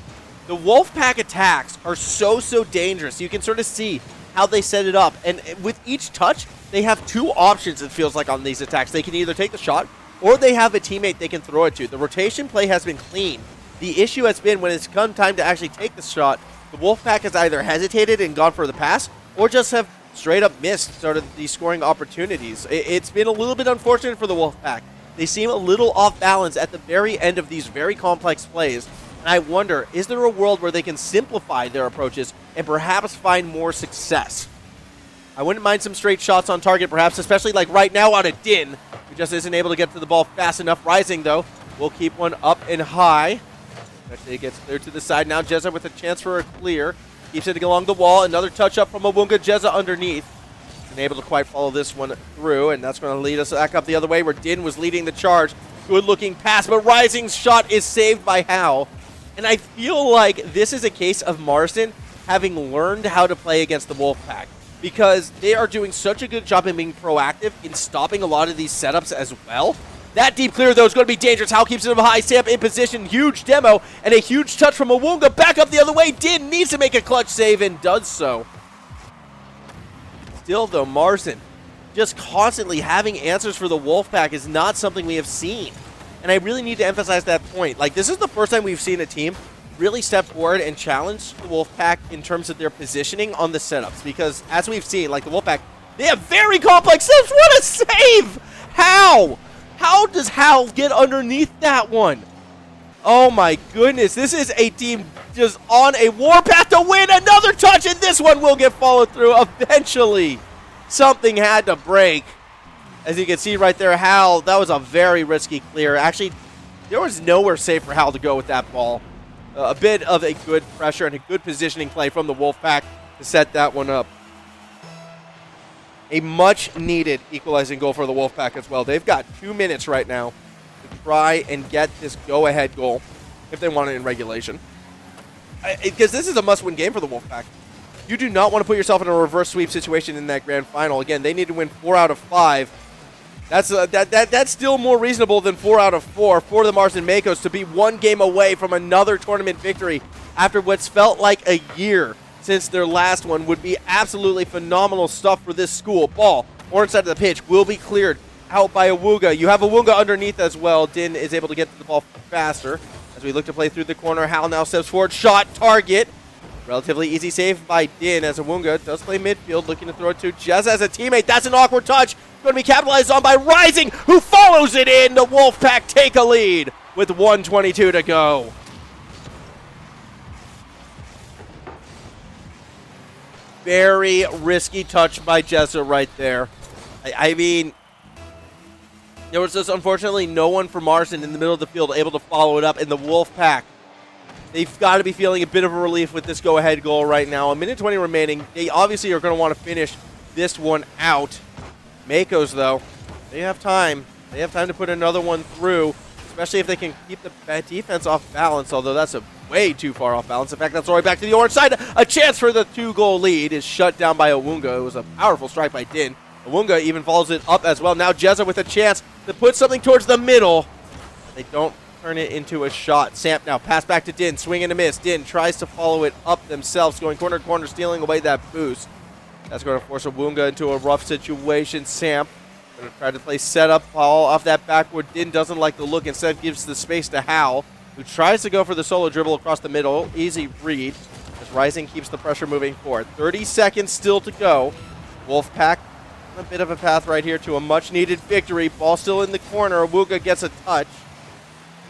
the Wolfpack attacks are so dangerous. You can sort of see how they set it up. And with each touch, they have 2 options, it feels like, on these attacks. They can either take the shot, or they have a teammate they can throw it to. The rotation play has been clean. The issue has been when it's come time to actually take the shot, the Wolfpack has either hesitated and gone for the pass, or just have straight up missed sort of these scoring opportunities. It's been a little bit unfortunate for the Wolfpack. They seem a little off balance at the very end of these very complex plays. And I wonder, is there a world where they can simplify their approaches and perhaps find more success? I wouldn't mind some straight shots on target, perhaps, especially like right now out of Din, who just isn't able to get to the ball fast enough. Rising, though, will keep one up and high. Actually, gets cleared to the side. Now Jezza with a chance for a clear. Keeps it along the wall. Another touch up from Awunga. Jezza underneath. Unable to quite follow this one through, and that's going to lead us back up the other way where Din was leading the charge. Good looking pass, but Rising's shot is saved by Hal. And I feel like this is a case of Marsden having learned how to play against the Wolfpack, because they are doing such a good job in being proactive in stopping a lot of these setups as well. That deep clear, though, is going to be dangerous. Hal keeps it high. Samp in position. Huge demo. And a huge touch from Awunga. Back up the other way. Din needs to make a clutch save and does so. Still, though, Marsden just constantly having answers for the Wolfpack is not something we have seen. And I really need to emphasize that point. Like, this is the first time we've seen a team really step forward and challenge the Wolfpack in terms of their positioning on the setups. Because, as we've seen, like the Wolfpack, they have very complex setups. What a save! How? How does Hal get underneath that one? Oh my goodness, this is a team just on a warpath to win. Another touch, and this one will get followed through eventually. Something had to break. As you can see right there, Hal, that was a very risky clear. Actually, there was nowhere safe for Hal to go with that ball. A bit of a good pressure and a good positioning play from the Wolfpack to set that one up. A much-needed equalizing goal for the Wolfpack as well. They've got 2 minutes right now to try and get this go-ahead goal if they want it in regulation. Because this is a must-win game for the Wolfpack. You do not want to put yourself in a reverse sweep situation in that grand final. Again, they need to win 4 out of 5. That's still more reasonable than 4 out of 4 for the Marsden Makos to be 1 game away from another tournament victory after what's felt like a year since their last one. Would be absolutely phenomenal stuff for this school. Ball, orange side of the pitch, will be cleared out by Awuga. You have Awuga underneath as well. Din is able to get to the ball faster as we look to play through the corner. Hal now steps forward. Shot, target. Relatively easy save by Din as Awuga does play midfield, looking to throw it to Jezza as a teammate. That's an awkward touch. Going to be capitalized on by Rising, who follows it in. The Wolfpack take a lead with 1:22 to go. Very risky touch by Jezza right there. I mean, there was just unfortunately no one for Marsden in the middle of the field able to follow it up, and the Wolfpack, they've got to be feeling a bit of a relief with this go-ahead goal right now. 1:20 remaining. They obviously are going to want to finish this one out. Makos, though, they have time. They have time to put another one through, especially if they can keep the defense off balance, although that's a way too far off balance. In fact, that's all the way back to the orange side. A chance for the 2-goal lead is shut down by Awunga. It was a powerful strike by Din. Awunga even follows it up as well. Now Jezza with a chance to put something towards the middle. They don't turn it into a shot. Samp now pass back to Din, swing and a miss. Din tries to follow it up themselves, going corner to corner, stealing away that boost. That's going to force Awunga into a rough situation. Samp going to try to play setup, ball off that backward. Din doesn't like the look, instead gives the space to Hal, who tries to go for the solo dribble across the middle. Easy read as Rising keeps the pressure moving forward. 30 seconds still to go. Wolfpack a bit of a path right here to a much-needed victory. Ball still in the corner. Awunga gets a touch.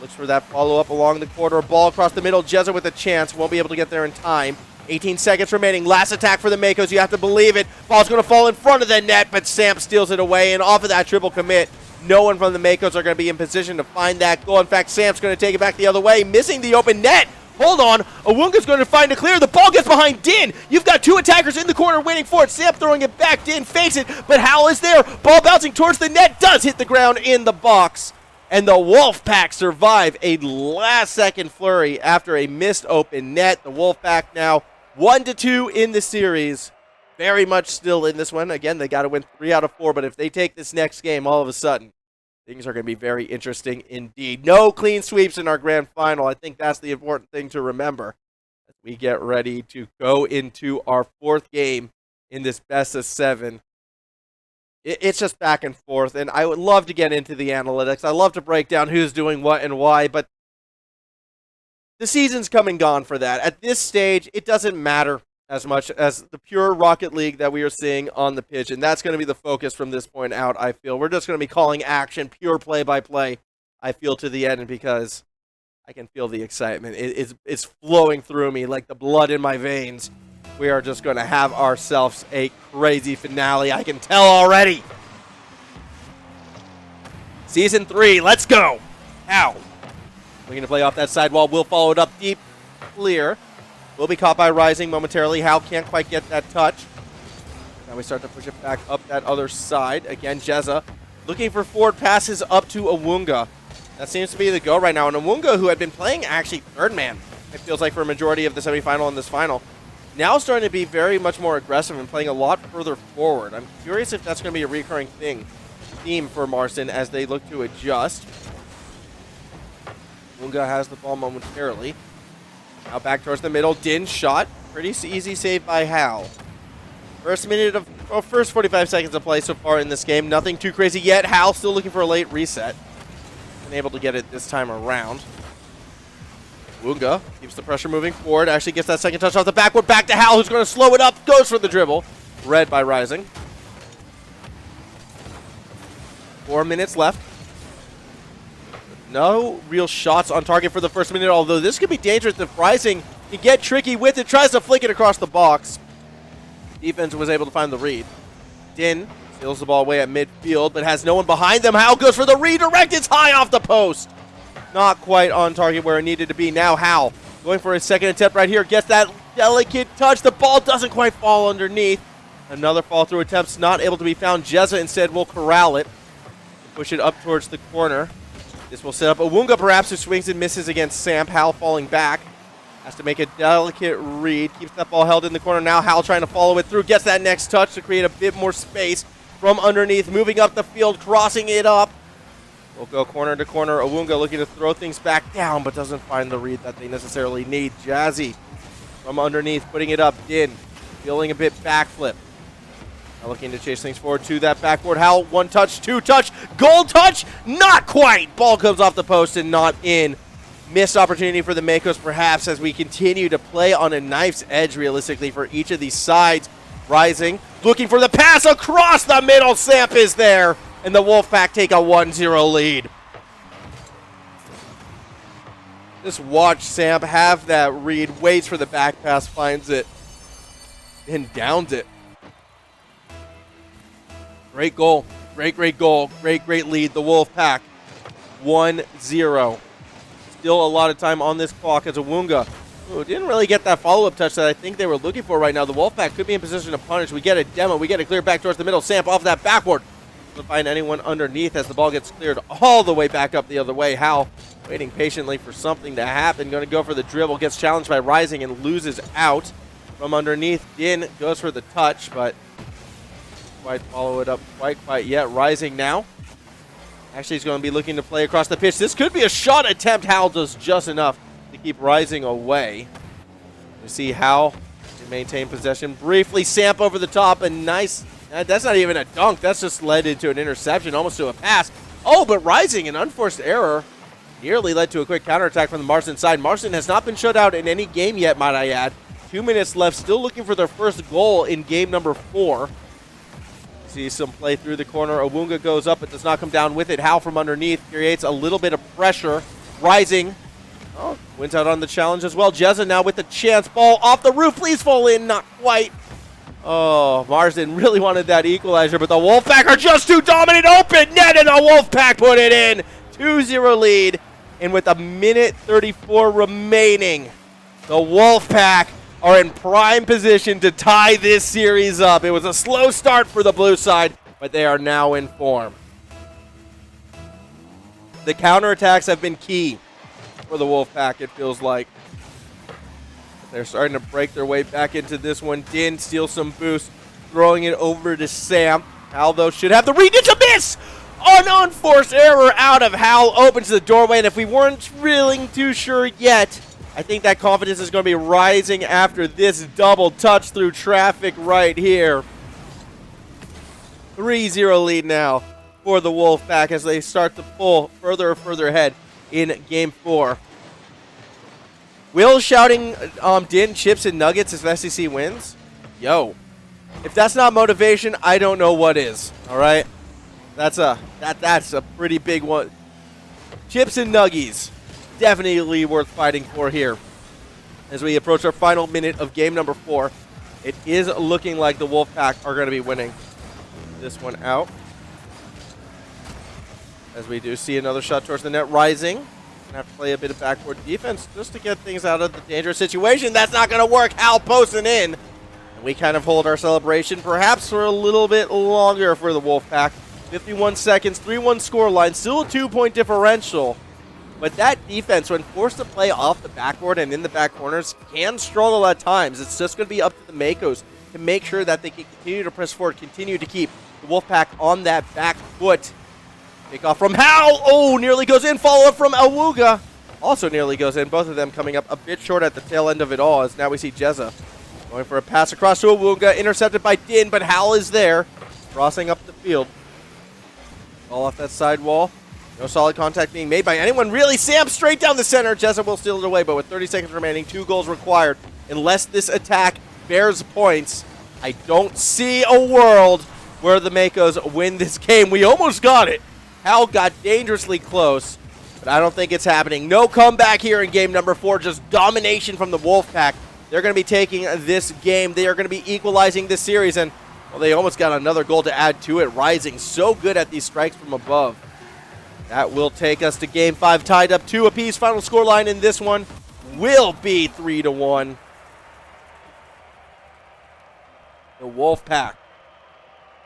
Looks for that follow-up along the corridor. Ball across the middle. Jezza with a chance. Won't be able to get there in time. 18 seconds remaining. Last attack for the Makos. You have to believe it. Ball's going to fall in front of the net, but Samp steals it away. And off of that triple commit, no one from the Makos are going to be in position to find that goal. In fact, Samp's going to take it back the other way, missing the open net. Hold on. Awunga's going to find a clear. The ball gets behind Din. You've got two attackers in the corner waiting for it. Samp throwing it back. Din fakes it, but Hal is there. Ball bouncing towards the net. Does hit the ground in the box. And the Wolfpack survive a last-second flurry after a missed open net. The Wolfpack now 1-2 in the series. Very much still in this one. Again, they got to win 3 out of 4, but if they take this next game, all of a sudden, things are going to be very interesting indeed. No clean sweeps in our grand final. I think that's the important thing to remember as we get ready to go into our 4th game in this best of 7. It's just back and forth, and I would love to get into the analytics. I love to break down who's doing what and why, but the season's come and gone for that. At this stage, it doesn't matter as much as the pure Rocket League that we are seeing on the pitch, and that's going to be the focus from this point out, I feel. We're just going to be calling action, pure play-by-play, I feel, to the end, because I can feel the excitement. It's flowing through me like the blood in my veins. We are just going to have ourselves a crazy finale. I can tell already. Season 3, let's go. How? We're going to play off that sidewall. We'll follow it up deep, clear. Will be caught by Rising momentarily. Hal can't quite get that touch. Now we start to push it back up that other side. Again, Jezza looking for forward passes up to Awunga. That seems to be the go right now. And Awunga, who had been playing actually third man, it feels like, for a majority of the semifinal and this final, now starting to be very much more aggressive and playing a lot further forward. I'm curious if that's going to be a recurring theme for Marston as they look to adjust. Awunga has the ball momentarily. Now back towards the middle. Din shot. Pretty easy save by Hal. First 45 seconds of play so far in this game. Nothing too crazy yet. Hal still looking for a late reset. Unable to get it this time around. Awunga keeps the pressure moving forward. Actually gets that second touch off the backward. Back to Hal, who's going to slow it up. Goes for the dribble. Read by Rising. 4 minutes left. No real shots on target for the first minute, although this could be dangerous if Rising can get tricky with it. Tries to flick it across the box. Defense was able to find the read. Din steals the ball away at midfield, but has no one behind them. Hal goes for the redirect. It's high off the post. Not quite on target where it needed to be. Now Hal going for his second attempt right here. Gets that delicate touch. The ball doesn't quite fall underneath. Another fall through attempts not able to be found. Jezza instead will corral it. Push it up towards the corner. This will set up Awunga perhaps, who swings and misses against Samp. Hal falling back. Has to make a delicate read. Keeps that ball held in the corner. Now Hal trying to follow it through. Gets that next touch to create a bit more space from underneath. Moving up the field, crossing it up. We'll go corner to corner. Awunga looking to throw things back down, but doesn't find the read that they necessarily need. Jazzy from underneath, putting it up. Din feeling a bit backflip. Now looking to chase things forward to that backboard. Hal, one touch, two touch, goal touch, not quite. Ball comes off the post and not in. Missed opportunity for the Makos perhaps as we continue to play on a knife's edge realistically for each of these sides. Rising, looking for the pass across the middle. Samp is there, and the Wolfpack take a 1-0 lead. Just watch Samp have that read, waits for the back pass, finds it, and downs it. Great goal. Great goal. Great lead. The Wolfpack 1-0. Still a lot of time on this clock as Awunga, who didn't really get that follow-up touch that I think they were looking for right now. The Wolfpack could be in position to punish. We get a demo. We get a clear back towards the middle. Samp off that backward. Doesn't find anyone underneath as the ball gets cleared all the way back up the other way. Hal waiting patiently for something to happen. Going to go for the dribble, gets challenged by Rising and loses out from underneath. Din goes for the touch, but quite follow it up quite yet. Rising now. Actually, he's going to be looking to play across the pitch. This could be a shot attempt. Hal does just enough to keep Rising away. You see Hal maintain possession briefly. Samp over the top, and nice. That's not even a dunk. That's just led into an interception, almost to a pass. Oh, but Rising, an unforced error, nearly led to a quick counterattack from the Marsden side. Marsden has not been shut out in any game yet, might I add. 2 minutes left, still looking for their first goal in game number 4. See some play through the corner. Awunga goes up, but does not come down with it. Hal from underneath creates a little bit of pressure. Rising. Oh, wins out on the challenge as well. Jezza now with the chance. Ball off the roof. Please fall in. Not quite. Oh, Marsden really wanted that equalizer, but the Wolfpack are just too dominant. Open net, and the Wolfpack put it in. 2-0 lead. And with a minute 34 remaining, the Wolfpack are in prime position to tie this series up. It was a slow start for the blue side, but they are now in form. The counterattacks have been key for the Wolfpack, it feels like. They're starting to break their way back into this one. Din steals some boost, throwing it over to Sam. Hal, though, should have the read. It's a miss! An unforced error out of Hal opens the doorway, and if we weren't really too sure yet, I think that confidence is going to be rising after this double touch through traffic right here. 3-0 lead now for the Wolfpack as they start to pull further and further ahead in Game 4. Will shouting Din, chips, and nuggets as SEC wins? Yo, if that's not motivation, I don't know what is. All right, that's a pretty big one. Chips and nuggies, definitely worth fighting for here. As we approach our final minute of game number 4, it is looking like the Wolfpack are going to be winning this one out. As we do see another shot towards the net. Rising. Have to play a bit of backboard defense just to get things out of the dangerous situation. That's not going to work. Hal posting in. And we kind of hold our celebration perhaps for a little bit longer for the Wolfpack. 51 seconds, 3-1 scoreline. Still a 2-point differential. But that defense, when forced to play off the backboard and in the back corners, can struggle at times. It's just going to be up to the Makos to make sure that they can continue to press forward, continue to keep the Wolfpack on that back foot. Take off from Hal. Oh, nearly goes in. Follow up from Awuga. Also nearly goes in. Both of them coming up a bit short at the tail end of it all, as now we see Jezza going for a pass across to Awuga. Intercepted by Din, but Hal is there. Crossing up the field. Ball off that side wall. No solid contact being made by anyone. Really, Sam straight down the center. Jezza will steal it away, but with 30 seconds remaining, 2 goals required. Unless this attack bears points, I don't see a world where the Makos win this game. We almost got it. Hal got dangerously close, but I don't think it's happening. No comeback here in game number 4, just domination from the Wolfpack. They're going to be taking this game. They are going to be equalizing this series, and well, they almost got another goal to add to it. Rising so good at these strikes from above. That will take us to game 5, tied up 2 apiece. Final scoreline in this one will be 3-1. The Wolfpack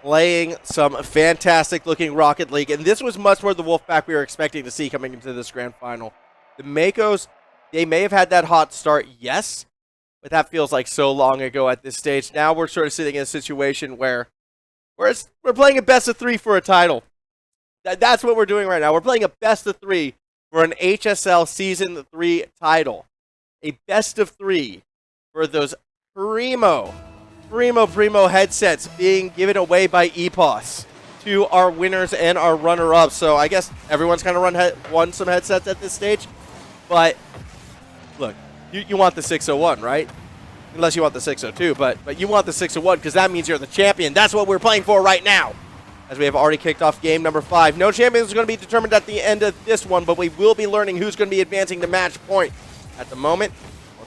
playing some fantastic-looking Rocket League, and this was much more the Wolfpack we were expecting to see coming into this grand final. The Makos, they may have had that hot start, yes, but that feels like so long ago at this stage. Now we're sort of sitting in a situation where we're playing a best-of-3 for a title. That's what we're doing right now. We're playing a best-of-3 for an HSL Season 3 title. A best-of-3 for those primo headsets being given away by EPOS to our winners and our runner-ups. So I guess everyone's kind of won some headsets at this stage. But look, you want the 601, right? Unless you want the 602, but you want the 601 because that means you're the champion. That's what we're playing for right now. As we have already kicked off game number 5. No champions are going to be determined at the end of this one, but we will be learning who's going to be advancing to match point. At the moment,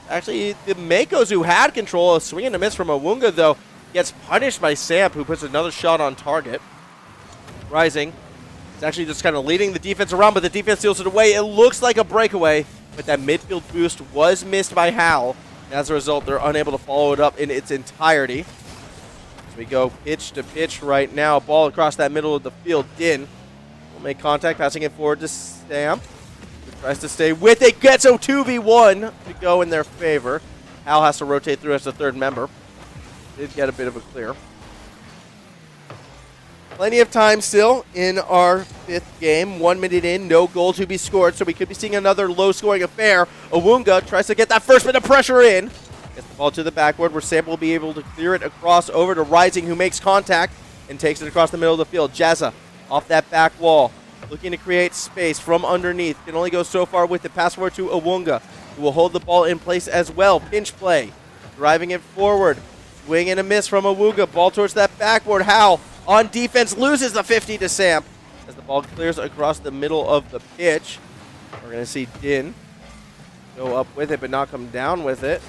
actually, the Makos who had control, a swing and a miss from Awunga, though, gets punished by Samp, who puts another shot on target. Rising. It's actually just kind of leading the defense around, but the defense steals it away. It looks like a breakaway, but that midfield boost was missed by Hal. As a result, they're unable to follow it up in its entirety. As we go pitch to pitch right now, ball across that middle of the field. Din will make contact, passing it forward to Samp. tries to stay with it, gets a 2v1 to go in their favor. Hal has to rotate through as the third member. Did get a bit of a clear. Plenty of time still in our fifth game. 1 minute in, no goal to be scored, so we could be seeing another low-scoring affair. Awunga tries to get that first bit of pressure in. Gets the ball to the backboard where Sam will be able to clear it across over to Rising, who makes contact and takes it across the middle of the field. Jazza off that back wall, looking to create space from underneath. Can only go so far with the pass forward to Awunga, who will hold the ball in place as well. Pinch play, driving it forward. Swing and a miss from Awunga. Ball towards that backboard. Hal on defense loses the 50 to Sam as the ball clears across the middle of the pitch. We're going to see Din go up with it but not come down with it.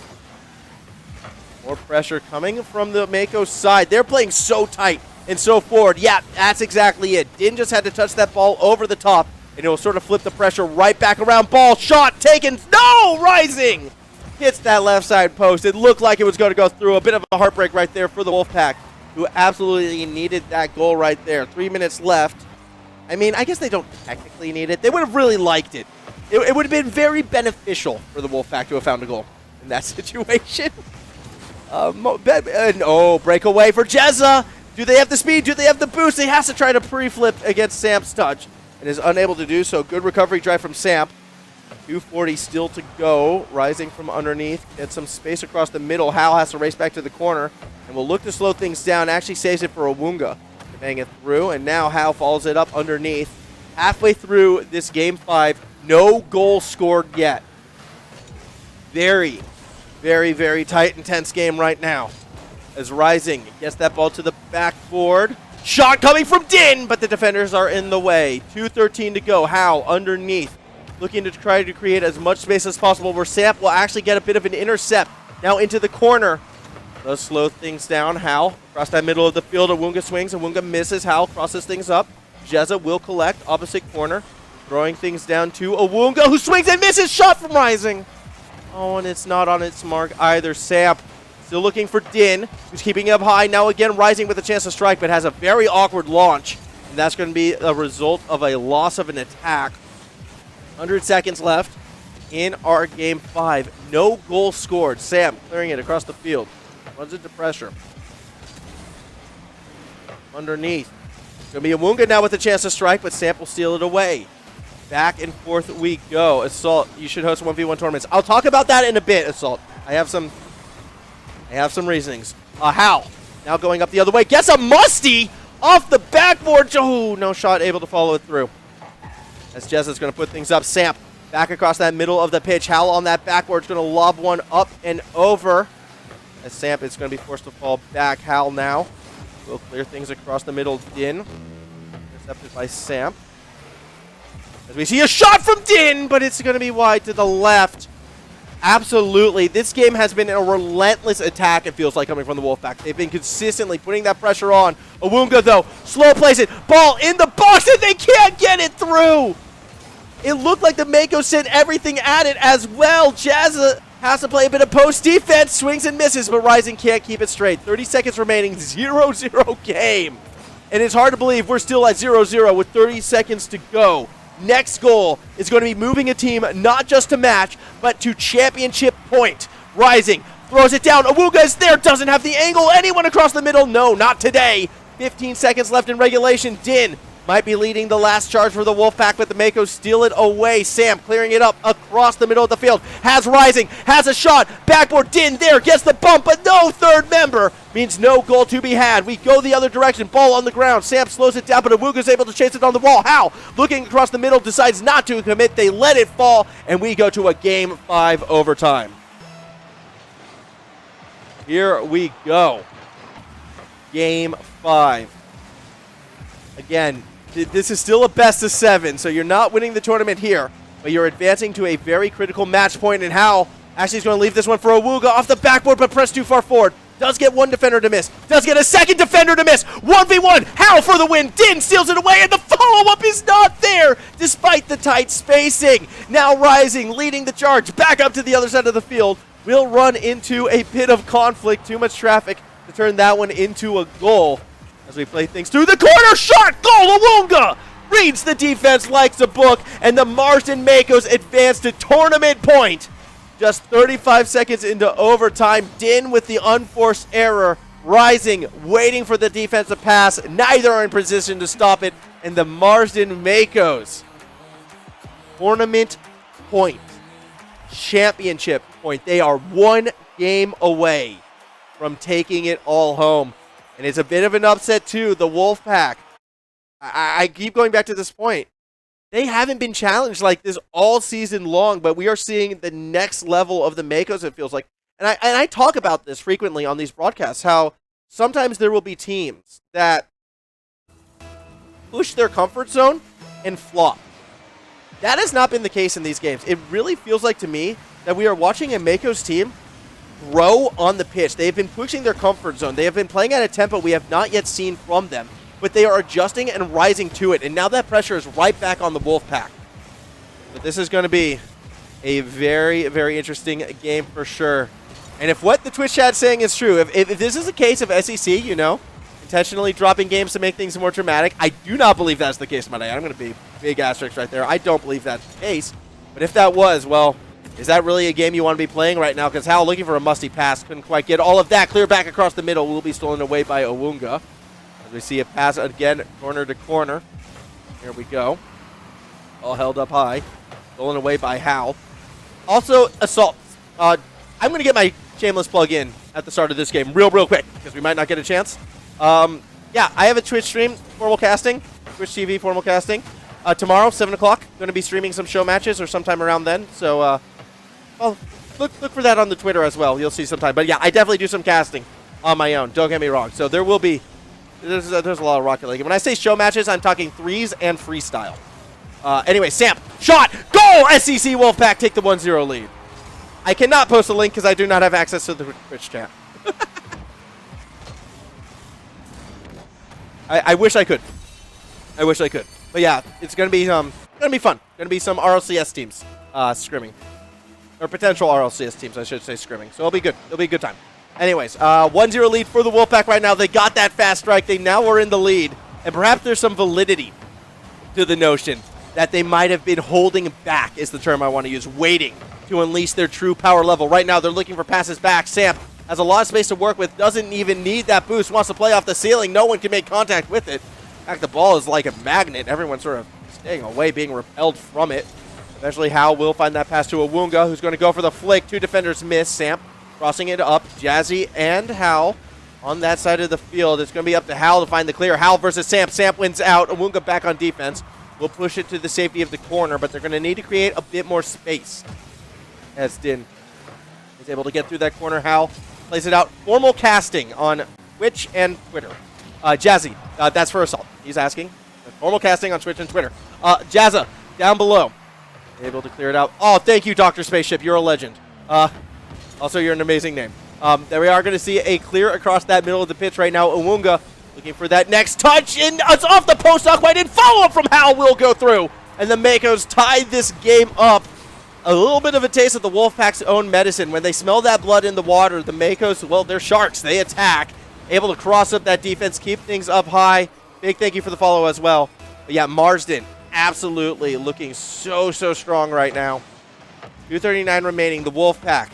More pressure coming from the Mako side. They're playing so tight and so forward. Yeah, that's exactly it. Din just had to touch that ball over the top, and it will sort of flip the pressure right back around. Ball, shot, taken. No! Rising! Hits that left side post. It looked like it was going to go through. A bit of a heartbreak right there for the Wolfpack, who absolutely needed that goal right there. 3 minutes left. I mean, I guess they don't technically need it. They would have really liked it. It would have been very beneficial for the Wolfpack to have found a goal in that situation. Breakaway for Jezza. Do they have the speed? Do they have the boost? He has to try to pre-flip against Samp's touch and is unable to do so. Good recovery drive from Samp. 2:40 still to go. Rising from underneath. Gets some space across the middle. Hal has to race back to the corner and will look to slow things down. Actually saves it for Awunga to bang it through. And now Hal follows it up underneath. Halfway through this game 5, no goal scored yet. Very, very, very tight and tense game right now. As Rising gets that ball to the backboard. Shot coming from Din, but the defenders are in the way. 2:13 to go. Hal underneath, looking to try to create as much space as possible where Samp will actually get a bit of an intercept. Now into the corner. Does slow things down. Hal across that middle of the field. Awunga swings. Awunga misses. Hal crosses things up. Jezza will collect. Opposite corner. Throwing things down to Awunga, who swings and misses. Shot from Rising. Oh, and it's not on its mark either. Samp still looking for Din, who's keeping it up high. Now again, Rising with a chance to strike, but has a very awkward launch. And that's going to be a result of a loss of an attack. 100 seconds left in our game 5. No goal scored. Sam clearing it across the field. Runs into pressure. Underneath. It's going to be Awunga now with a chance to strike, but Sam will steal it away. Back and forth we go. Assault, you should host 1v1 tournaments. I'll talk about that in a bit, Assault. I have some reasonings. Hal now going up the other way. Gets a musty off the backboard. Oh, no shot able to follow it through. As Jezza's going to put things up. Samp back across that middle of the pitch. Hal on that backboard is going to lob one up and over. As Samp is going to be forced to fall back. Hal now will clear things across the middle. Din intercepted by Samp. As we see a shot from Din, but it's going to be wide to the left. Absolutely. This game has been a relentless attack, it feels like, coming from the Wolfpack. They've been consistently putting that pressure on. Awunga, though, slow plays it. Ball in the box, and they can't get it through. It looked like the Mako sent everything at it as well. Jazza has to play a bit of post defense. Swings and misses, but Rising can't keep it straight. 30 seconds remaining, 0-0 game. And it's hard to believe we're still at 0-0 with 30 seconds to go. Next goal is going to be moving a team not just to match, but to championship point. Rising throws it down. Awunga is there, doesn't have the angle. Anyone across the middle? No, not today. 15 seconds left in regulation. Din might be leading the last charge for the Wolfpack, but the Mako steal it away. Sam clearing it up across the middle of the field. Has Rising, has a shot. Backboard, Din there, gets the bump, but no third member. Means no goal to be had. We go the other direction. Ball on the ground. Sam slows it down, but Awunga's able to chase it on the wall. How? Looking across the middle, decides not to commit. They let it fall, and we go to a game 5 overtime. Here we go. Game 5. Again, this is still a best of 7, so you're not winning the tournament here, but you're advancing to a very critical match point, and Hal actually is going to leave this one for Awunga off the backboard, but pressed too far forward. Does get one defender to miss. Does get a second defender to miss. 1v1. Hal for the win. Din steals it away, and the follow-up is not there, despite the tight spacing. Now Rising, leading the charge, back up to the other side of the field. Will run into a bit of conflict. Too much traffic to turn that one into a goal. As we play things through the corner, shot, goal, Awunga! reads the defense, likes the book, and the Marsden Makos advance to tournament point. Just 35 seconds into overtime, Din with the unforced error, rising, waiting for the defense to pass. Neither are in position to stop it, and the Marsden Makos tournament point, championship point. They are 1 game away from taking it all home, and it's a bit of an upset too. The Wolfpack, I keep going back to this point. They haven't been challenged like this all season long, but we are seeing the next level of the Makos, it feels like. And I talk about this frequently on these broadcasts, how sometimes there will be teams that push their comfort zone and flop. That has not been the case in these games. It really feels like to me that we are watching a Makos team grow on the pitch. They have been pushing their comfort zone. They have been playing at a tempo we have not yet seen from them, but they are adjusting and rising to it. And now that pressure is right back on the Wolfpack. But this is going to be a very, very interesting game for sure. And if what the Twitch chat's saying is true, if this is a case of SEC, intentionally dropping games to make things more dramatic, I do not believe that's the case, my day. I'm going to be big asterisk right there. I don't believe that's the case. But if that was, well, is that really a game you want to be playing right now? Because Hal looking for a musty pass, couldn't quite get all of that. Clear back across the middle, will be stolen away by Owunga. As we see a pass again, corner to corner. Here we go. All held up high. Stolen away by Hal. Also, assault. I'm going to get my shameless plug in at the start of this game real quick, because we might not get a chance. Yeah, I have a Twitch stream, formal casting. Twitch TV, formal casting. Tomorrow, 7 o'clock. Going to be streaming some show matches or sometime around then. So, well, look for that on the Twitter as well. You'll see sometime. But yeah, I definitely do some casting on my own. Don't get me wrong. So there will be... There's a lot of Rocket League. When I say show matches, I'm talking threes and freestyle. Anyway, Samp, shot, goal! SEC Wolfpack take the 1-0 lead. I cannot post a link because I do not have access to the Twitch chat. I wish I could. I wish I could. But yeah, it's gonna be fun. Gonna be some RLCS teams scrimming, or potential RLCS teams, I should say, scrimming. So it'll be good. It'll be a good time. Anyways, 1-0 lead for the Wolfpack right now. They got that fast strike. They now are in the lead. And perhaps there's some validity to the notion that they might have been holding back, is the term I want to use, waiting to unleash their true power level. Right now, they're looking for passes back. Samp has a lot of space to work with, doesn't even need that boost, wants to play off the ceiling. No one can make contact with it. In fact, the ball is like a magnet. Everyone's sort of staying away, being repelled from it. Eventually, Hal will find that pass to Owunga, who's going to go for the flick. 2 defenders miss. Samp crossing it up. Jazzy and Hal on that side of the field. It's going to be up to Hal to find the clear. Hal versus Samp. Samp wins out. Owunga back on defense. Will push it to the safety of the corner, but they're going to need to create a bit more space. As Din is able to get through that corner. Hal plays it out. Formal casting on Twitch and Twitter. Jazzy, that's for assault. He's asking. Formal casting on Twitch and Twitter. Jazza, down below. Able to clear it out. Oh, thank you, Dr. Spaceship. You're a legend. Also, you're an amazing name. There we are going to see a clear across that middle of the pitch right now. Owunga looking for that next touch, and it's off the post, not quite in. Follow-up from Hal will go through, and the Makos tie this game up. A little bit of a taste of the Wolfpack's own medicine. When they smell that blood in the water, the Makos, well, they're sharks. They attack. Able to cross up that defense, keep things up high. Big thank you for the follow as well. But yeah, Marsden absolutely looking so strong right now. 2:39 remaining, the Wolfpack.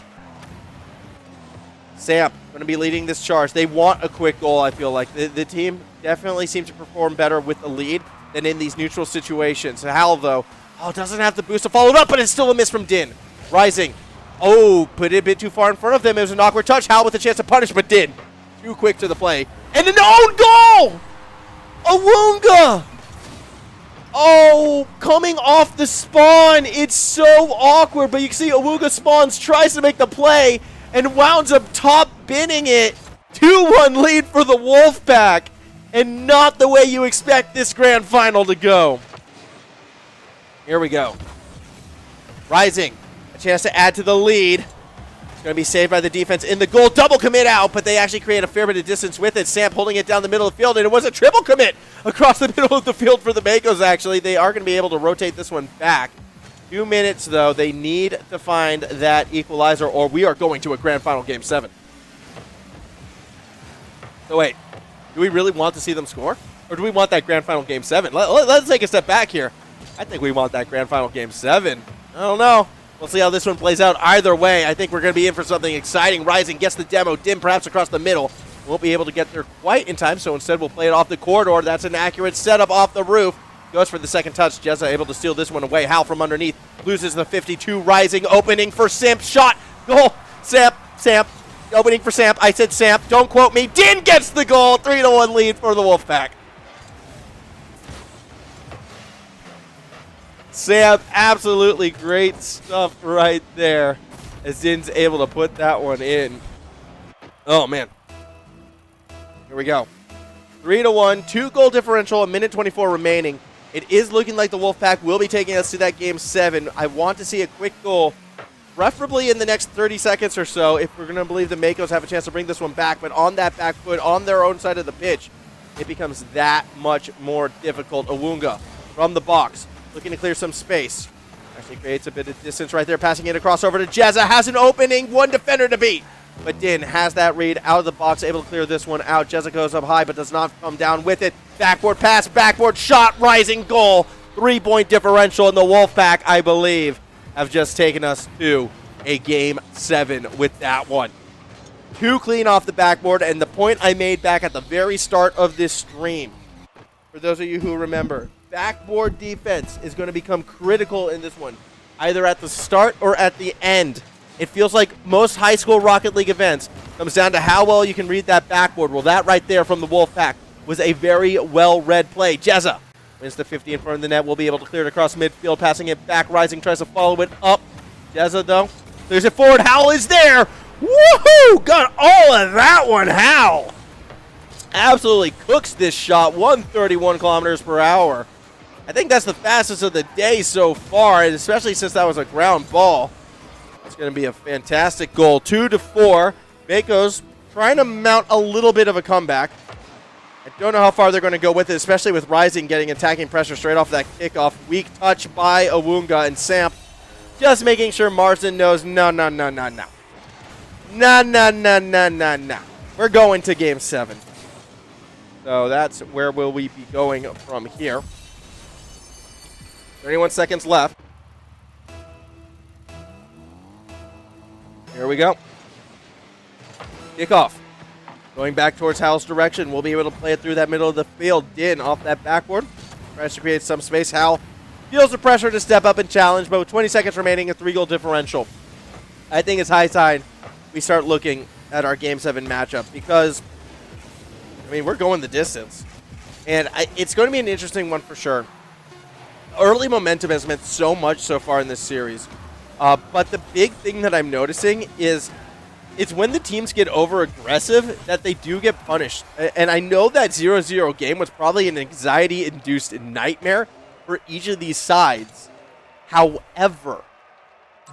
Samp going to be leading this charge. They want a quick goal, I feel like. The team definitely seems to perform better with the lead than in these neutral situations. Hal, though, doesn't have the boost to follow it up, but it's still a miss from Din. Rising. Oh, put it a bit too far in front of them. It was an awkward touch. Hal with a chance to punish, but Din too quick to the play. And an own goal! Owunga! Oh, coming off the spawn. It's so awkward, but you can see Owunga spawns, tries to make the play, and wounds up top binning it. 2-1 lead for the Wolfpack, and not the way you expect this grand final to go. Here we go. Rising, a chance to add to the lead. It's going to be saved by the defense in the goal. Double commit out, but they actually create a fair bit of distance with it. Samp holding it down the middle of the field, and it was a triple commit across the middle of the field for the Makos, actually. They are going to be able to rotate this one back. 2 minutes, though. They need to find that equalizer, or we are going to a grand final game 7. So wait, do we really want to see them score? Or do we want that grand final game 7? Let's take a step back here. I think we want that grand final game 7. I don't know. We'll see how this one plays out. Either way, I think we're going to be in for something exciting. Rising gets the demo. Dim perhaps across the middle. Won't be able to get there quite in time, so instead we'll play it off the corridor. That's an accurate setup off the roof. Goes for the second touch. Jezza able to steal this one away. Hal from underneath loses the 52. Rising opening for Samp. Shot. Goal. Samp. Opening for Samp. I said Samp. Don't quote me. Din gets the goal. 3-1 lead for the Wolfpack. Sam, absolutely great stuff right there as Din's able to put that one in. Oh, man. Here we go. 3-1, 2-goal differential, a minute 24 remaining. It is looking like the Wolfpack will be taking us to that game 7. I want to see a quick goal, preferably in the next 30 seconds or so, if we're going to believe the Makos have a chance to bring this one back. But on that back foot, on their own side of the pitch, it becomes that much more difficult. Awunga from the box, looking to clear some space. Actually creates a bit of distance right there, passing it across over to Jezza. Has an opening, one defender to beat. But Din has that read out of the box, able to clear this one out. Jezza goes up high, but does not come down with it. Backboard pass, backboard shot, Rising goal. 3-point differential in the Wolfpack, I believe, have just taken us to a game 7 with that one. 2 clean off the backboard, and the point I made back at the very start of this stream, for those of you who remember, backboard defense is going to become critical in this one, either at the start or at the end. It feels like most high school Rocket League events comes down to how well you can read that backboard. Well, that right there from the Wolfpack was a very well-read play. Jezza wins the 50 in front of the net. Will be able to clear it across midfield, passing it back. Rising tries to follow it up. Jezza, though, clears it forward. Howell is there. Woohoo! Got all of that one, Howell. Absolutely cooks this shot, 131 kilometers per hour. I think that's the fastest of the day so far, and especially since that was a ground ball. It's going to be a fantastic goal. 2-4. Makos trying to mount a little bit of a comeback. I don't know how far they're going to go with it, especially with Rising getting attacking pressure straight off that kickoff. Weak touch by Awunga and Samp. Just making sure Marsden knows, no. No. We're going to game 7. So that's where will we be going from here. 31 seconds left. Here we go. Kickoff. Going back towards Hal's direction. We'll be able to play it through that middle of the field. Din off that backboard. Tries to create some space. Hal feels the pressure to step up and challenge, but with 20 seconds remaining, a 3-goal differential. I think it's high time we start looking at our Game 7 matchup because, I mean, we're going the distance. And it's going to be an interesting one for sure. Early momentum has meant so much so far in this series. But the big thing that I'm noticing is it's when the teams get over-aggressive that they do get punished. And I know that 0-0 game was probably an anxiety-induced nightmare for each of these sides. However,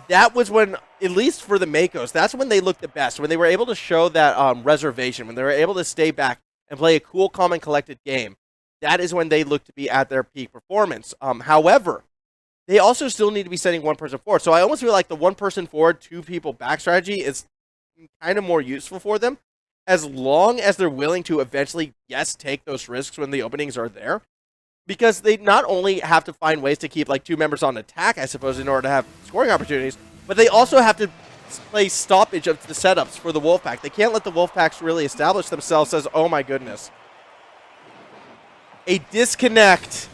that was when, at least for the Makos, that's when they looked the best, when they were able to show that reservation, when they were able to stay back and play a cool, calm, and collected game. That is when they look to be at their peak performance. However, they also still need to be sending one person forward. So I almost feel like the one person forward, 2 people back strategy is kind of more useful for them, as long as they're willing to eventually, yes, take those risks when the openings are there. Because they not only have to find ways to keep like 2 members on attack, I suppose, in order to have scoring opportunities, but they also have to play stoppage of the setups for the Wolfpack. They can't let the Wolfpacks really establish themselves as, oh my goodness, a disconnect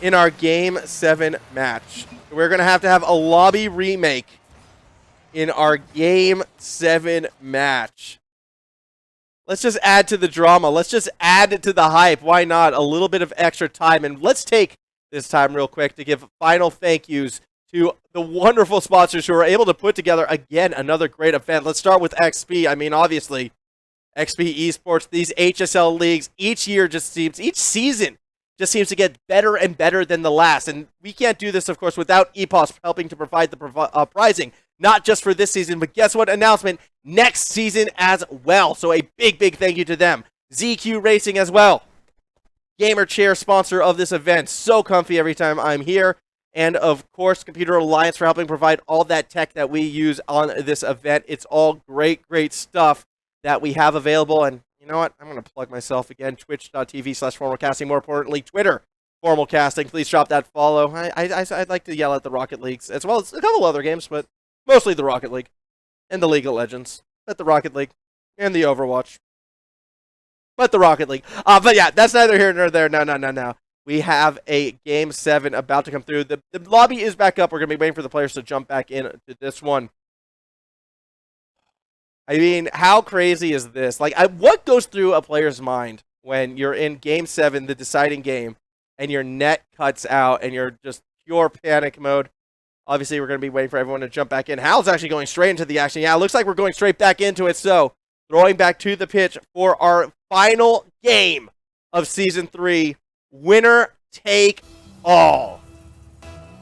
in our Game 7 match. We're going to have a lobby remake in our Game 7 match. Let's just add to the drama. Let's just add it to the hype. Why not? A little bit of extra time. And let's take this time real quick to give final thank yous to the wonderful sponsors who are able to put together, again, another great event. Let's start with XP. I mean, obviously, XP Esports, these HSL leagues, each season just seems to get better and better than the last. And we can't do this, of course, without EPOS helping to provide the prizing, not just for this season, but guess what? Announcement next season as well. So a big, big thank you to them. ZQ Racing as well. Gamer Chair, sponsor of this event. So comfy every time I'm here. And, of course, Computer Alliance for helping provide all that tech that we use on this event. It's all great, great stuff that we have available. And, You know what? I'm going to plug myself again. Twitch.tv/formalcasting. More importantly, Twitter, formalcasting. Please drop that follow. I'd like to yell at the Rocket Leagues, as well as a couple other games, but mostly the Rocket League and the League of Legends. But the Rocket League and the Overwatch. But the Rocket League. But yeah, that's neither here nor there. No. We have a Game 7 about to come through. The lobby is back up. We're going to be waiting for the players to jump back into this one. I mean, how crazy is this? Like, what goes through a player's mind when you're in Game 7, the deciding game, and your net cuts out and you're just pure panic mode? Obviously, we're going to be waiting for everyone to jump back in. Hal's actually going straight into the action. Yeah, it looks like we're going straight back into it. So, throwing back to the pitch for our final game of Season 3. Winner take all.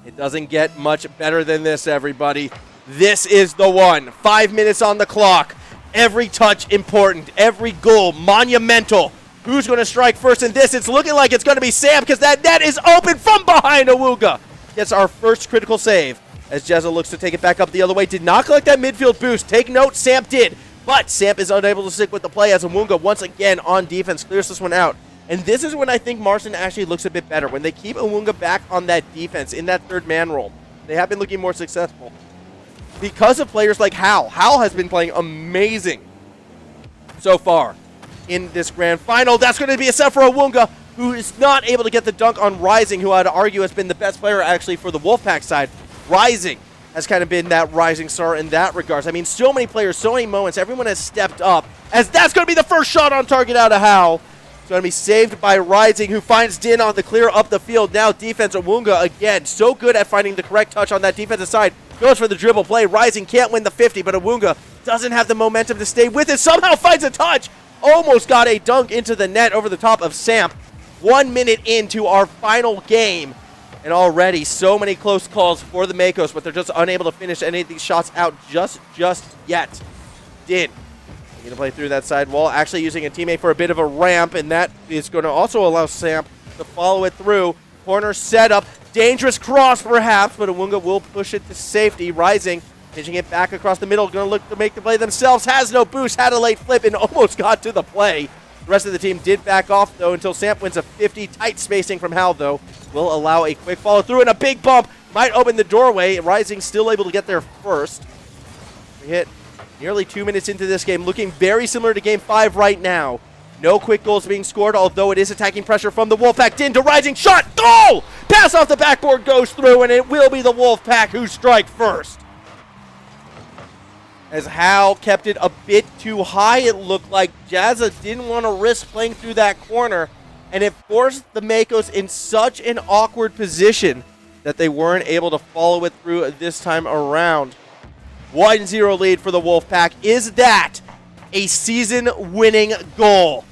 It doesn't get much better than this, everybody. This is the one. 5 minutes on the clock. Every touch important. Every goal monumental. Who's going to strike first in this? It's looking like it's going to be Sam because that net is open from behind. Awunga gets our first critical save as Jezza looks to take it back up the other way. Did not collect that midfield boost. Take note, Samp did. But Samp is unable to stick with the play as Awunga once again on defense clears this one out. And this is when I think Marston actually looks a bit better. When they keep Awunga back on that defense in that third man role. They have been looking more successful. Because of players like Hal. Hal has been playing amazing so far in this grand final. That's going to be a set for Awunga, who is not able to get the dunk on Rising, who I'd argue has been the best player actually for the Wolfpack side. Rising has kind of been that rising star in that regards. I mean, so many players, so many moments. Everyone has stepped up, as that's going to be the first shot on target out of Hal. It's going to be saved by Rising, who finds Din on the clear up the field. Now defense, Awunga again, so good at finding the correct touch on that defensive side. Goes for the dribble play. Rising can't win the 50, but Awunga doesn't have the momentum to stay with it. Somehow finds a touch. Almost got a dunk into the net over the top of Samp. 1 minute into our final game. And already so many close calls for the Makos, but they're just unable to finish any of these shots out just yet. Din going to play through that side wall, actually using a teammate for a bit of a ramp, and that is going to also allow Samp to follow it through. Corner setup. Dangerous cross perhaps, but Awunga will push it to safety. Rising, pitching it back across the middle, going to look to make the play themselves. Has no boost, had a late flip, and almost got to the play. The rest of the team did back off, though, until Samp wins a 50. Tight spacing from Hal, though, will allow a quick follow through, and a big bump might open the doorway. Rising still able to get there first. We hit nearly 2 minutes into this game, looking very similar to Game 5 right now. No quick goals being scored, although it is attacking pressure from the Wolfpack. Din to Rising, shot, goal! Pass off the backboard goes through, and it will be the Wolfpack who strike first. As Hal kept it a bit too high, it looked like Jazza didn't want to risk playing through that corner, and it forced the Makos in such an awkward position that they weren't able to follow it through this time around. 1-0 lead for the Wolfpack. Is that a season-winning goal?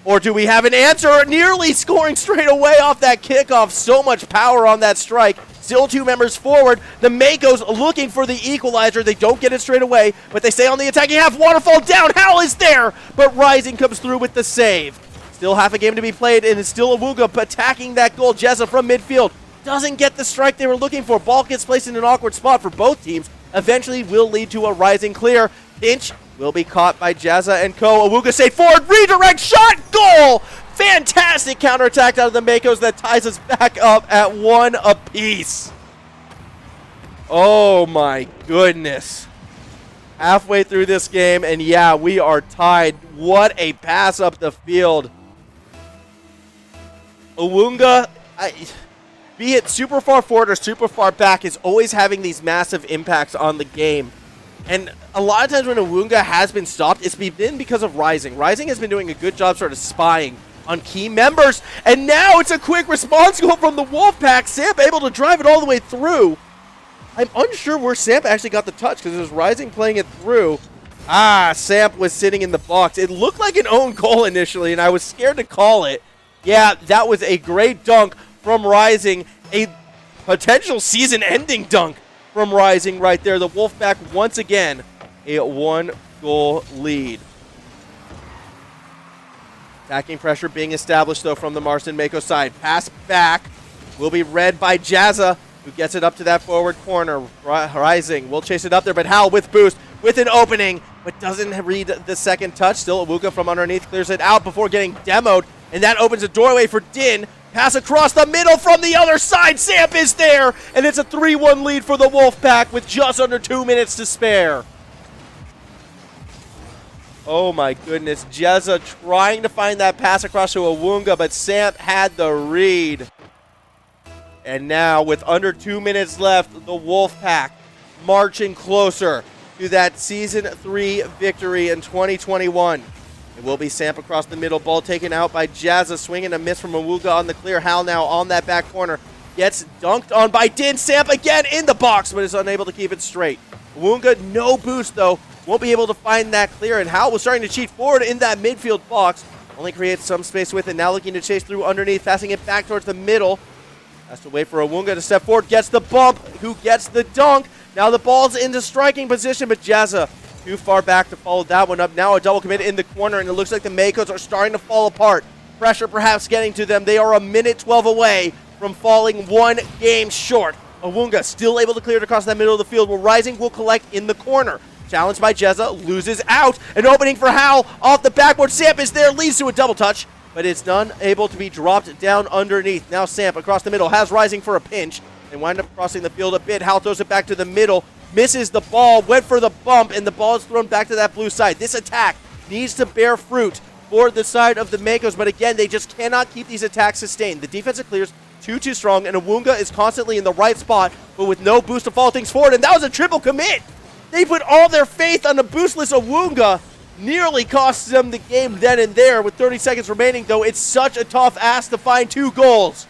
Or do we have an answer? Nearly scoring straight away off that kickoff. So much power on that strike. Still 2 members forward. The Makos looking for the equalizer. They don't get it straight away, but they stay on the attacking half. Waterfall down. Hal is there, but Rising comes through with the save. Still half a game to be played, and it's still Awunga attacking that goal. Jezza from midfield doesn't get the strike they were looking for. Ball gets placed in an awkward spot for both teams. Eventually will lead to a Rising clear. Pinch will be caught by Jazza and co. Awunga stayed forward, redirect shot, goal! Fantastic counterattack out of the Makos that ties us back up at 1 apiece. Oh my goodness. Halfway through this game, and yeah, we are tied. What a pass up the field. Awunga, be it super far forward or super far back, is always having these massive impacts on the game. And a lot of times when Awunga has been stopped, it's been because of Rising. Rising has been doing a good job sort of spying on key members. And now it's a quick response goal from the Wolfpack. Samp able to drive it all the way through. I'm unsure where Samp actually got the touch because it was Rising playing it through. Samp was sitting in the box. It looked like an own goal initially, and I was scared to call it. Yeah, that was a great dunk from Rising. A potential season-ending dunk from Rising right there. The Wolfpack once again a 1-goal lead. Attacking pressure being established though from the Marston Mako side. Pass back will be read by Jazza, who gets it up to that forward corner. Rising will chase it up there, but Hal with boost, with an opening, but doesn't read the second touch. Still, Awuga from underneath clears it out before getting demoed, and that opens a doorway for Din. Pass across the middle from the other side. Samp is there, and it's a 3-1 lead for the Wolfpack with just under 2 minutes to spare. Oh my goodness, Jezza trying to find that pass across to Awunga, but Samp had the read. And now, with under 2 minutes left, the Wolfpack marching closer to that Season 3 victory in 2021. It will be Samp across the middle, ball taken out by Jazza, swinging a miss from Awuga on the clear. Hal now on that back corner, gets dunked on by Din. Samp again in the box, but is unable to keep it straight. Awuga, no boost though, won't be able to find that clear, and Hal was starting to cheat forward in that midfield box. Only creates some space with it, now looking to chase through underneath, passing it back towards the middle. Has to wait for Awuga to step forward, gets the bump, who gets the dunk. Now the ball's into striking position, but Jazza too far back to follow that one up. Now a double commit in the corner, and it looks like the Makos are starting to fall apart. Pressure perhaps getting to them. They are a minute 12 away from falling 1 game short. Awuga still able to clear it across that middle of the field, where Rising will collect in the corner. Challenged by Jezza, loses out. An opening for Hal off the backboard. Samp is there, leads to a double touch, but it's none able to be dropped down underneath. Now Samp across the middle, has Rising for a pinch. They wind up crossing the field a bit. Hal throws it back to the middle, misses the ball, went for the bump, and the ball is thrown back to that blue side. This attack needs to bear fruit for the side of the Makos, but again, they just cannot keep these attacks sustained. The defensive clears too strong, and Awuga is constantly in the right spot, but with no boost to follow things forward, and that was a triple commit! They put all their faith on the boostless Awuga. Nearly costs them the game then and there. With 30 seconds remaining, though, it's such a tough ask to find 2 goals.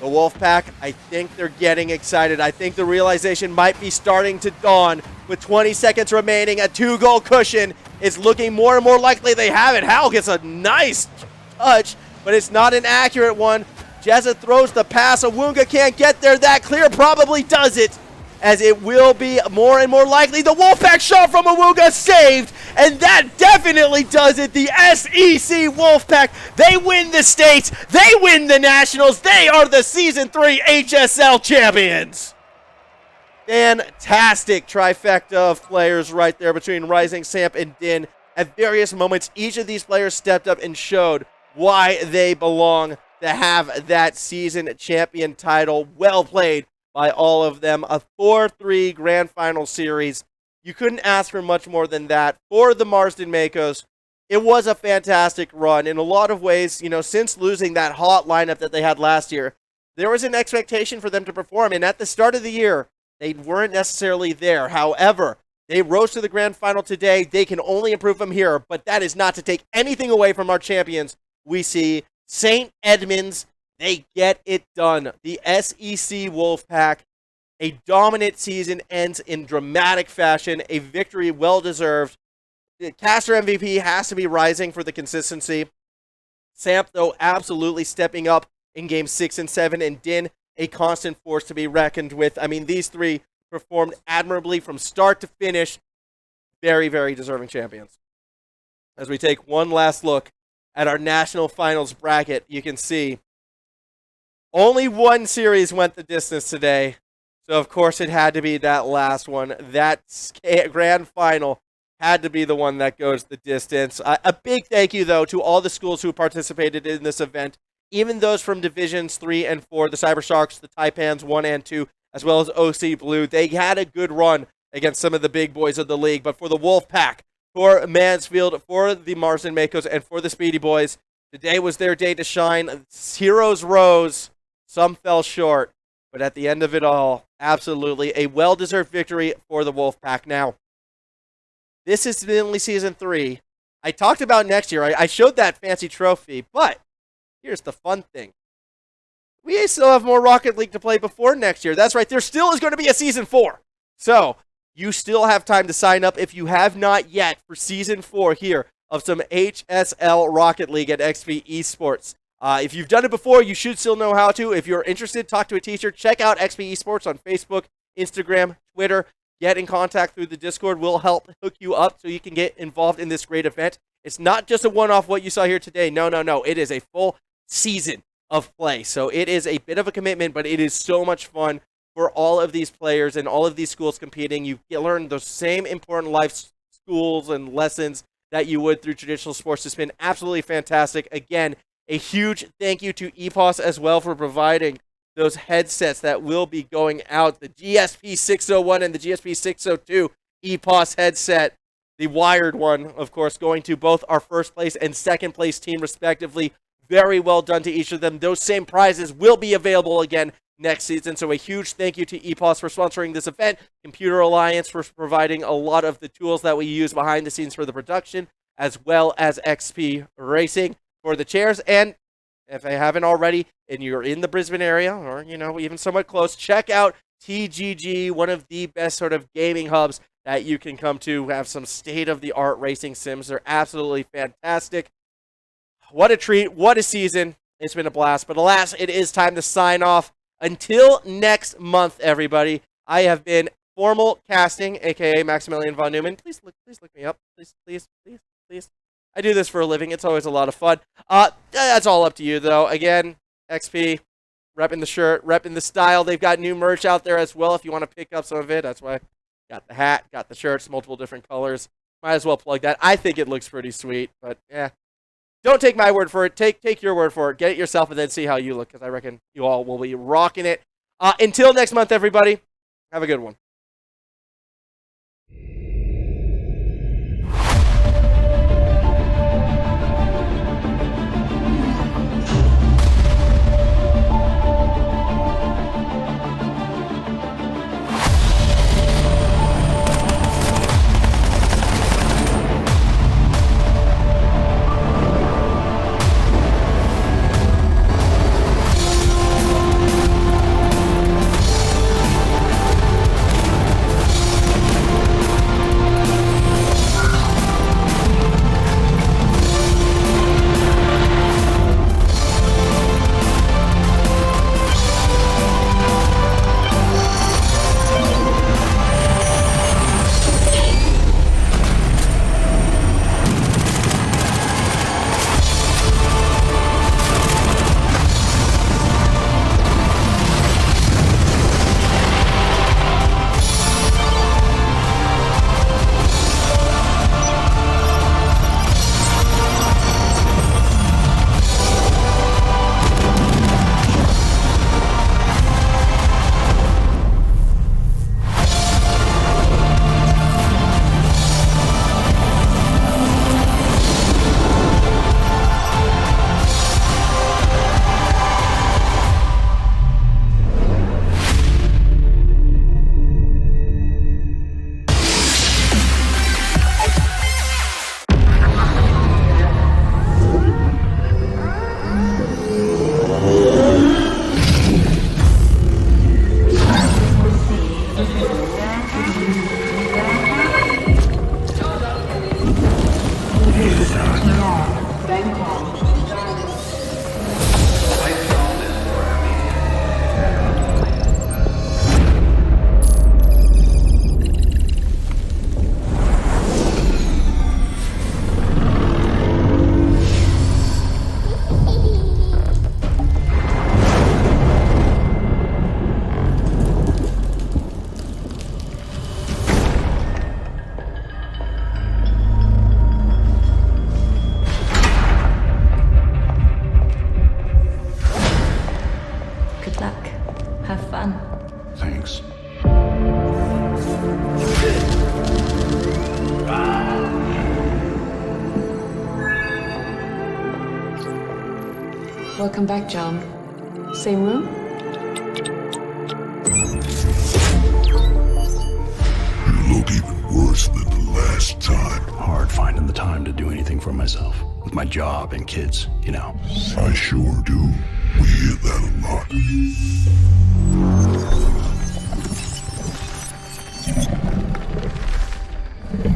The Wolfpack, I think they're getting excited. I think the realization might be starting to dawn. With 20 seconds remaining, a 2-goal cushion is looking more and more likely they have it. Hal gets a nice touch, but it's not an accurate one. Jezza throws the pass. Awuga can't get there. That clear probably does it, as it will be more and more likely. The Wolfpack shot from Awuga saved, and that definitely does it. The SEC Wolfpack, they win the states, they win the nationals, they are the Season 3 HSL champions. Fantastic trifecta of players right there between Rising, Samp, and Din. At various moments, each of these players stepped up and showed why they belong to have that season champion title. Well played by all of them. A 4-3 grand final series. You couldn't ask for much more than that for the Marsden Makos. It was a fantastic run. In a lot of ways, you know, since losing that hot lineup that they had last year, there was an expectation for them to perform, and at the start of the year, they weren't necessarily there. However, they rose to the grand final today. They can only improve from here, but that is not to take anything away from our champions. We see St. Edmunds, they get it done. The SEC Wolfpack, a dominant season, ends in dramatic fashion. A victory well-deserved. The caster MVP has to be Rising for the consistency. Samp, though, absolutely stepping up in games 6 and 7, and Din, a constant force to be reckoned with. I mean, these three performed admirably from start to finish. Very, very deserving champions. As we take one last look at our national finals bracket, you can see only one series went the distance today. So, of course, it had to be that last one. That grand final had to be the one that goes the distance. A big thank you, though, to all the schools who participated in this event, even those from Divisions 3 and 4, the Cyber Sharks, the Taipans 1 and 2, as well as OC Blue. They had a good run against some of the big boys of the league. But for the Wolfpack, for Mansfield, for the Marsden Makos, and for the Speedy Boys, today was their day to shine. Heroes rose, some fell short. But at the end of it all, absolutely a well-deserved victory for the Wolfpack. Now, this is only Season 3. I talked about next year. I showed that fancy trophy, but here's the fun thing. We still have more Rocket League to play before next year. That's right, there still is going to be a Season 4. So, you still have time to sign up if you have not yet for Season 4 here of some HSL Rocket League at XP Esports. If you've done it before, you should still know how to. If you're interested, talk to a teacher. Check out XP Esports on Facebook, Instagram, Twitter. Get in contact through the Discord. We'll help hook you up so you can get involved in this great event. It's not just a one-off what you saw here today. No. It is a full season of play. So it is a bit of a commitment, but it is so much fun for all of these players and all of these schools competing. You learn those same important life schools and lessons that you would through traditional sports. It's been absolutely fantastic. Again, a huge thank you to EPOS as well for providing those headsets that will be going out. The GSP 601 and the GSP 602 EPOS headset. The wired one, of course, going to both our first place and second place team, respectively. Very well done to each of them. Those same prizes will be available again next season. So a huge thank you to EPOS for sponsoring this event, Computer Alliance for providing a lot of the tools that we use behind the scenes for the production, as well as XP Racing for the chairs. And if I haven't already, and you're in the Brisbane area, or, even somewhat close, check out TGG, one of the best sort of gaming hubs that you can come to, have some state-of-the-art racing sims. They're absolutely fantastic. What a treat. What a season. It's been a blast. But alas, it is time to sign off. Until next month, everybody, I have been Formal Casting, a.k.a. Maximilian von Neumann. Please look me up. Please. I do this for a living. It's always a lot of fun. That's all up to you, though. Again, XP, repping the shirt, repping the style. They've got new merch out there as well if you want to pick up some of it. That's why got the hat, got the shirts, multiple different colors. Might as well plug that. I think it looks pretty sweet, but yeah. Don't take my word for it. Take your word for it. Get it yourself and then see how you look, because I reckon you all will be rocking it. Until next month, everybody, have a good one. Thanks. Welcome back, John. Same room? You look even worse than the last time. Hard finding the time to do anything for myself. With my job and kids, you know. I sure do. We hear that a lot.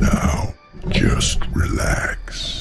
Now, just relax.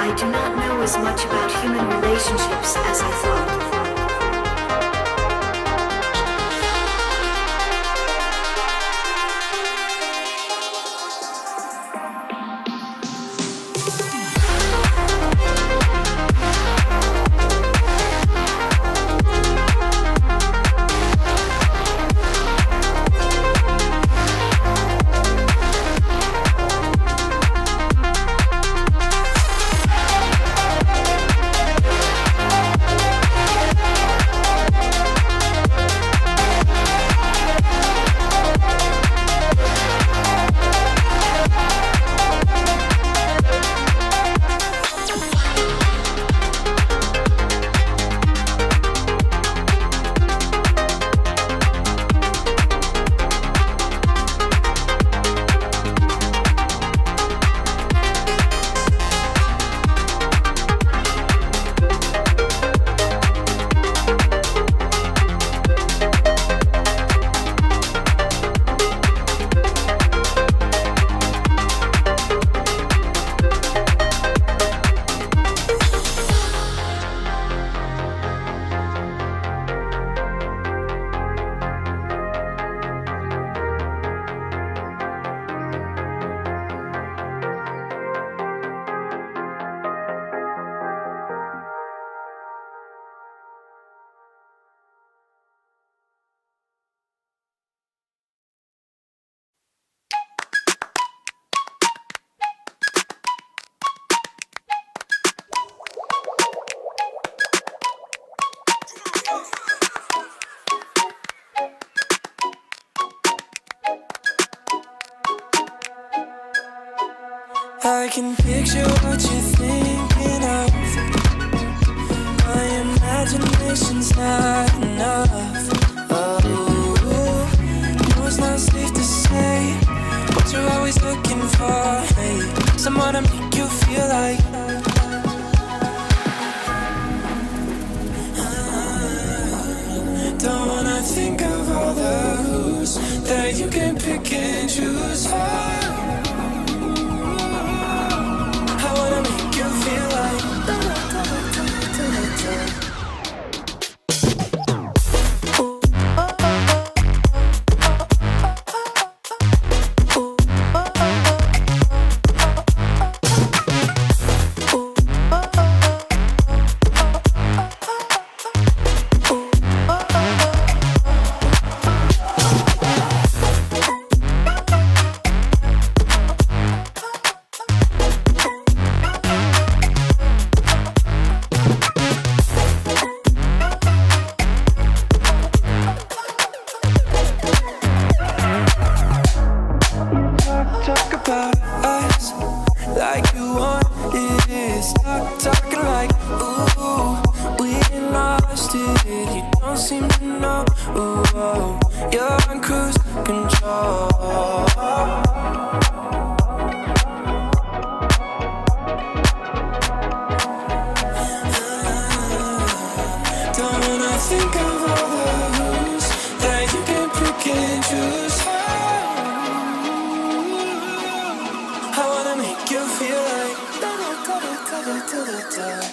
I do not know as much about human relationships as I thought. I can picture what you're thinking of. My imagination's not enough. Oh, no, it's not safe to say what you're always looking for. Hey, someone to make you feel like. Don't wanna think of all the who's that you can pick and choose for. Talk about us like you want it. Stop talking like, ooh, we lost it. You don't seem to know, ooh, you're on cruise control. Don't wanna think of all the who's that you can pick and choose. I wanna make you feel like to the top.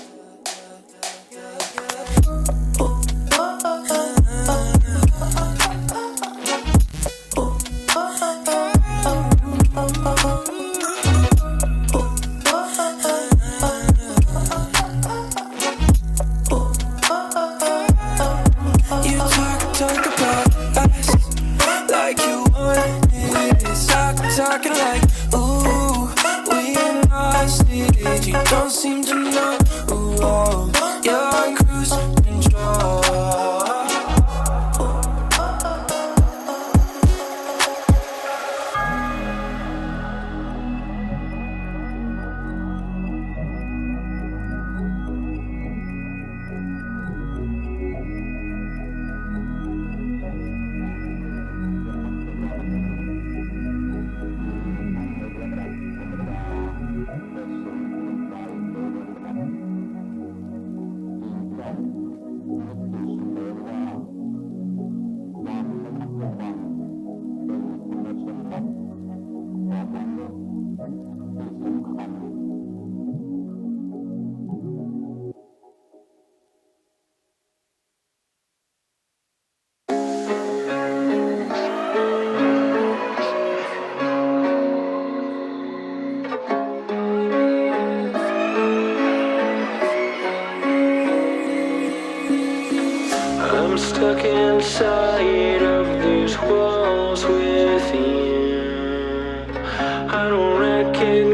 You talk about us like you want it. Talking like, ooh, we lost it. You don't seem to know, ooh, you're on cruise control. stuck inside of these walls within. I don't recognize